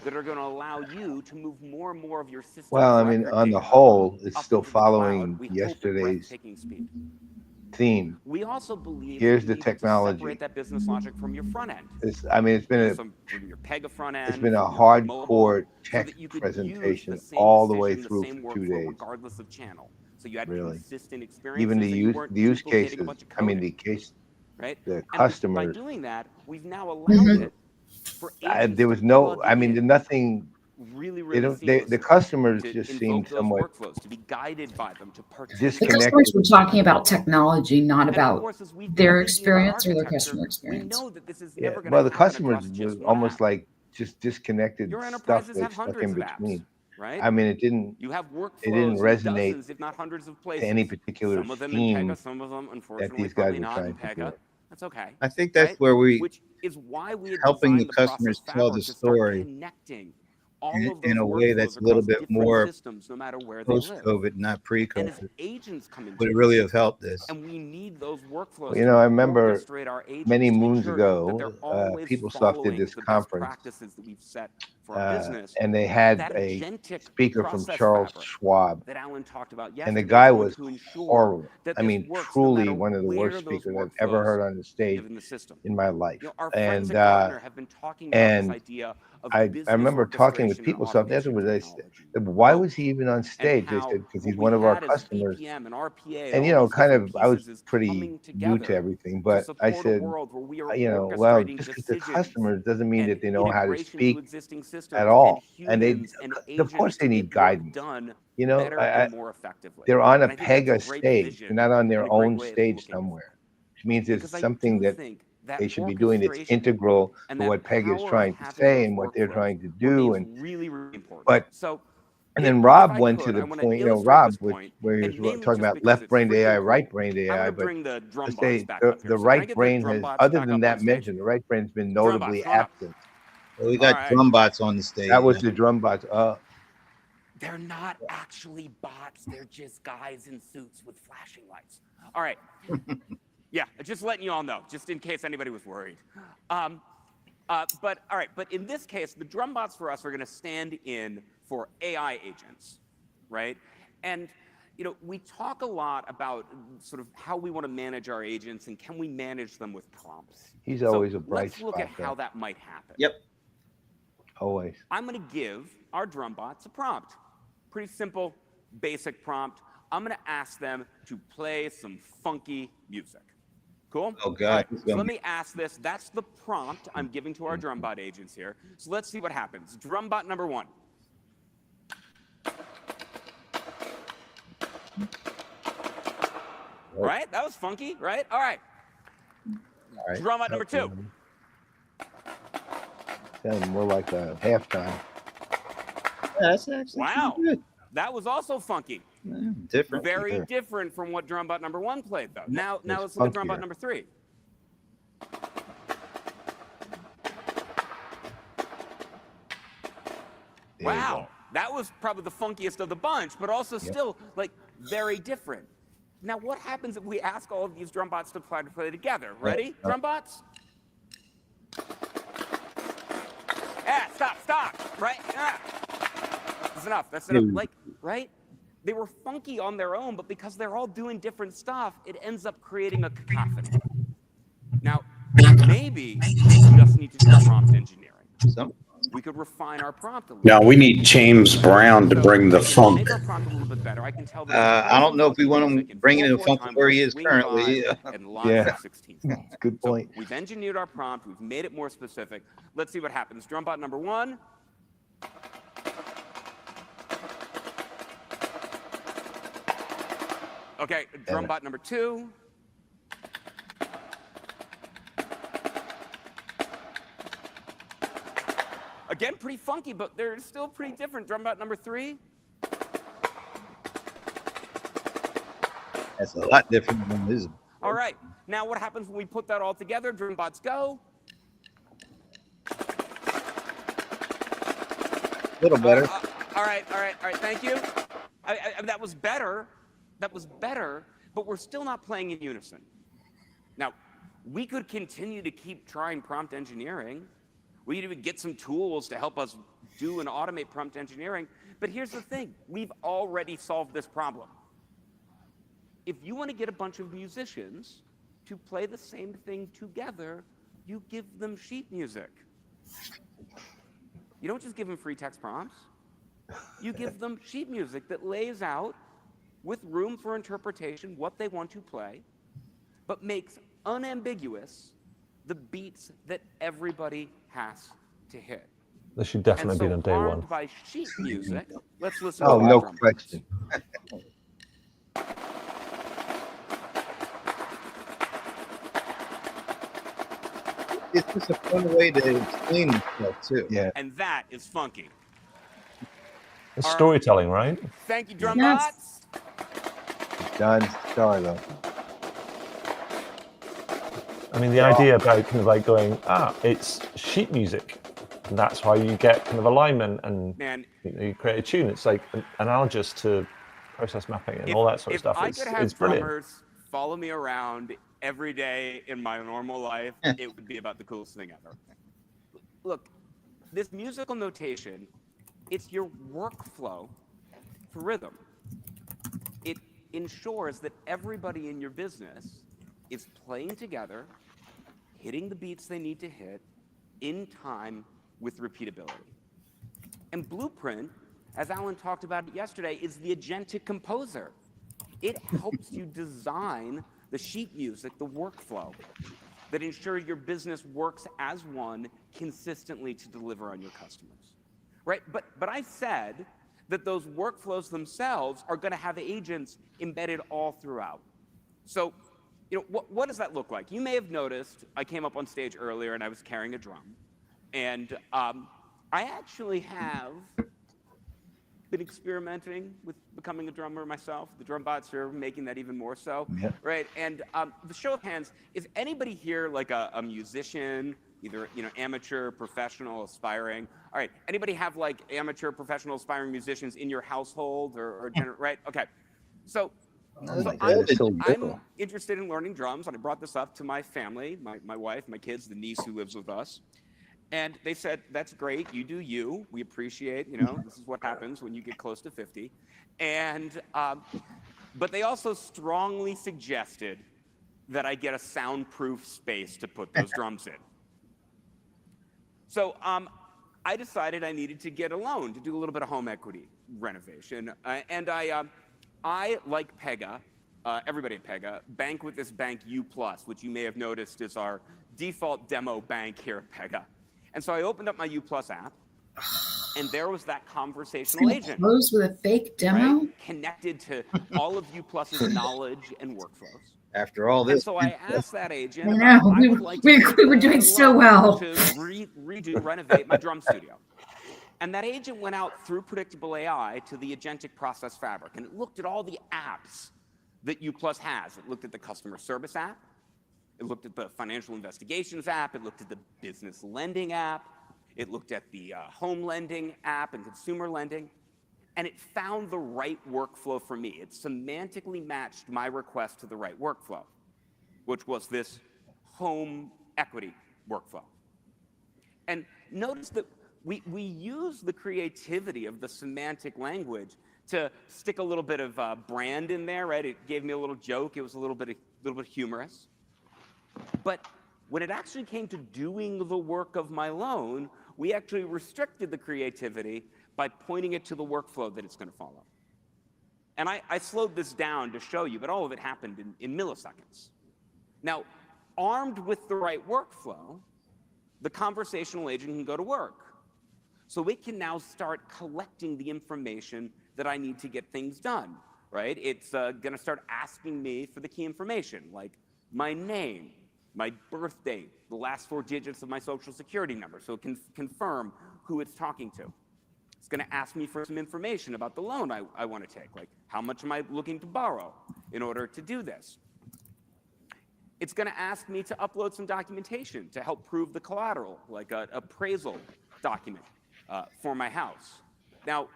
[SPEAKER 6] that are going to allow you to move more and more of your system.
[SPEAKER 1] Well, I mean, on the whole, it's still following yesterday's
[SPEAKER 6] speed.
[SPEAKER 1] theme.
[SPEAKER 6] We also believe
[SPEAKER 1] Here's
[SPEAKER 6] that
[SPEAKER 1] the
[SPEAKER 6] you need to
[SPEAKER 1] technology.
[SPEAKER 6] separate that business logic from your front end.
[SPEAKER 1] I mean, it's been
[SPEAKER 6] From your Pega front end.
[SPEAKER 1] it's been a
[SPEAKER 6] from your mobile,
[SPEAKER 1] hardcore
[SPEAKER 6] so
[SPEAKER 1] tech
[SPEAKER 6] that you could use
[SPEAKER 1] presentation
[SPEAKER 6] the same
[SPEAKER 1] all the way
[SPEAKER 6] decision,
[SPEAKER 1] through
[SPEAKER 6] the same
[SPEAKER 1] for 2
[SPEAKER 6] workflow,
[SPEAKER 1] days.
[SPEAKER 6] regardless of channel. So you had
[SPEAKER 1] Really.
[SPEAKER 6] consistent experiences.
[SPEAKER 1] Even the
[SPEAKER 6] and you
[SPEAKER 1] use
[SPEAKER 6] weren't
[SPEAKER 1] the use
[SPEAKER 6] duplicating a
[SPEAKER 1] cases.
[SPEAKER 6] bunch of
[SPEAKER 1] I mean,
[SPEAKER 6] coding,
[SPEAKER 1] the case,
[SPEAKER 6] right?
[SPEAKER 1] the
[SPEAKER 6] And
[SPEAKER 1] customers.
[SPEAKER 6] by doing that, we've now allowed it for agents
[SPEAKER 1] There was
[SPEAKER 6] to
[SPEAKER 1] no.
[SPEAKER 6] plug
[SPEAKER 1] I mean,
[SPEAKER 6] in
[SPEAKER 1] nothing.
[SPEAKER 6] really,
[SPEAKER 1] They
[SPEAKER 6] really
[SPEAKER 1] don't. The
[SPEAKER 6] seamlessly
[SPEAKER 1] customers
[SPEAKER 6] to
[SPEAKER 1] just
[SPEAKER 6] invoke
[SPEAKER 1] seem
[SPEAKER 6] those
[SPEAKER 1] somewhat
[SPEAKER 6] workflows, to be guided by them, to participate.
[SPEAKER 9] The
[SPEAKER 1] disconnected.
[SPEAKER 9] customers were talking about technology, not
[SPEAKER 6] And of
[SPEAKER 9] about
[SPEAKER 6] course, as we've been
[SPEAKER 9] their
[SPEAKER 6] thinking about
[SPEAKER 9] experience or their
[SPEAKER 6] architecture,
[SPEAKER 9] customer
[SPEAKER 6] we
[SPEAKER 9] experience.
[SPEAKER 6] know that this is
[SPEAKER 1] Yeah.
[SPEAKER 6] never going to
[SPEAKER 1] Well, the
[SPEAKER 6] happen
[SPEAKER 1] customers
[SPEAKER 6] across
[SPEAKER 1] was
[SPEAKER 6] just one
[SPEAKER 1] almost
[SPEAKER 6] app.
[SPEAKER 1] like just disconnected
[SPEAKER 6] Your
[SPEAKER 1] stuff
[SPEAKER 6] enterprises
[SPEAKER 1] they
[SPEAKER 6] have
[SPEAKER 1] stuck
[SPEAKER 6] hundreds
[SPEAKER 1] in
[SPEAKER 6] of apps,
[SPEAKER 1] between.
[SPEAKER 6] right?
[SPEAKER 1] I mean, it didn't.
[SPEAKER 6] You have
[SPEAKER 1] It
[SPEAKER 6] workflows
[SPEAKER 1] didn't
[SPEAKER 6] in
[SPEAKER 1] resonate
[SPEAKER 6] dozens, if not hundreds of
[SPEAKER 1] to
[SPEAKER 6] places.
[SPEAKER 1] any particular
[SPEAKER 6] Some of them in Pega,
[SPEAKER 1] theme
[SPEAKER 6] some of them,
[SPEAKER 1] that
[SPEAKER 6] unfortunately,
[SPEAKER 1] these guys
[SPEAKER 6] probably
[SPEAKER 1] were
[SPEAKER 6] not in
[SPEAKER 1] trying to do.
[SPEAKER 6] Pega. That's okay.
[SPEAKER 2] I think that's
[SPEAKER 6] right?
[SPEAKER 2] where we
[SPEAKER 6] Which is why we had
[SPEAKER 2] helping the
[SPEAKER 6] designed the
[SPEAKER 2] customers
[SPEAKER 6] process
[SPEAKER 2] tell
[SPEAKER 6] fabric
[SPEAKER 2] the
[SPEAKER 6] to start
[SPEAKER 2] story
[SPEAKER 6] connecting all
[SPEAKER 2] in,
[SPEAKER 6] of those
[SPEAKER 2] in a way that's
[SPEAKER 6] workflows
[SPEAKER 2] a little
[SPEAKER 6] across
[SPEAKER 2] bit
[SPEAKER 6] different
[SPEAKER 2] more
[SPEAKER 6] systems, no matter where they live.
[SPEAKER 2] post-COVID, not
[SPEAKER 6] And as
[SPEAKER 2] pre-COVID.
[SPEAKER 6] agents come into
[SPEAKER 2] Would it
[SPEAKER 6] the
[SPEAKER 2] really
[SPEAKER 6] picture,
[SPEAKER 2] have helped this?
[SPEAKER 6] and we need those workflows
[SPEAKER 1] Well, you know, I remember
[SPEAKER 6] orchestrate our agents
[SPEAKER 1] many
[SPEAKER 6] to
[SPEAKER 1] moons
[SPEAKER 6] ensure that
[SPEAKER 1] ago,
[SPEAKER 6] they're always
[SPEAKER 1] PeopleSoft did
[SPEAKER 6] following
[SPEAKER 1] this
[SPEAKER 6] the best
[SPEAKER 1] conference,
[SPEAKER 6] practices that we've set for our business.
[SPEAKER 1] and they had
[SPEAKER 6] That
[SPEAKER 1] a
[SPEAKER 6] agentic
[SPEAKER 1] speaker from
[SPEAKER 6] process
[SPEAKER 1] Charles
[SPEAKER 6] fabric
[SPEAKER 1] Schwab,
[SPEAKER 6] that Alan talked about
[SPEAKER 1] and
[SPEAKER 6] yesterday
[SPEAKER 1] the guy
[SPEAKER 6] is going
[SPEAKER 1] was
[SPEAKER 6] to ensure
[SPEAKER 1] horrible.
[SPEAKER 6] that
[SPEAKER 1] I
[SPEAKER 6] this
[SPEAKER 1] mean,
[SPEAKER 6] works no
[SPEAKER 1] truly
[SPEAKER 6] matter
[SPEAKER 1] one of the
[SPEAKER 6] where
[SPEAKER 1] worst
[SPEAKER 6] those
[SPEAKER 1] speakers I've ever
[SPEAKER 6] workflows
[SPEAKER 1] heard on the stage
[SPEAKER 6] live in the system.
[SPEAKER 1] in my life.
[SPEAKER 6] You know, our friends
[SPEAKER 1] And
[SPEAKER 6] at Gartner have been talking about this
[SPEAKER 1] and
[SPEAKER 6] idea of
[SPEAKER 1] I
[SPEAKER 6] business
[SPEAKER 1] remember talking with
[SPEAKER 6] orchestration and
[SPEAKER 1] PeopleSoft
[SPEAKER 6] automation
[SPEAKER 1] afterwards. I
[SPEAKER 6] technology,
[SPEAKER 1] said, "Why
[SPEAKER 6] both.
[SPEAKER 1] was he even on
[SPEAKER 6] And
[SPEAKER 1] stage?" They
[SPEAKER 6] how
[SPEAKER 1] said, "Because
[SPEAKER 6] what
[SPEAKER 1] he's
[SPEAKER 6] we
[SPEAKER 1] one of our
[SPEAKER 6] had as
[SPEAKER 1] customers."
[SPEAKER 6] BPM and RPA
[SPEAKER 1] And
[SPEAKER 6] all
[SPEAKER 1] you know,
[SPEAKER 6] these
[SPEAKER 1] kind
[SPEAKER 6] different
[SPEAKER 1] of, I was
[SPEAKER 6] pieces is
[SPEAKER 1] pretty
[SPEAKER 6] coming
[SPEAKER 1] new to
[SPEAKER 6] together
[SPEAKER 1] everything,
[SPEAKER 6] to
[SPEAKER 1] but I
[SPEAKER 6] support a
[SPEAKER 1] said,
[SPEAKER 6] world where we are
[SPEAKER 1] you know, well,
[SPEAKER 6] orchestrating
[SPEAKER 1] just because they're
[SPEAKER 6] decisions
[SPEAKER 1] customers doesn't mean
[SPEAKER 6] and
[SPEAKER 1] that they know how to
[SPEAKER 6] integration to
[SPEAKER 1] speak
[SPEAKER 6] existing
[SPEAKER 1] at
[SPEAKER 6] systems and
[SPEAKER 1] all. And they,
[SPEAKER 6] humans and
[SPEAKER 1] of course,
[SPEAKER 6] agents
[SPEAKER 1] they
[SPEAKER 6] to
[SPEAKER 1] need
[SPEAKER 6] get work
[SPEAKER 1] guidance.
[SPEAKER 6] done
[SPEAKER 1] You know,
[SPEAKER 6] better and more effectively.
[SPEAKER 1] they're on a
[SPEAKER 6] And I think that's
[SPEAKER 1] Pega
[SPEAKER 6] a great
[SPEAKER 1] stage. They're
[SPEAKER 6] vision
[SPEAKER 1] not on
[SPEAKER 6] and
[SPEAKER 1] their
[SPEAKER 6] a great
[SPEAKER 1] own
[SPEAKER 6] way of
[SPEAKER 1] stage
[SPEAKER 6] looking at
[SPEAKER 1] somewhere, which means there's
[SPEAKER 6] because I
[SPEAKER 1] something
[SPEAKER 6] do
[SPEAKER 1] that
[SPEAKER 6] think that
[SPEAKER 1] they should be doing that's
[SPEAKER 6] orchestration
[SPEAKER 1] integral
[SPEAKER 6] and
[SPEAKER 1] to
[SPEAKER 6] that
[SPEAKER 1] what Pega is
[SPEAKER 6] power of
[SPEAKER 1] trying to
[SPEAKER 6] having
[SPEAKER 1] say
[SPEAKER 6] those
[SPEAKER 1] and what they're
[SPEAKER 6] workflows
[SPEAKER 1] trying to do.
[SPEAKER 6] remains
[SPEAKER 1] And
[SPEAKER 6] really, really important.
[SPEAKER 1] but
[SPEAKER 6] So
[SPEAKER 1] and
[SPEAKER 6] if
[SPEAKER 1] then Rob
[SPEAKER 6] I
[SPEAKER 1] went to
[SPEAKER 6] could, I
[SPEAKER 1] the
[SPEAKER 6] want to
[SPEAKER 1] point, you know,
[SPEAKER 6] illustrate
[SPEAKER 1] Rob,
[SPEAKER 6] this point,
[SPEAKER 1] where he
[SPEAKER 6] and
[SPEAKER 1] was
[SPEAKER 6] mainly
[SPEAKER 1] talking
[SPEAKER 6] just
[SPEAKER 1] about
[SPEAKER 6] because it's
[SPEAKER 1] left-brained
[SPEAKER 6] freaking
[SPEAKER 1] AI,
[SPEAKER 6] cool.
[SPEAKER 1] right-brained
[SPEAKER 6] I'm
[SPEAKER 1] AI,
[SPEAKER 6] going to
[SPEAKER 1] but
[SPEAKER 6] bring the drum
[SPEAKER 1] let's
[SPEAKER 6] bots
[SPEAKER 1] say
[SPEAKER 6] back up here.
[SPEAKER 1] the
[SPEAKER 6] So can I
[SPEAKER 1] right
[SPEAKER 6] get the
[SPEAKER 1] brain
[SPEAKER 6] drum
[SPEAKER 1] has,
[SPEAKER 6] bots
[SPEAKER 1] other
[SPEAKER 6] back
[SPEAKER 1] than
[SPEAKER 6] up on
[SPEAKER 1] that
[SPEAKER 6] stage?
[SPEAKER 1] mention, the right brain's been
[SPEAKER 6] Drum bots,
[SPEAKER 1] notably
[SPEAKER 6] come on up.
[SPEAKER 1] absent.
[SPEAKER 2] Well, we
[SPEAKER 6] All
[SPEAKER 2] got
[SPEAKER 6] right.
[SPEAKER 2] drum bots on the stage.
[SPEAKER 1] That was the drum bots.
[SPEAKER 6] They're not actually bots. They're just guys in suits with flashing lights. All right. Yeah, just letting you all know, just in case anybody was worried. But all right, but in this case, the drum bots for us are going to stand in for AI agents, right? And you know, we talk a lot about sort of how we want to manage our agents and can we manage them with prompts.
[SPEAKER 1] He's
[SPEAKER 6] So
[SPEAKER 1] always a bright
[SPEAKER 6] let's look
[SPEAKER 1] spot,
[SPEAKER 6] at how that might happen.
[SPEAKER 2] Yep.
[SPEAKER 1] Always.
[SPEAKER 6] I'm going to give our drum bots a prompt. Pretty simple, basic prompt. I'm going to ask them to play some funky music. Cool?
[SPEAKER 2] Oh, God.
[SPEAKER 6] All right, so let me ask this. That's the prompt I'm giving to our drum bot agents here. So let's see what happens. Drum bot number 1. Right? That was funky, right? All right.
[SPEAKER 2] All right.
[SPEAKER 6] Drum bot number 2.
[SPEAKER 1] Sounds more like a halftime.
[SPEAKER 2] Yeah, that's actually
[SPEAKER 6] Wow.
[SPEAKER 2] good.
[SPEAKER 6] That was also funky.
[SPEAKER 2] Yeah, different.
[SPEAKER 6] Very different from what drum bot number 1 played, though. Now let's look at drum bot number 3. Wow, that was probably the funkiest of the bunch, but also still like very different. Now, what happens if we ask all of these drum bots to play together? Ready, drum bots? Yeah, stop, right? That's enough. That's enough. Like, right? they were funky on their own, but because they're all doing different stuff, it ends up creating a cacophony. Now, maybe we just need to do prompt engineering. We could refine our prompt a little.
[SPEAKER 3] No, we need James Brown to bring the funk.
[SPEAKER 6] Make our prompt a little bit better. I can tell that
[SPEAKER 2] I don't know if we want him bringing the funk where he is currently.
[SPEAKER 1] Yeah, good point.
[SPEAKER 6] So we've engineered our prompt. We've made it more specific. Let's see what happens. Drumbot number 1. Okay, drumbot number 2. Again, pretty funky, but they're still pretty different. Drumbot number 3.
[SPEAKER 2] That's a lot different than this.
[SPEAKER 6] All right, now what happens when we put that all together? Drumbots go.
[SPEAKER 2] A little better.
[SPEAKER 6] All right, thank you. That was better. That was better, but we're still not playing in unison. Now, we could continue to keep trying prompt engineering. We could even get some tools to help us do and automate prompt engineering. But here's the thing. We've already solved this problem. If you want to get a bunch of musicians to play the same thing together, you give them sheet music. You don't just give them free text prompts. You give them sheet music that lays out, with room for interpretation, what they want to play, but makes unambiguous the beats that everybody has to hit.
[SPEAKER 5] This should definitely be on day one.
[SPEAKER 6] By sheet music, let's listen.
[SPEAKER 1] Oh, no question.
[SPEAKER 2] It's just a fun way to explain stuff too.
[SPEAKER 1] Yeah.
[SPEAKER 6] And that is funky.
[SPEAKER 5] It's storytelling, right?
[SPEAKER 6] Thank you, Drumbots.
[SPEAKER 9] Yes.
[SPEAKER 1] Done. Sorry, though.
[SPEAKER 5] I mean, the idea about kind of like going, it's sheet music. And that's why you get kind of alignment and you create a tune. It's like analogous to process mapping and all that sort of stuff.
[SPEAKER 6] If I could have
[SPEAKER 5] it's brilliant.
[SPEAKER 6] drummers follow me around every day in my normal life, it would be about the coolest thing ever. Look, this musical notation, it's your workflow for rhythm. It ensures that everybody in your business is playing together, hitting the beats they need to hit in time with repeatability. And Blueprint, as Alan talked about it yesterday, is the agentic composer. It helps you design the sheet music, the workflow that ensure your business works as one consistently to deliver on your customers, right? But I said that those workflows themselves are going to have agents embedded all throughout. So, what does that look like? You may have noticed I came up on stage earlier and I was carrying a drum. And I actually have been experimenting with becoming a drummer myself. The Drumbots are making that even more so, right? And the show of hands, is anybody here like a musician, either amateur, professional, aspiring? All right, anybody have like amateur, professional, aspiring musicians in your household or right? Okay, so I'm interested in learning drums, and I brought this up to my family, my wife, my kids, the niece who lives with us. And they said, that's great, you do you. We appreciate, this is what happens when you get close to 50. And, but they also strongly suggested that I get a soundproof space to put those drums in. So I decided I needed to get a loan to do a little bit of home equity renovation. And I, like Pega, everybody at Pega, bank with this bank U+, which you may have noticed is our default demo bank here at Pega. And so I opened up my U+ app, and there was that conversational agent.
[SPEAKER 9] Close with a fake demo?
[SPEAKER 6] Right? Connected to all of U+'s knowledge and workflows.
[SPEAKER 2] After all this.
[SPEAKER 6] And so I asked that agent,
[SPEAKER 9] we were doing so well.
[SPEAKER 6] To renovate my drum studio. And that agent went out through predictable AI to the agentic process fabric, and it looked at all the apps that U+ has. It looked at the customer service app. It looked at the financial investigations app. It looked at the business lending app. It looked at the home lending app and consumer lending. And it found the right workflow for me. It semantically matched my request to the right workflow, which was this home equity workflow. And notice that we use the creativity of the semantic language to stick a little bit of brand in there, right? It gave me a little joke. It was a little bit humorous. But when it actually came to doing the work of my loan, we actually restricted the creativity by pointing it to the workflow that it's going to follow. And I slowed this down to show you, but all of it happened in milliseconds. Now, armed with the right workflow, the conversational agent can go to work. So it can now start collecting the information that I need to get things done, right? It's going to start asking me for the key information, like my name, my birth date, the last 4 digits of my social security number, so it can confirm who it's talking to. It's going to ask me for some information about the loan I want to take, like how much am I looking to borrow in order to do this. It's going to ask me to upload some documentation to help prove the collateral, like an appraisal document for my house. Now,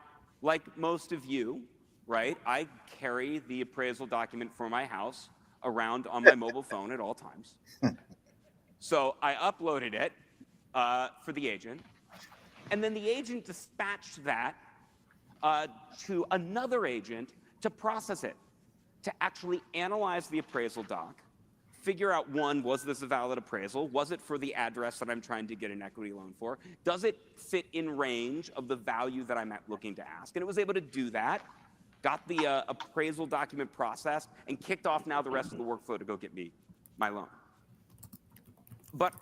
[SPEAKER 6] like most of you, right, I carry the appraisal document for my house around on my mobile phone at all times. So I uploaded it for the agent, and then the agent dispatched that to another agent to process it, to actually analyze the appraisal doc, figure out, one, was this a valid appraisal? Was it for the address that I'm trying to get an equity loan for? Does it fit in range of the value that I'm looking to ask? And it was able to do that, got the appraisal document processed, and kicked off now the rest of the workflow to go get me my loan. But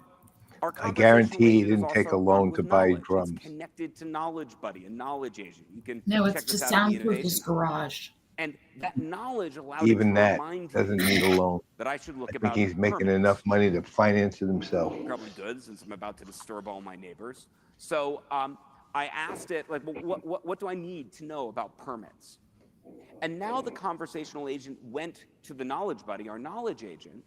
[SPEAKER 6] our
[SPEAKER 1] I guarantee he didn't take a loan to buy
[SPEAKER 6] knowledge.
[SPEAKER 1] drums.
[SPEAKER 6] It's connected to Knowledge Buddy, a knowledge agent. You can
[SPEAKER 9] No,
[SPEAKER 6] check
[SPEAKER 9] it's to
[SPEAKER 6] this out in the
[SPEAKER 9] soundproof his
[SPEAKER 6] innovation.
[SPEAKER 9] garage.
[SPEAKER 6] And that knowledge allowed
[SPEAKER 1] Even
[SPEAKER 6] it to
[SPEAKER 1] that
[SPEAKER 6] remind
[SPEAKER 1] doesn't
[SPEAKER 6] me
[SPEAKER 1] need a loan.
[SPEAKER 6] that I should look
[SPEAKER 1] I think
[SPEAKER 6] about
[SPEAKER 1] he's making
[SPEAKER 6] permits.
[SPEAKER 1] enough money to finance it himself.
[SPEAKER 6] Probably good, since I'm about to disturb all my neighbors. So I asked it, like, well, what do I need to know about permits? And now the conversational agent went to the Knowledge Buddy, our knowledge agent,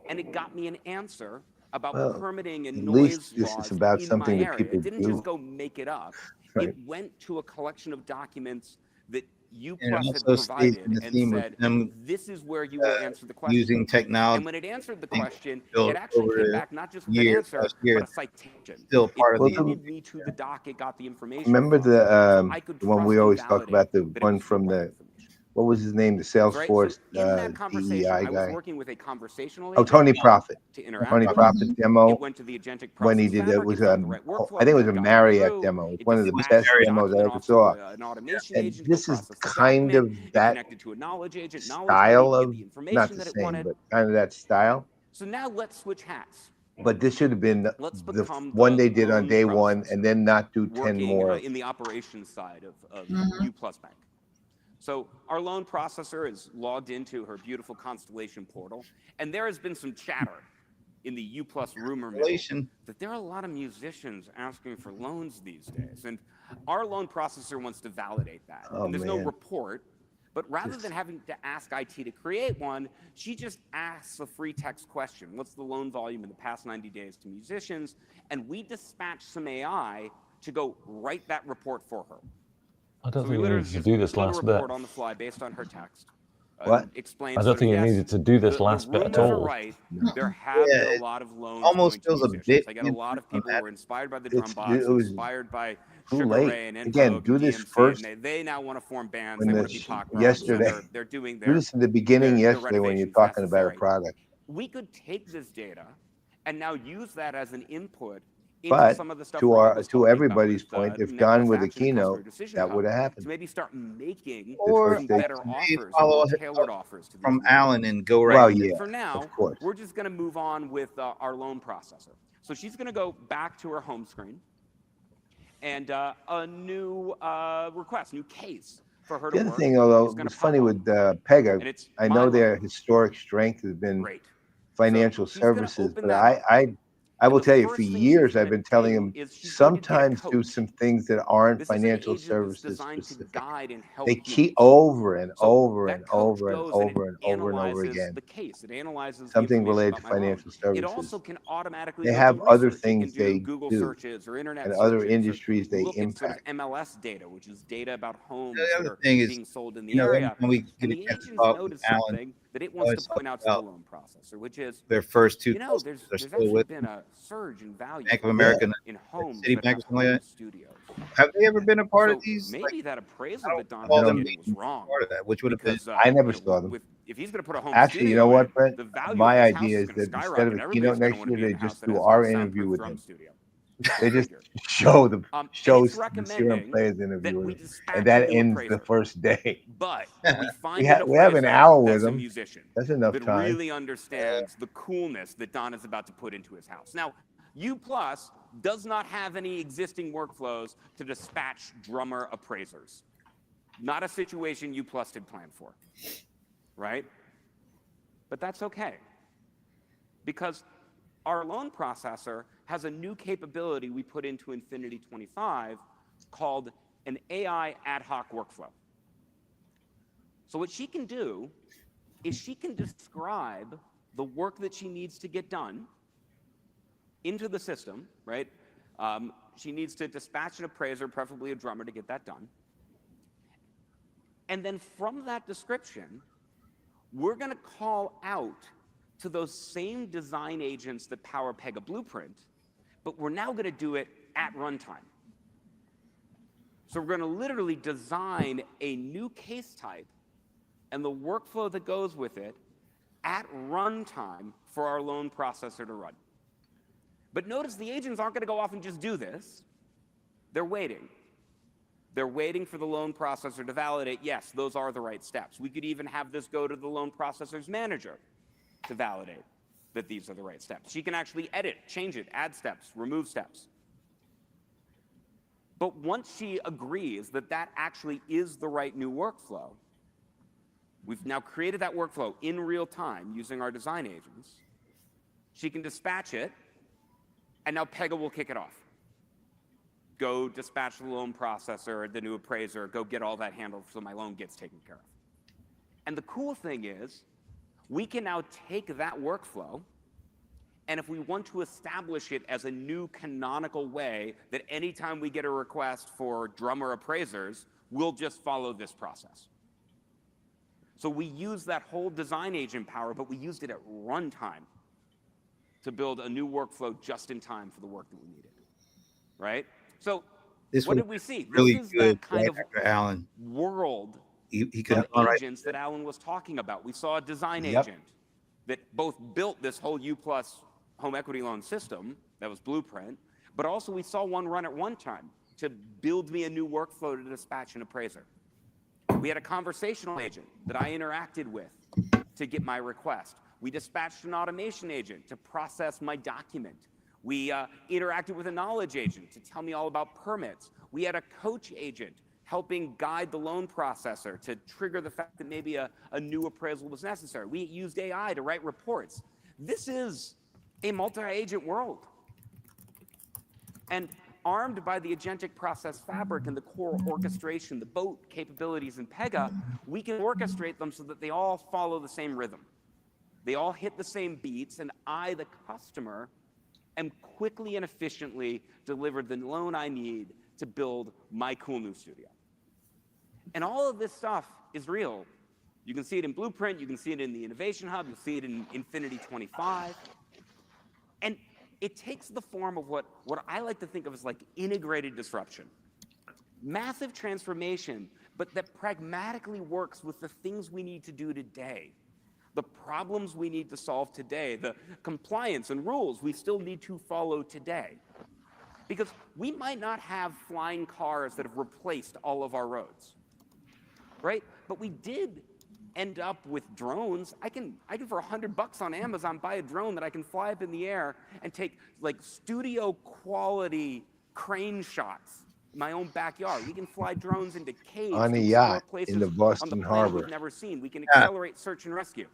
[SPEAKER 6] and it got me an answer about permitting and
[SPEAKER 1] at
[SPEAKER 6] noise
[SPEAKER 1] least this
[SPEAKER 6] laws
[SPEAKER 1] is about
[SPEAKER 6] in
[SPEAKER 1] something
[SPEAKER 6] my
[SPEAKER 1] that
[SPEAKER 6] area.
[SPEAKER 1] people
[SPEAKER 6] It didn't
[SPEAKER 1] do.
[SPEAKER 6] just go make it up.
[SPEAKER 1] Right.
[SPEAKER 6] It went to a collection of documents that U
[SPEAKER 2] And it
[SPEAKER 6] Plus had
[SPEAKER 2] also stays
[SPEAKER 6] provided
[SPEAKER 2] in the
[SPEAKER 6] and
[SPEAKER 2] theme of
[SPEAKER 6] said,
[SPEAKER 2] them
[SPEAKER 6] this is where you will answer the question.
[SPEAKER 2] using technology.
[SPEAKER 6] And when it answered the question,
[SPEAKER 2] built
[SPEAKER 6] it actually
[SPEAKER 2] over
[SPEAKER 6] came
[SPEAKER 2] the
[SPEAKER 6] back not just with
[SPEAKER 2] year,
[SPEAKER 6] an answer,
[SPEAKER 2] past year.
[SPEAKER 6] but a citation.
[SPEAKER 2] Still part
[SPEAKER 6] it
[SPEAKER 2] of the
[SPEAKER 6] pointed me to the doc it got the information
[SPEAKER 1] Remember
[SPEAKER 6] from,
[SPEAKER 1] the
[SPEAKER 6] so I could
[SPEAKER 1] the one we
[SPEAKER 6] trust and
[SPEAKER 1] always talk about, the
[SPEAKER 6] validate that it
[SPEAKER 1] one
[SPEAKER 6] was
[SPEAKER 1] from
[SPEAKER 6] the right
[SPEAKER 1] the,
[SPEAKER 6] information.
[SPEAKER 1] what was his name, the
[SPEAKER 6] Right?
[SPEAKER 1] Salesforce
[SPEAKER 6] So in that conversation,
[SPEAKER 1] DEI
[SPEAKER 6] I was
[SPEAKER 1] guy?
[SPEAKER 6] working with a conversational
[SPEAKER 1] Oh,
[SPEAKER 6] agent
[SPEAKER 1] Tony Profit.
[SPEAKER 6] to interact
[SPEAKER 1] Tony
[SPEAKER 6] with.
[SPEAKER 1] Profit demo.
[SPEAKER 6] It went to the agentic
[SPEAKER 1] When he
[SPEAKER 6] process
[SPEAKER 1] did it,
[SPEAKER 6] fabric,
[SPEAKER 1] was
[SPEAKER 6] it found the right workflow,
[SPEAKER 1] I think it was a
[SPEAKER 6] got me
[SPEAKER 1] Marriott
[SPEAKER 6] through,
[SPEAKER 1] demo. It's
[SPEAKER 6] it
[SPEAKER 1] one of the
[SPEAKER 6] dispatched
[SPEAKER 1] best
[SPEAKER 6] the
[SPEAKER 1] demos I
[SPEAKER 6] document
[SPEAKER 1] ever
[SPEAKER 6] off
[SPEAKER 1] saw.
[SPEAKER 6] to an automation
[SPEAKER 1] And
[SPEAKER 6] agent to
[SPEAKER 1] this is
[SPEAKER 6] process the
[SPEAKER 1] kind
[SPEAKER 6] document.
[SPEAKER 1] of
[SPEAKER 6] It
[SPEAKER 1] that
[SPEAKER 6] connected to a knowledge agent, knowledge
[SPEAKER 1] style
[SPEAKER 6] buddy to
[SPEAKER 1] of,
[SPEAKER 6] get the
[SPEAKER 1] not
[SPEAKER 6] information
[SPEAKER 1] the
[SPEAKER 6] that it
[SPEAKER 1] same,
[SPEAKER 6] wanted.
[SPEAKER 1] but kind of that style.
[SPEAKER 6] So now let's switch hats.
[SPEAKER 1] But this should have been
[SPEAKER 6] Let's
[SPEAKER 1] the
[SPEAKER 6] become
[SPEAKER 1] one
[SPEAKER 6] the
[SPEAKER 1] they did on
[SPEAKER 6] loan
[SPEAKER 1] day one,
[SPEAKER 6] processor
[SPEAKER 1] and then not do 10
[SPEAKER 6] working
[SPEAKER 1] more.
[SPEAKER 6] in the operations side of
[SPEAKER 9] Mhm.
[SPEAKER 6] U Plus Bank. So our loan processor is logged into her beautiful Constellation portal, and there has been some chatter in the U Plus rumor mill that there are a lot of musicians asking for loans these days, and our loan processor wants to validate that.
[SPEAKER 1] Oh,
[SPEAKER 6] and there's no
[SPEAKER 1] man.
[SPEAKER 6] report, but rather than having to ask IT to create one, she just asks a free text question. What's the loan volume in the past 90 days to musicians? And we dispatch some AI to go write that report for her.
[SPEAKER 5] I don't
[SPEAKER 6] So we
[SPEAKER 5] think you
[SPEAKER 6] literally
[SPEAKER 5] needed to
[SPEAKER 6] just
[SPEAKER 5] do this
[SPEAKER 6] built a
[SPEAKER 5] last bit.
[SPEAKER 6] report on the fly based on her text.
[SPEAKER 1] What?
[SPEAKER 6] Explains
[SPEAKER 5] I don't
[SPEAKER 6] sort of,
[SPEAKER 5] think you
[SPEAKER 6] yes,
[SPEAKER 5] needed to do this
[SPEAKER 6] the
[SPEAKER 5] last bit at
[SPEAKER 6] rumors are
[SPEAKER 5] all.
[SPEAKER 6] right. There have
[SPEAKER 2] Yeah,
[SPEAKER 6] been
[SPEAKER 2] it
[SPEAKER 6] a lot of loans
[SPEAKER 2] almost
[SPEAKER 6] going to
[SPEAKER 2] feels a
[SPEAKER 6] musicians.
[SPEAKER 2] bit
[SPEAKER 6] I get a lot of
[SPEAKER 2] different
[SPEAKER 6] people
[SPEAKER 2] on
[SPEAKER 6] who were inspired by the
[SPEAKER 1] It's-
[SPEAKER 6] drum box,
[SPEAKER 1] it was
[SPEAKER 6] inspired by
[SPEAKER 1] too
[SPEAKER 6] Sugar
[SPEAKER 1] late.
[SPEAKER 6] Ray and
[SPEAKER 1] Again,
[SPEAKER 6] Vogue
[SPEAKER 1] do
[SPEAKER 6] and
[SPEAKER 1] this
[SPEAKER 6] DMC,
[SPEAKER 1] first
[SPEAKER 6] and they now want to form bands.
[SPEAKER 1] when
[SPEAKER 6] They
[SPEAKER 1] the
[SPEAKER 6] want to be pop rock. So
[SPEAKER 1] yesterday.
[SPEAKER 6] they're doing
[SPEAKER 1] Do
[SPEAKER 6] their
[SPEAKER 1] this in the beginning
[SPEAKER 6] their
[SPEAKER 1] yesterday when you're
[SPEAKER 6] renovations
[SPEAKER 1] talking about a
[SPEAKER 6] necessary.
[SPEAKER 1] product.
[SPEAKER 6] We could take this data and now use that as an input into
[SPEAKER 1] But
[SPEAKER 6] some of the stuff
[SPEAKER 1] to
[SPEAKER 6] Rob was
[SPEAKER 1] to
[SPEAKER 6] talking about
[SPEAKER 1] everybody's
[SPEAKER 6] with,
[SPEAKER 1] point, if
[SPEAKER 6] next
[SPEAKER 1] gone
[SPEAKER 6] best
[SPEAKER 1] with a
[SPEAKER 6] action and customer
[SPEAKER 1] keynote,
[SPEAKER 6] decision
[SPEAKER 1] that
[SPEAKER 6] hub,
[SPEAKER 1] would have
[SPEAKER 6] to
[SPEAKER 1] happened.
[SPEAKER 6] maybe start making
[SPEAKER 2] Or
[SPEAKER 6] some better
[SPEAKER 2] maybe
[SPEAKER 6] offers,
[SPEAKER 2] follow
[SPEAKER 6] more
[SPEAKER 2] it
[SPEAKER 6] tailored offers to these
[SPEAKER 2] from
[SPEAKER 6] users.
[SPEAKER 2] Alan and go right.
[SPEAKER 1] Well,
[SPEAKER 2] in.
[SPEAKER 1] yeah,
[SPEAKER 6] For now,
[SPEAKER 1] of course.
[SPEAKER 6] we're just going to move on with our loan processor. So she's going to go back to her home screen and a new request, new case for her to
[SPEAKER 1] The other
[SPEAKER 6] work.
[SPEAKER 1] thing, although
[SPEAKER 6] is
[SPEAKER 1] it
[SPEAKER 6] gonna
[SPEAKER 1] was
[SPEAKER 6] pop
[SPEAKER 1] funny
[SPEAKER 6] up.
[SPEAKER 1] with
[SPEAKER 6] And
[SPEAKER 1] Pega,
[SPEAKER 6] it's
[SPEAKER 1] I
[SPEAKER 6] my
[SPEAKER 1] know
[SPEAKER 6] loan.
[SPEAKER 1] their historic strength has been
[SPEAKER 6] Great.
[SPEAKER 1] financial
[SPEAKER 6] she's gonna
[SPEAKER 1] services,
[SPEAKER 6] open
[SPEAKER 1] but
[SPEAKER 6] that up.
[SPEAKER 1] I
[SPEAKER 6] And
[SPEAKER 1] will
[SPEAKER 6] the
[SPEAKER 1] tell you,
[SPEAKER 6] first
[SPEAKER 1] for
[SPEAKER 6] thing she's
[SPEAKER 1] years I've
[SPEAKER 6] gonna
[SPEAKER 1] been telling
[SPEAKER 6] do
[SPEAKER 1] them
[SPEAKER 6] is she's going to get a
[SPEAKER 1] sometimes do
[SPEAKER 6] coach.
[SPEAKER 1] some things that aren't
[SPEAKER 6] This is an
[SPEAKER 1] financial
[SPEAKER 6] agent that's
[SPEAKER 1] services
[SPEAKER 6] designed to
[SPEAKER 1] specific.
[SPEAKER 6] guide and help
[SPEAKER 1] They
[SPEAKER 6] humans.
[SPEAKER 1] keep over and
[SPEAKER 6] So
[SPEAKER 1] over
[SPEAKER 6] that
[SPEAKER 1] and
[SPEAKER 6] coach
[SPEAKER 1] over and
[SPEAKER 6] goes and
[SPEAKER 1] over
[SPEAKER 6] it
[SPEAKER 1] and over and over
[SPEAKER 6] analyzes
[SPEAKER 1] again.
[SPEAKER 6] the case. It analyzes the
[SPEAKER 1] Something
[SPEAKER 6] information
[SPEAKER 1] related
[SPEAKER 6] about
[SPEAKER 1] to
[SPEAKER 6] my loan.
[SPEAKER 1] financial
[SPEAKER 6] It also
[SPEAKER 1] services.
[SPEAKER 6] can automatically
[SPEAKER 1] They
[SPEAKER 6] go
[SPEAKER 1] have
[SPEAKER 6] do
[SPEAKER 1] other
[SPEAKER 6] research. It can
[SPEAKER 1] things
[SPEAKER 6] do
[SPEAKER 1] they
[SPEAKER 6] Google
[SPEAKER 1] do
[SPEAKER 6] searches or internet
[SPEAKER 1] and
[SPEAKER 6] searches
[SPEAKER 1] other
[SPEAKER 6] or
[SPEAKER 1] industries they
[SPEAKER 6] look at sort of
[SPEAKER 1] impact.
[SPEAKER 6] MLS data, which is data about homes
[SPEAKER 2] The
[SPEAKER 6] that
[SPEAKER 2] other
[SPEAKER 6] are
[SPEAKER 2] thing is,
[SPEAKER 6] being sold in the
[SPEAKER 2] you know,
[SPEAKER 6] area.
[SPEAKER 2] when we
[SPEAKER 6] And
[SPEAKER 2] get a
[SPEAKER 6] the
[SPEAKER 2] chance to
[SPEAKER 6] agents
[SPEAKER 2] talk with
[SPEAKER 6] noticed
[SPEAKER 2] Alan,
[SPEAKER 6] something that it wants
[SPEAKER 2] always
[SPEAKER 6] to point
[SPEAKER 2] talk
[SPEAKER 6] out to the
[SPEAKER 2] about
[SPEAKER 6] loan processor, which is,
[SPEAKER 2] their first two
[SPEAKER 6] you know,
[SPEAKER 2] customers
[SPEAKER 6] there's
[SPEAKER 2] are still
[SPEAKER 6] actually
[SPEAKER 2] with
[SPEAKER 6] been a surge in value
[SPEAKER 2] Bank of
[SPEAKER 6] for
[SPEAKER 2] America
[SPEAKER 6] in homes
[SPEAKER 2] Citibank
[SPEAKER 6] that have
[SPEAKER 2] or something like
[SPEAKER 6] home
[SPEAKER 2] that.
[SPEAKER 6] studios.
[SPEAKER 2] Have they ever been a part
[SPEAKER 6] So
[SPEAKER 2] of these?
[SPEAKER 6] maybe
[SPEAKER 2] Like,
[SPEAKER 6] that appraisal
[SPEAKER 2] I
[SPEAKER 6] that
[SPEAKER 2] don't
[SPEAKER 6] Don
[SPEAKER 2] call
[SPEAKER 6] was
[SPEAKER 2] them
[SPEAKER 6] getting was wrong.
[SPEAKER 2] part of that, which would have been.
[SPEAKER 6] Because
[SPEAKER 1] I never
[SPEAKER 6] you know,
[SPEAKER 1] saw them.
[SPEAKER 6] if he's going to put a home
[SPEAKER 1] Actually, you know
[SPEAKER 6] studio
[SPEAKER 1] what,
[SPEAKER 6] in,
[SPEAKER 1] Brent?
[SPEAKER 6] the value
[SPEAKER 1] My
[SPEAKER 6] of his house
[SPEAKER 1] idea
[SPEAKER 6] is
[SPEAKER 1] is
[SPEAKER 6] going to
[SPEAKER 1] that instead
[SPEAKER 6] skyrocket.
[SPEAKER 1] of a
[SPEAKER 6] Everybody's
[SPEAKER 1] keynote
[SPEAKER 6] going to
[SPEAKER 1] next
[SPEAKER 6] want to
[SPEAKER 1] year,
[SPEAKER 6] be in
[SPEAKER 1] they
[SPEAKER 6] a house
[SPEAKER 1] just
[SPEAKER 6] that
[SPEAKER 1] do
[SPEAKER 6] has
[SPEAKER 1] our
[SPEAKER 6] a
[SPEAKER 1] interview
[SPEAKER 6] soundproof
[SPEAKER 1] with
[SPEAKER 6] drum
[SPEAKER 1] him.
[SPEAKER 6] studio.
[SPEAKER 1] They just
[SPEAKER 6] Figure.
[SPEAKER 1] show the
[SPEAKER 6] And
[SPEAKER 1] shows
[SPEAKER 6] it's
[SPEAKER 1] the CRM
[SPEAKER 6] recommending
[SPEAKER 1] Playaz interview
[SPEAKER 6] that
[SPEAKER 1] with
[SPEAKER 6] we
[SPEAKER 1] him,
[SPEAKER 6] dispatch
[SPEAKER 1] and
[SPEAKER 6] a
[SPEAKER 1] that
[SPEAKER 6] new
[SPEAKER 1] ends the
[SPEAKER 6] appraiser.
[SPEAKER 1] first day.
[SPEAKER 6] But we
[SPEAKER 1] We
[SPEAKER 6] find an
[SPEAKER 1] we have an
[SPEAKER 6] appraiser
[SPEAKER 1] hour with
[SPEAKER 6] that's a
[SPEAKER 1] him.
[SPEAKER 6] musician
[SPEAKER 1] That's enough
[SPEAKER 6] that
[SPEAKER 1] time.
[SPEAKER 6] really understands the coolness that Don is about to put into his house. Now, U Plus does not have any existing workflows to dispatch drummer appraisers. Not a situation U Plus did plan for, right? But that's okay, because our loan processor has a new capability we put into Infinity 25 called an AI ad hoc workflow. So what she can do is she can describe the work that she needs to get done into the system, right? She needs to dispatch an appraiser, preferably a drummer, to get that done. And then from that description, we're going to call out to those same design agents that power Pega Blueprint, but we're now going to do it at runtime. So we're going to literally design a new case type and the workflow that goes with it at runtime for our loan processor to run. But notice the agents aren't going to go off and just do this. They're waiting. They're waiting for the loan processor to validate, yes, those are the right steps. We could even have this go to the loan processor's manager to validate that these are the right steps. She can actually edit, change it, add steps, remove steps. But once she agrees that that actually is the right new workflow, we've now created that workflow in real time using our design agents. She can dispatch it, and now Pega will kick it off. Go dispatch the loan processor, the new appraiser, go get all that handled so my loan gets taken care of. And the cool thing is, we can now take that workflow, and if we want to establish it as a new canonical way that anytime we get a request for drummer appraisers, we'll just follow this process. So we use that whole design agent power, but we used it at runtime to build a new workflow just in time for the work that we needed, right? So what did we see?
[SPEAKER 2] Really
[SPEAKER 6] this is
[SPEAKER 2] good
[SPEAKER 6] that kind
[SPEAKER 2] right
[SPEAKER 6] of
[SPEAKER 2] after Alan.
[SPEAKER 6] world
[SPEAKER 2] He could
[SPEAKER 6] of
[SPEAKER 2] have gone right.
[SPEAKER 6] agents that Alan was talking about. We saw a design
[SPEAKER 1] Yep.
[SPEAKER 6] agent that both built this whole U Plus home equity loan system, that was Blueprint, but also we saw one run at one time to build me a new workflow to dispatch an appraiser. We had a conversational agent that I interacted with to get my request. We dispatched an automation agent to process my document. We interacted with a knowledge agent to tell me all about permits. We had a coach agent helping guide the loan processor to trigger the fact that maybe a new appraisal was necessary. We used AI to write reports. This is a multi-agent world. And armed by the agentic process fabric and the core orchestration, the boat capabilities in Pega, we can orchestrate them so that they all follow the same rhythm. They all hit the same beats, and I, the customer, am quickly and efficiently delivered the loan I need to build my cool new studio. And all of this stuff is real. You can see it in Blueprint, you can see it in the Innovation Hub, you'll see it in Infinity 25. And it takes the form of what I like to think of as like integrated disruption. Massive transformation, but that pragmatically works with the things we need to do today. The problems we need to solve today, the compliance and rules we still need to follow today. Because we might not have flying cars that have replaced all of our roads, right? But we did end up with drones. I can for $100 on Amazon buy a drone that I can fly up in the air and take like studio quality crane shots in my own backyard. We can fly drones into caves
[SPEAKER 1] On a
[SPEAKER 6] to
[SPEAKER 1] yacht
[SPEAKER 6] explore places
[SPEAKER 1] in the
[SPEAKER 6] on the
[SPEAKER 1] Boston
[SPEAKER 6] planet
[SPEAKER 1] Harbor.
[SPEAKER 6] we've never seen. We can accelerate search and rescue.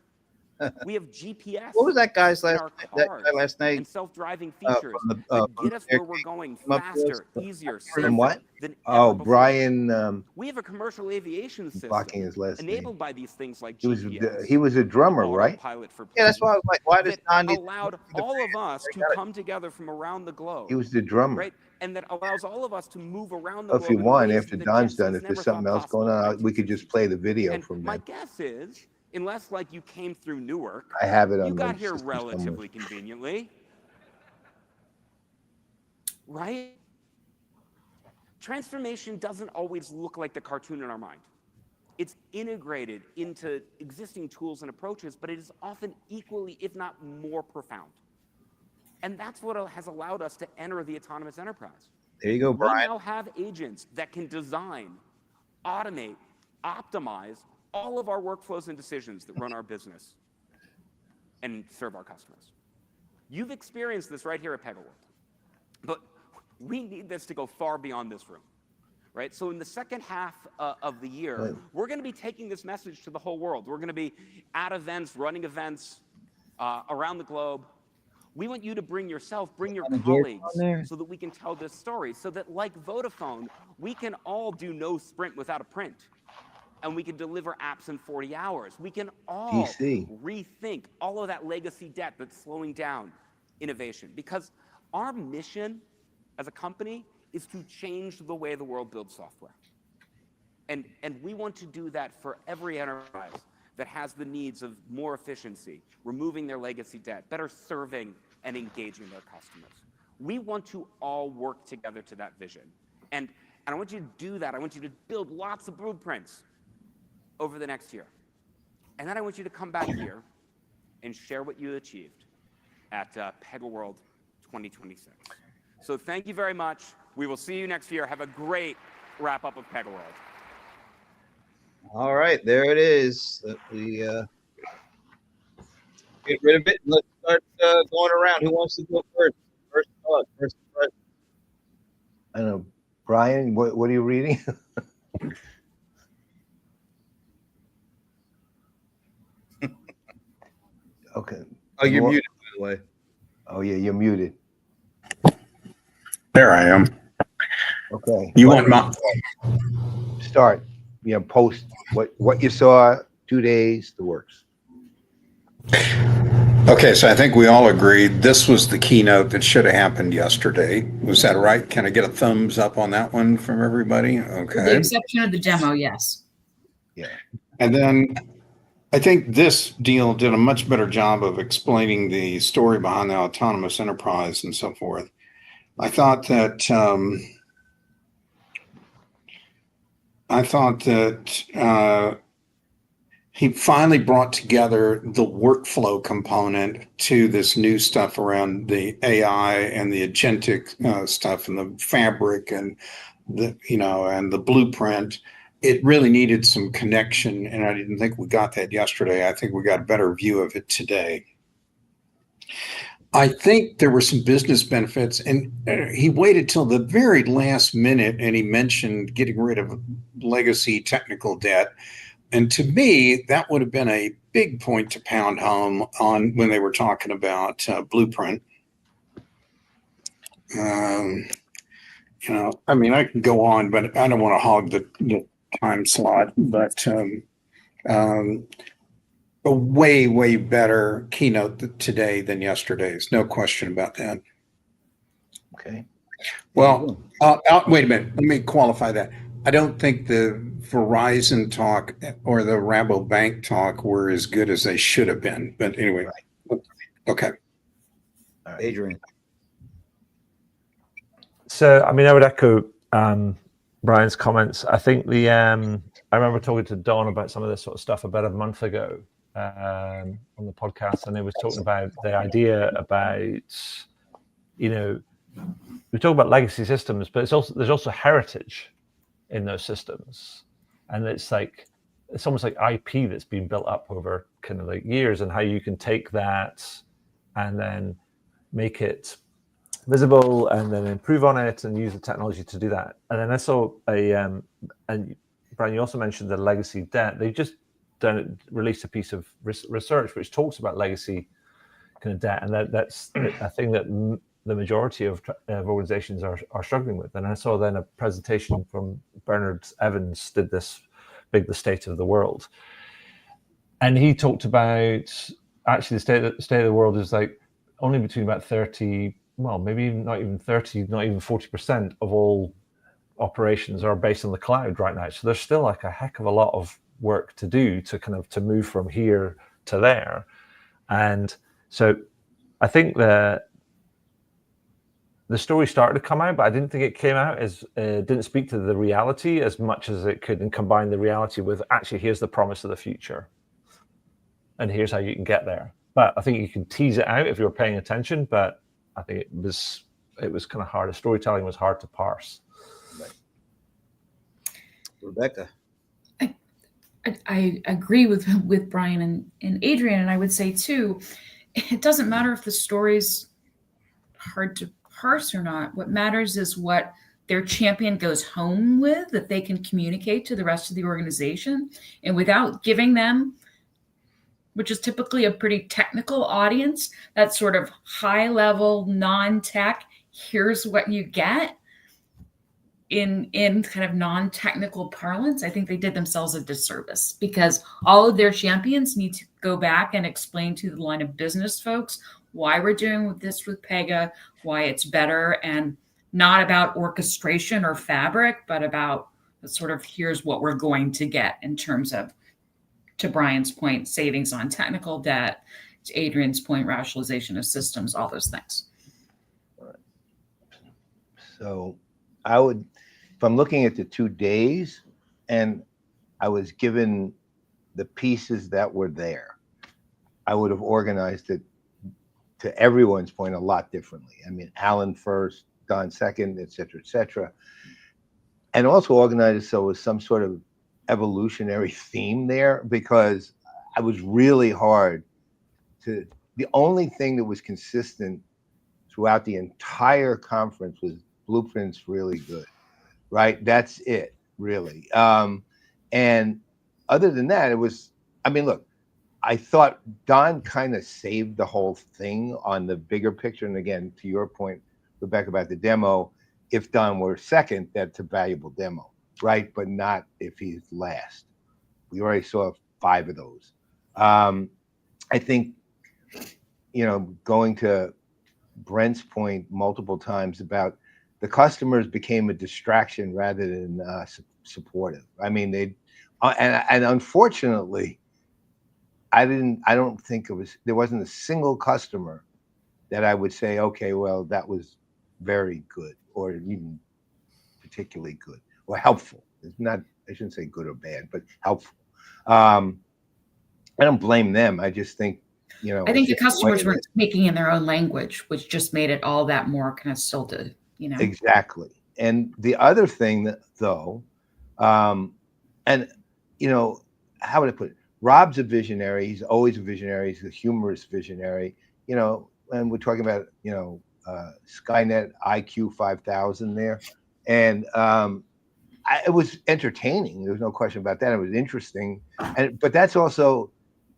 [SPEAKER 6] We have GPS.
[SPEAKER 2] What was that guy's
[SPEAKER 6] in
[SPEAKER 2] last
[SPEAKER 6] our
[SPEAKER 2] that
[SPEAKER 6] cars
[SPEAKER 2] guy last night?
[SPEAKER 6] and self-driving features
[SPEAKER 2] from
[SPEAKER 6] that
[SPEAKER 2] from
[SPEAKER 6] get us
[SPEAKER 2] the
[SPEAKER 6] where we're going
[SPEAKER 2] came up with
[SPEAKER 6] faster,
[SPEAKER 2] us?
[SPEAKER 6] easier,
[SPEAKER 1] From
[SPEAKER 6] safer
[SPEAKER 1] what?
[SPEAKER 6] than
[SPEAKER 1] Oh,
[SPEAKER 6] ever before.
[SPEAKER 1] Brian,
[SPEAKER 6] We have a commercial aviation system
[SPEAKER 1] blocking his last
[SPEAKER 6] enabled
[SPEAKER 1] name.
[SPEAKER 6] by these things like
[SPEAKER 1] He was
[SPEAKER 6] GPS.
[SPEAKER 1] he was a drummer, right?
[SPEAKER 6] Autopilot for
[SPEAKER 2] Yeah, that's
[SPEAKER 6] planes
[SPEAKER 2] why I was like, why does
[SPEAKER 6] that
[SPEAKER 2] Don need
[SPEAKER 6] allowed all of us to come together from around the globe,
[SPEAKER 1] He was the drummer.
[SPEAKER 6] right? And that allows all of us to move around the
[SPEAKER 1] If
[SPEAKER 6] globe
[SPEAKER 1] you
[SPEAKER 6] in
[SPEAKER 1] want,
[SPEAKER 6] ways
[SPEAKER 1] after
[SPEAKER 6] that
[SPEAKER 1] Don's done,
[SPEAKER 6] Jetsons
[SPEAKER 1] if
[SPEAKER 6] never
[SPEAKER 1] there's something
[SPEAKER 6] thought
[SPEAKER 1] else going
[SPEAKER 6] possible in
[SPEAKER 1] on, we could just play the video
[SPEAKER 6] and
[SPEAKER 1] from
[SPEAKER 6] my
[SPEAKER 1] them.
[SPEAKER 6] guess is, unless like you came through Newark,
[SPEAKER 1] I have it
[SPEAKER 6] you
[SPEAKER 1] on my
[SPEAKER 6] got here
[SPEAKER 1] system
[SPEAKER 6] relatively conveniently, right? transformation doesn't always look like the cartoon in our mind. It's integrated into existing tools and approaches, but it is often equally, if not more profound. And that's what has allowed us to enter the autonomous enterprise.
[SPEAKER 2] There you go,
[SPEAKER 6] We
[SPEAKER 2] Brian.
[SPEAKER 6] now have agents that can design, automate, optimize all of our workflows and decisions that run our business and serve our customers. You've experienced this right here at PegaWorld, but we need this to go far beyond this room, right? So in the second half of the year, we're going to be taking this message to the whole world. We're going to be at events, running events around the globe. We want you to bring yourself, bring your colleagues, so that we can tell this story, so that like Vodafone, we can all do no sprint without a print. And we can deliver apps in 40 hours. We can all rethink all of that legacy debt that's slowing down innovation. Because our mission as a company is to change the way the world builds software. And we want to do that for every enterprise that has the needs of more efficiency, removing their legacy debt, better serving and engaging their customers. We want to all work together to that vision. And I want you to do that. I want you to build lots of blueprints over the next year. And then I want you to come back here and share what you achieved at PegaWorld 2026. So thank you very much. We will see you next year. Have a great wrap up of PegaWorld.
[SPEAKER 2] All right, there it is. We get rid of it and let's start going around. Who wants to go first? First thought, first impression.
[SPEAKER 1] I don't know. Brian, what are you reading? Okay.
[SPEAKER 2] Oh, you're muted, by the way.
[SPEAKER 1] Oh, yeah, you're muted.
[SPEAKER 3] There I am.
[SPEAKER 1] Okay.
[SPEAKER 3] You want my
[SPEAKER 1] start? Post what you saw, 2 days, the works.
[SPEAKER 3] Okay, so I think we all agreed this was the keynote that should have happened yesterday. Was that right? Can I get a thumbs up on that one from everybody? Okay.
[SPEAKER 9] With the exception of the demo, yes.
[SPEAKER 1] Yeah.
[SPEAKER 3] And then I think this deal did a much better job of explaining the story behind the autonomous enterprise and so forth. I thought that he finally brought together the workflow component to this new stuff around the AI and the agentic stuff and the fabric and the blueprint. It really needed some connection, and I didn't think we got that yesterday. I think we got a better view of it today. I think there were some business benefits, and he waited till the very last minute, and he mentioned getting rid of legacy technical debt. And to me, that would have been a big point to pound home on when they were talking about Blueprint. I can go on, but I don't want to hog the time slot. But a way, way better keynote today than yesterday's. No question about that.
[SPEAKER 1] Okay.
[SPEAKER 3] Well, wait a minute. Let me qualify that. I don't think the Verizon talk or the Rabobank talk were as good as they should have been. But anyway, okay.
[SPEAKER 2] All right. Adrian.
[SPEAKER 5] So, I would echo Brian's comments. I think I remember talking to Don about some of this sort of stuff about a month ago on the podcast, and they was talking about the idea about, we talk about legacy systems, but there's also heritage in those systems, and it's almost like IP that's been built up over kind of like years, and how you can take that and then make it visible and then improve on it and use the technology to do that. And then I saw and Brian, you also mentioned the legacy debt. They've just released a piece of research which talks about legacy kind of debt, and that's a thing that the majority of organizations are struggling with. And I saw then a presentation from Bernard Evans did this big, the state of the world. And he talked about actually the state of the world is like only between about 30, well, maybe not even 30, not even 40% of all operations are based on the cloud right now. So there's still like a heck of a lot of work to do to move from here to there. And so I think that the story started to come out, but I didn't think it came out as didn't speak to the reality as much as it could, and combine the reality with actually here's the promise of the future, and here's how you can get there. But I think you can tease it out if you're paying attention. But I think it was kind of hard. The storytelling was hard to parse.
[SPEAKER 2] Right. Rebecca.
[SPEAKER 9] I agree with Brian and Adrian, and I would say too, it doesn't matter if the story's hard to parse or not. What matters is what their champion goes home with, that they can communicate to the rest of the organization, and without giving them, which is typically a pretty technical audience, that sort of high level non-tech, here's what you get in kind of non-technical parlance. I think they did themselves a disservice, because all of their champions need to go back and explain to the line of business folks why we're doing this with Pega, why it's better, and not about orchestration or fabric, but about sort of here's what we're going to get in terms of, to Brian's point, savings on technical debt, to Adrian's point, rationalization of systems, all those things.
[SPEAKER 1] So I would, if I'm looking at the 2 days and I was given the pieces that were there, I would have organized it, to everyone's point, a lot differently. I mean, Alan first, Don second, et cetera, and also organized it so it was some sort of evolutionary theme there, because I was really hard to, the only thing that was consistent throughout the entire conference was Blueprint's really good, right? That's it, really. And other than that, it was, I mean, look, I thought Don kind of saved the whole thing on the bigger picture. And again, to your point, Rebecca, about the demo, if Don were second, that's a valuable demo, right? But not if he's last. We already saw 5 of those. I think, going to Brent's point multiple times about the customers became a distraction rather than supportive. I mean, and unfortunately, I don't think there wasn't a single customer that I would say, okay, well, that was very good, or even particularly good, or helpful. It's not, I shouldn't say good or bad, but helpful. I don't blame them. I just think,
[SPEAKER 9] I think the customers weren't speaking in their own language, which just made it all that more kind of stilted,
[SPEAKER 1] Exactly. And the other thing though, and how would I put it? Rob's a visionary. He's always a visionary. He's a humorous visionary, and we're talking about, Skynet IQ 5000 there. And it was entertaining. There's no question about that. It was interesting. But that's also,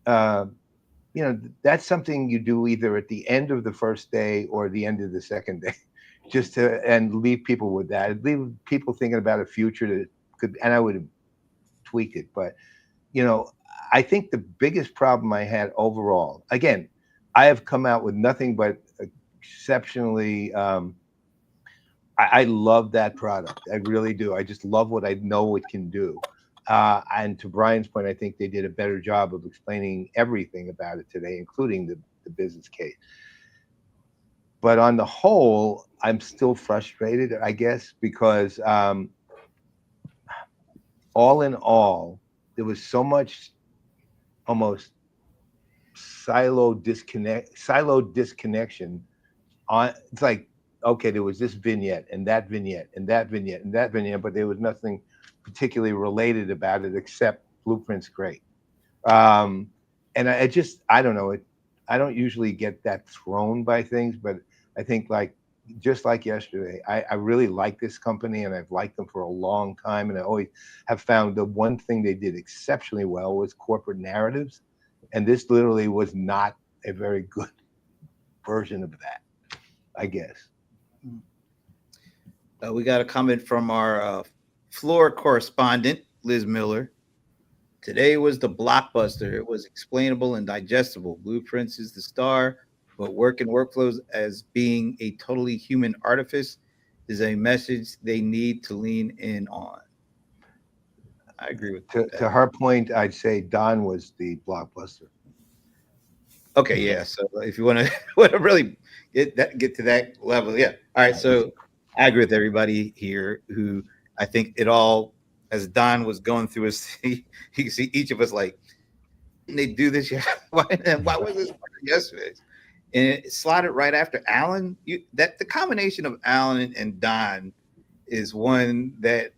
[SPEAKER 1] that's something you do either at the end of the first day or the end of the second day, just and leave people with that. Leave people thinking about a future that could, and I would tweak it. But, I think the biggest problem I had overall, again, I have come out with nothing but exceptionally, I love that product. I really do. I just love what I know it can do. And to Brian's point, I think they did a better job of explaining everything about it today, including the business case. But on the whole, I'm still frustrated, I guess, because all in all, there was so much almost siloed disconnection on. It's like, okay, there was this vignette and that vignette and that vignette and that vignette, but there was nothing particularly related about it except Blueprint's great. And I don't know, I don't usually get that thrown by things, but I think just like yesterday, I really like this company and I've liked them for a long time. And I always have found the one thing they did exceptionally well was corporate narratives. And this literally was not a very good version of that, I guess.
[SPEAKER 2] We got a comment from our floor correspondent, Liz Miller. Today was the blockbuster. It was explainable and digestible. Blueprints is the star, but work and workflows as being a totally human artifice is a message they need to lean in on. I agree with that.
[SPEAKER 1] To her point, I'd say Don was the blockbuster.
[SPEAKER 2] Okay, yeah. So if you want to really get to that level, yeah. All right. So I agree with everybody here who I think it all, as Don was going through his, he can see each of us like, they do this yet? Why was this yesterday? And it slotted right after Alan. That the combination of Alan and Don is one that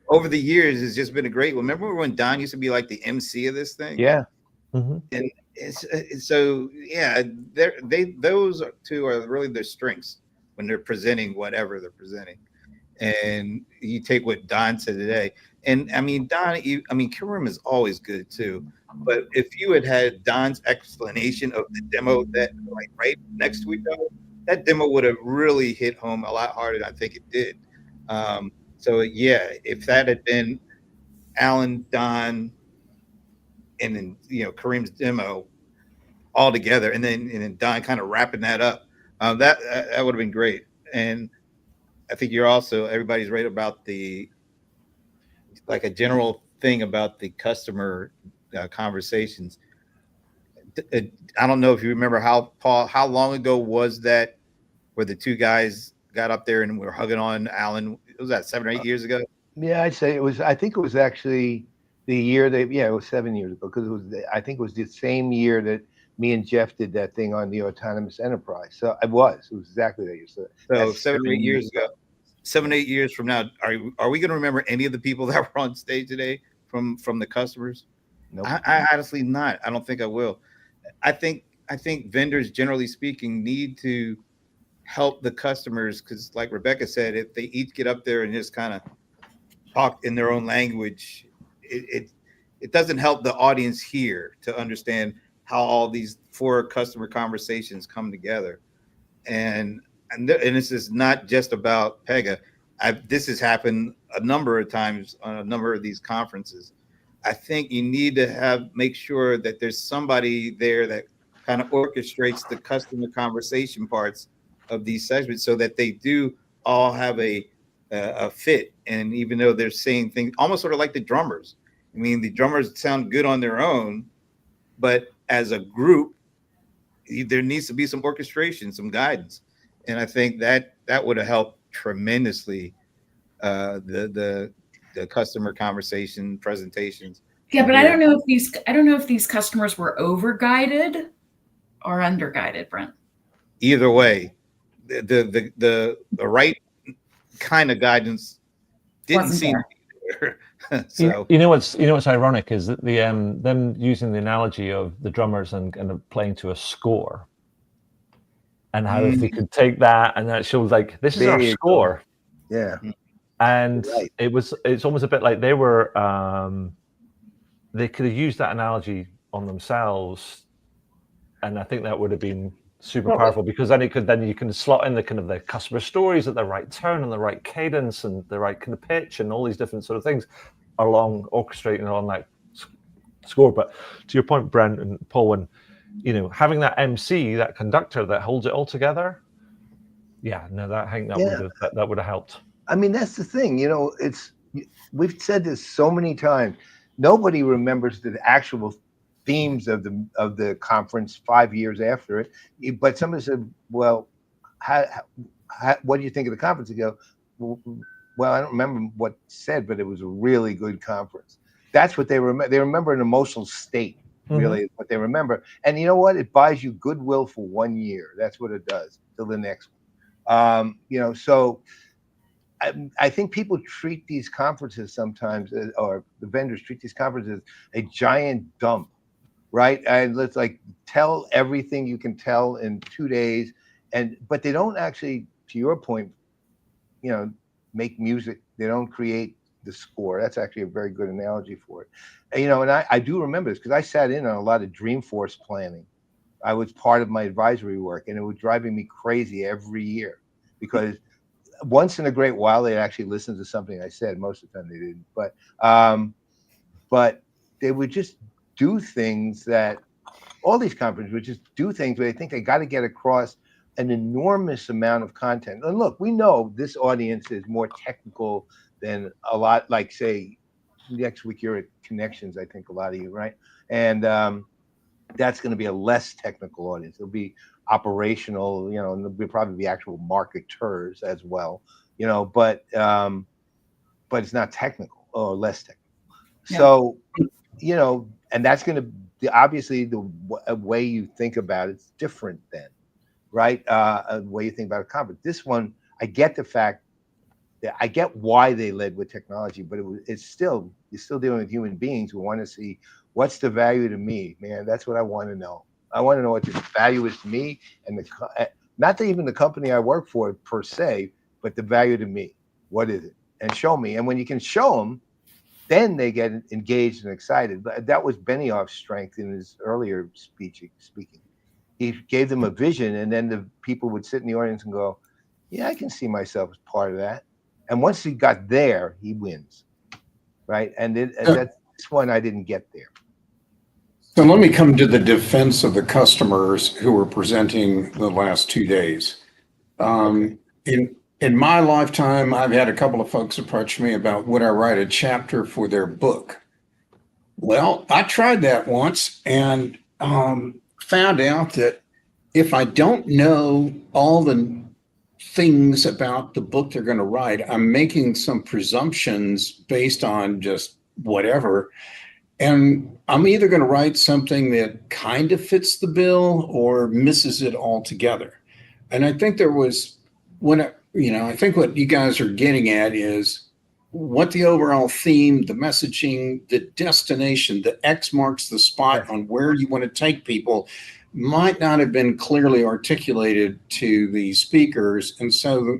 [SPEAKER 2] over the years has just been a great one. Remember when Don used to be like the MC of this thing?
[SPEAKER 1] Yeah.
[SPEAKER 2] And so yeah, those two are really their strengths when they're presenting whatever they're presenting. And you take what Don said today, and I mean Karim is always good too. But if you had Don's explanation of the demo that like right next to each other, that demo would have really hit home a lot harder than I think it did. So yeah, if that had been Alan, Don, and then Kareem's demo all together, and then Don kind of wrapping that up, that would have been great. And I think everybody's right about the like a general thing about the customer conversations. I don't know if you remember how long ago was that where the two guys got up there and were hugging on Alan? Was that 7 or 8 years ago?
[SPEAKER 1] Yeah, I'd say it was. I think it was actually the year it was 7 years ago because I think it was the same year that me and Jeff did that thing on the autonomous enterprise. So it was exactly that year. So
[SPEAKER 2] 7 or 8 years ago. 7 8 years from now, are we going to remember any of the people that were on stage today from the customers?
[SPEAKER 1] Nope.
[SPEAKER 2] I honestly not. I don't think I will. I think vendors, generally speaking, need to help the customers because, like Rebecca said, if they each get up there and just kind of talk in their own language, it doesn't help the audience here to understand how all these 4 customer conversations come together. And this is not just about Pega. This has happened a number of times on a number of these conferences. I think you need to make sure that there's somebody there that kind of orchestrates the customer conversation parts of these segments so that they do all have a fit. And even though they're saying things almost sort of like the drummers, I mean, the drummers sound good on their own, but as a group, there needs to be some orchestration, some guidance. And I think that would have helped tremendously the customer conversation presentations.
[SPEAKER 9] Yeah, but I don't know if these customers were over guided or under guided, Brent.
[SPEAKER 2] Either way, the right kind of guidance didn't seem to be there. So
[SPEAKER 5] you know what's ironic is that the them using the analogy of the drummers and playing to a score, and how if they could take that and that shows like this is our score.
[SPEAKER 1] Yeah.
[SPEAKER 5] And it's almost a bit like they were they could have used that analogy on themselves, and I think that would have been super powerful because then you can slot in the kind of the customer stories at the right tone and the right cadence and the right kind of pitch and all these different sort of things along orchestrating along that score. But to your point, Brent and Paul, when having that MC, that conductor that holds it all together, I think that would have helped.
[SPEAKER 1] I mean, that's the thing, we've said this so many times. Nobody remembers the actual themes of the conference 5 years after it. But somebody said, well, what do you think of the conference? You go, well, I don't remember what said, but it was a really good conference. That's what they remember. They remember an emotional state, really, is what they remember. And you know what? It buys you goodwill for 1 year. That's what it does till the next one. So I think people treat these conferences sometimes, or the vendors treat these conferences a giant dump, right? And let's tell everything you can tell in 2 days, but they don't actually, to your point, make music. They don't create the score. That's actually a very good analogy for it. And I do remember this because I sat in on a lot of Dreamforce planning. I was part of my advisory work, and it was driving me crazy every year because once in a great while they actually listened to something I said. Most of the time they didn't, but they would just do things that all these conferences would just do things where they think they got to get across an enormous amount of content. And look, we know this audience is more technical than a lot, say next week you're at Connections, I think a lot of you, right? And that's going to be a less technical audience. It'll be operational, you know, and there'll probably be actual marketers as well, you know, but it's not technical or less technical.
[SPEAKER 9] Yeah.
[SPEAKER 1] So, you know, and that's going to be obviously the way you think about it's different then, right? The way you think about a conference. This one, I get the fact that I get why they led with technology, but you're still dealing with human beings who want to see what's the value to me, man. That's what I want to know. I want to know what the value is to me, and not even the company I work for per se, but the value to me. What is it? And show me. And when you can show them, then they get engaged and excited. But that was Benioff's strength in his earlier speaking. He gave them a vision, and then the people would sit in the audience and go, "Yeah, I can see myself as part of that." And once he got there, he wins, right? And that's one I didn't get there.
[SPEAKER 3] So let me come to the defense of the customers who were presenting the last 2 days. In my lifetime, I've had a couple of folks approach me about would I write a chapter for their book. Well, I tried that once and found out that if I don't know all the things about the book they're going to write, I'm making some presumptions based on just whatever. And I'm either going to write something that kind of fits the bill or misses it altogether. And I think I think what you guys are getting at is what the overall theme, the messaging, the destination, the X marks the spot on where you want to take people might not have been clearly articulated to the speakers. And so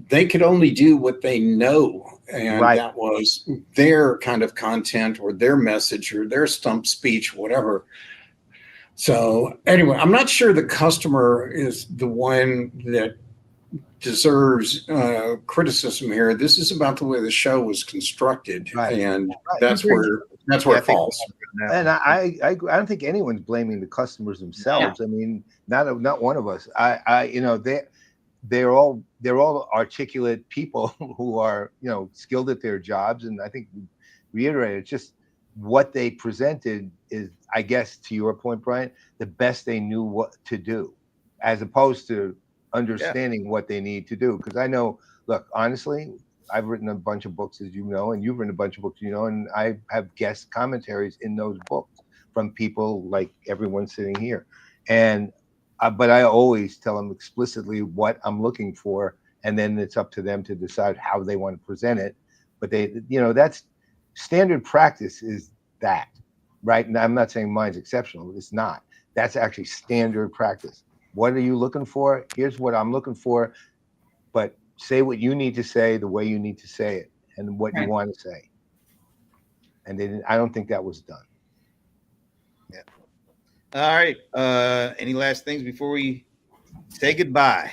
[SPEAKER 3] they could only do what they know. And that was their kind of content or their message or their stump speech, whatever. So anyway, I'm not sure the customer is the one that deserves criticism here. This is about the way the show was constructed, and that's where it falls.
[SPEAKER 1] And I don't think anyone's blaming the customers themselves. I mean, not one of us. You know, they're all articulate people who are, you know, skilled at their jobs, and I think reiterate it's just what they presented is, I guess, to your point, Brian, the best they knew what to do, as opposed to understanding what they need to do. Because I know, look, honestly, I've written a bunch of books, as you know, and you've written a bunch of books, you know, and I have guest commentaries in those books from people like everyone sitting here. And but I always tell them explicitly what I'm looking for, and then it's up to them to decide how they want to present it. But they, you know, that's standard practice is that, right? And I'm not saying mine's exceptional. It's not. That's actually standard practice. What are you looking for? Here's what I'm looking for. But say what you need to say the way you need to say it and what you want to say. And I don't think that was done.
[SPEAKER 2] Yeah. All right. Any last things before we say goodbye?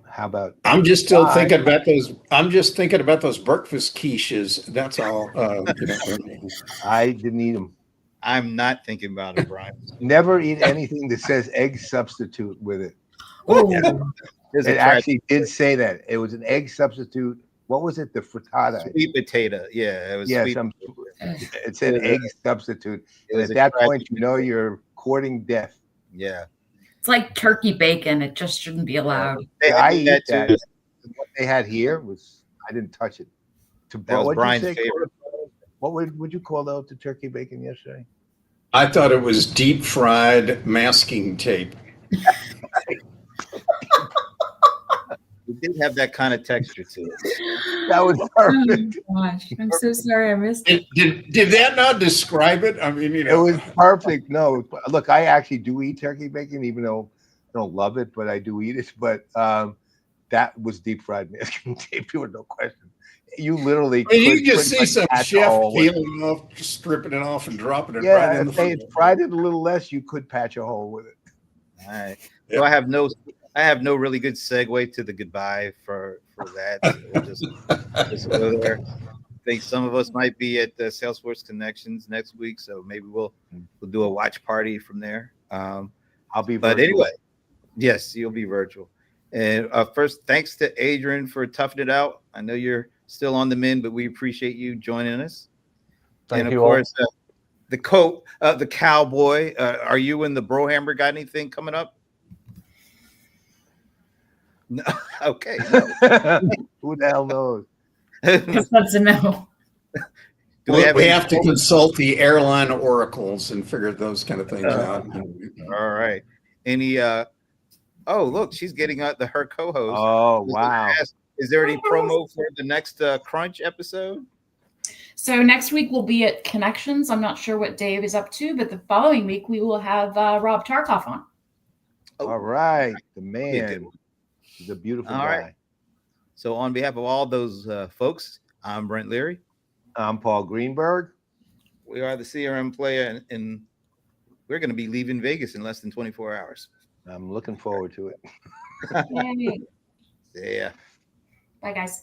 [SPEAKER 1] How about?
[SPEAKER 3] I'm just still thinking about those. I'm just thinking about those breakfast quiches. That's all.
[SPEAKER 1] I didn't eat them.
[SPEAKER 2] I'm not thinking about it, Brian.
[SPEAKER 1] Never eat anything that says egg substitute with it.
[SPEAKER 2] It
[SPEAKER 1] actually did say that. It was an egg substitute. What was it? The frittata.
[SPEAKER 2] Sweet potato. Yeah, it was.
[SPEAKER 1] Yeah, it said egg substitute. And at that point, you know you're courting death.
[SPEAKER 2] Yeah.
[SPEAKER 9] It's like turkey bacon. It just shouldn't be allowed.
[SPEAKER 1] I eat that. What they had here was, I didn't touch it.
[SPEAKER 2] That was Brian's favorite.
[SPEAKER 1] What would you call that, the turkey bacon yesterday?
[SPEAKER 3] I thought it was deep fried masking tape.
[SPEAKER 2] It did have that kind of texture to it.
[SPEAKER 1] That was perfect.
[SPEAKER 9] Oh gosh, I'm so sorry I missed it.
[SPEAKER 3] Did that not describe it? I mean, you know,
[SPEAKER 1] it was perfect. No, look, I actually do eat turkey bacon, even though I don't love it, but I do eat it. But that was deep fried masking tape. There was no question. You literally.
[SPEAKER 3] You just see some chef peeling off, stripping it off, and dropping it right in the food.
[SPEAKER 1] If they fried it a little less, you could patch a hole with it.
[SPEAKER 2] All right. So I have no really good segue to the goodbye for that. So we'll just go there. I think some of us might be at the Salesforce Connections next week, so maybe we'll do a watch party from there.
[SPEAKER 1] I'll be.
[SPEAKER 2] But anyway, yes, you'll be virtual. And first, thanks to Adrian for toughing it out. I know you're still on the mend, but we appreciate you joining us.
[SPEAKER 5] Thank
[SPEAKER 2] and
[SPEAKER 5] you
[SPEAKER 2] of course, the cowboy. Are you and the Brohammer got anything coming up? No. Okay. No.
[SPEAKER 1] Who the hell knows?
[SPEAKER 9] That's a no.
[SPEAKER 2] Do
[SPEAKER 3] We
[SPEAKER 2] any
[SPEAKER 3] have to
[SPEAKER 2] formal-
[SPEAKER 3] consult the airline oracles and figure those kind of things out.
[SPEAKER 2] All right. Any oh, look, she's getting out her co-host.
[SPEAKER 1] Oh, wow.
[SPEAKER 2] Is there any promo for the next Crunch episode?
[SPEAKER 9] So next week we'll be at Connections. I'm not sure what Dave is up to, but the following week we will have Rob Tarkoff on.
[SPEAKER 2] Oh,
[SPEAKER 1] All right. The
[SPEAKER 2] be a good
[SPEAKER 1] man.
[SPEAKER 2] one.
[SPEAKER 1] He's a beautiful
[SPEAKER 2] All
[SPEAKER 1] guy.
[SPEAKER 2] right. So on behalf of all those folks, I'm Brent Leary.
[SPEAKER 1] I'm Paul Greenberg.
[SPEAKER 2] We are the CRM Player, and we're going to be leaving Vegas in less than 24 hours.
[SPEAKER 1] I'm looking forward to it.
[SPEAKER 9] Yay.
[SPEAKER 2] Yeah.
[SPEAKER 9] Bye, guys.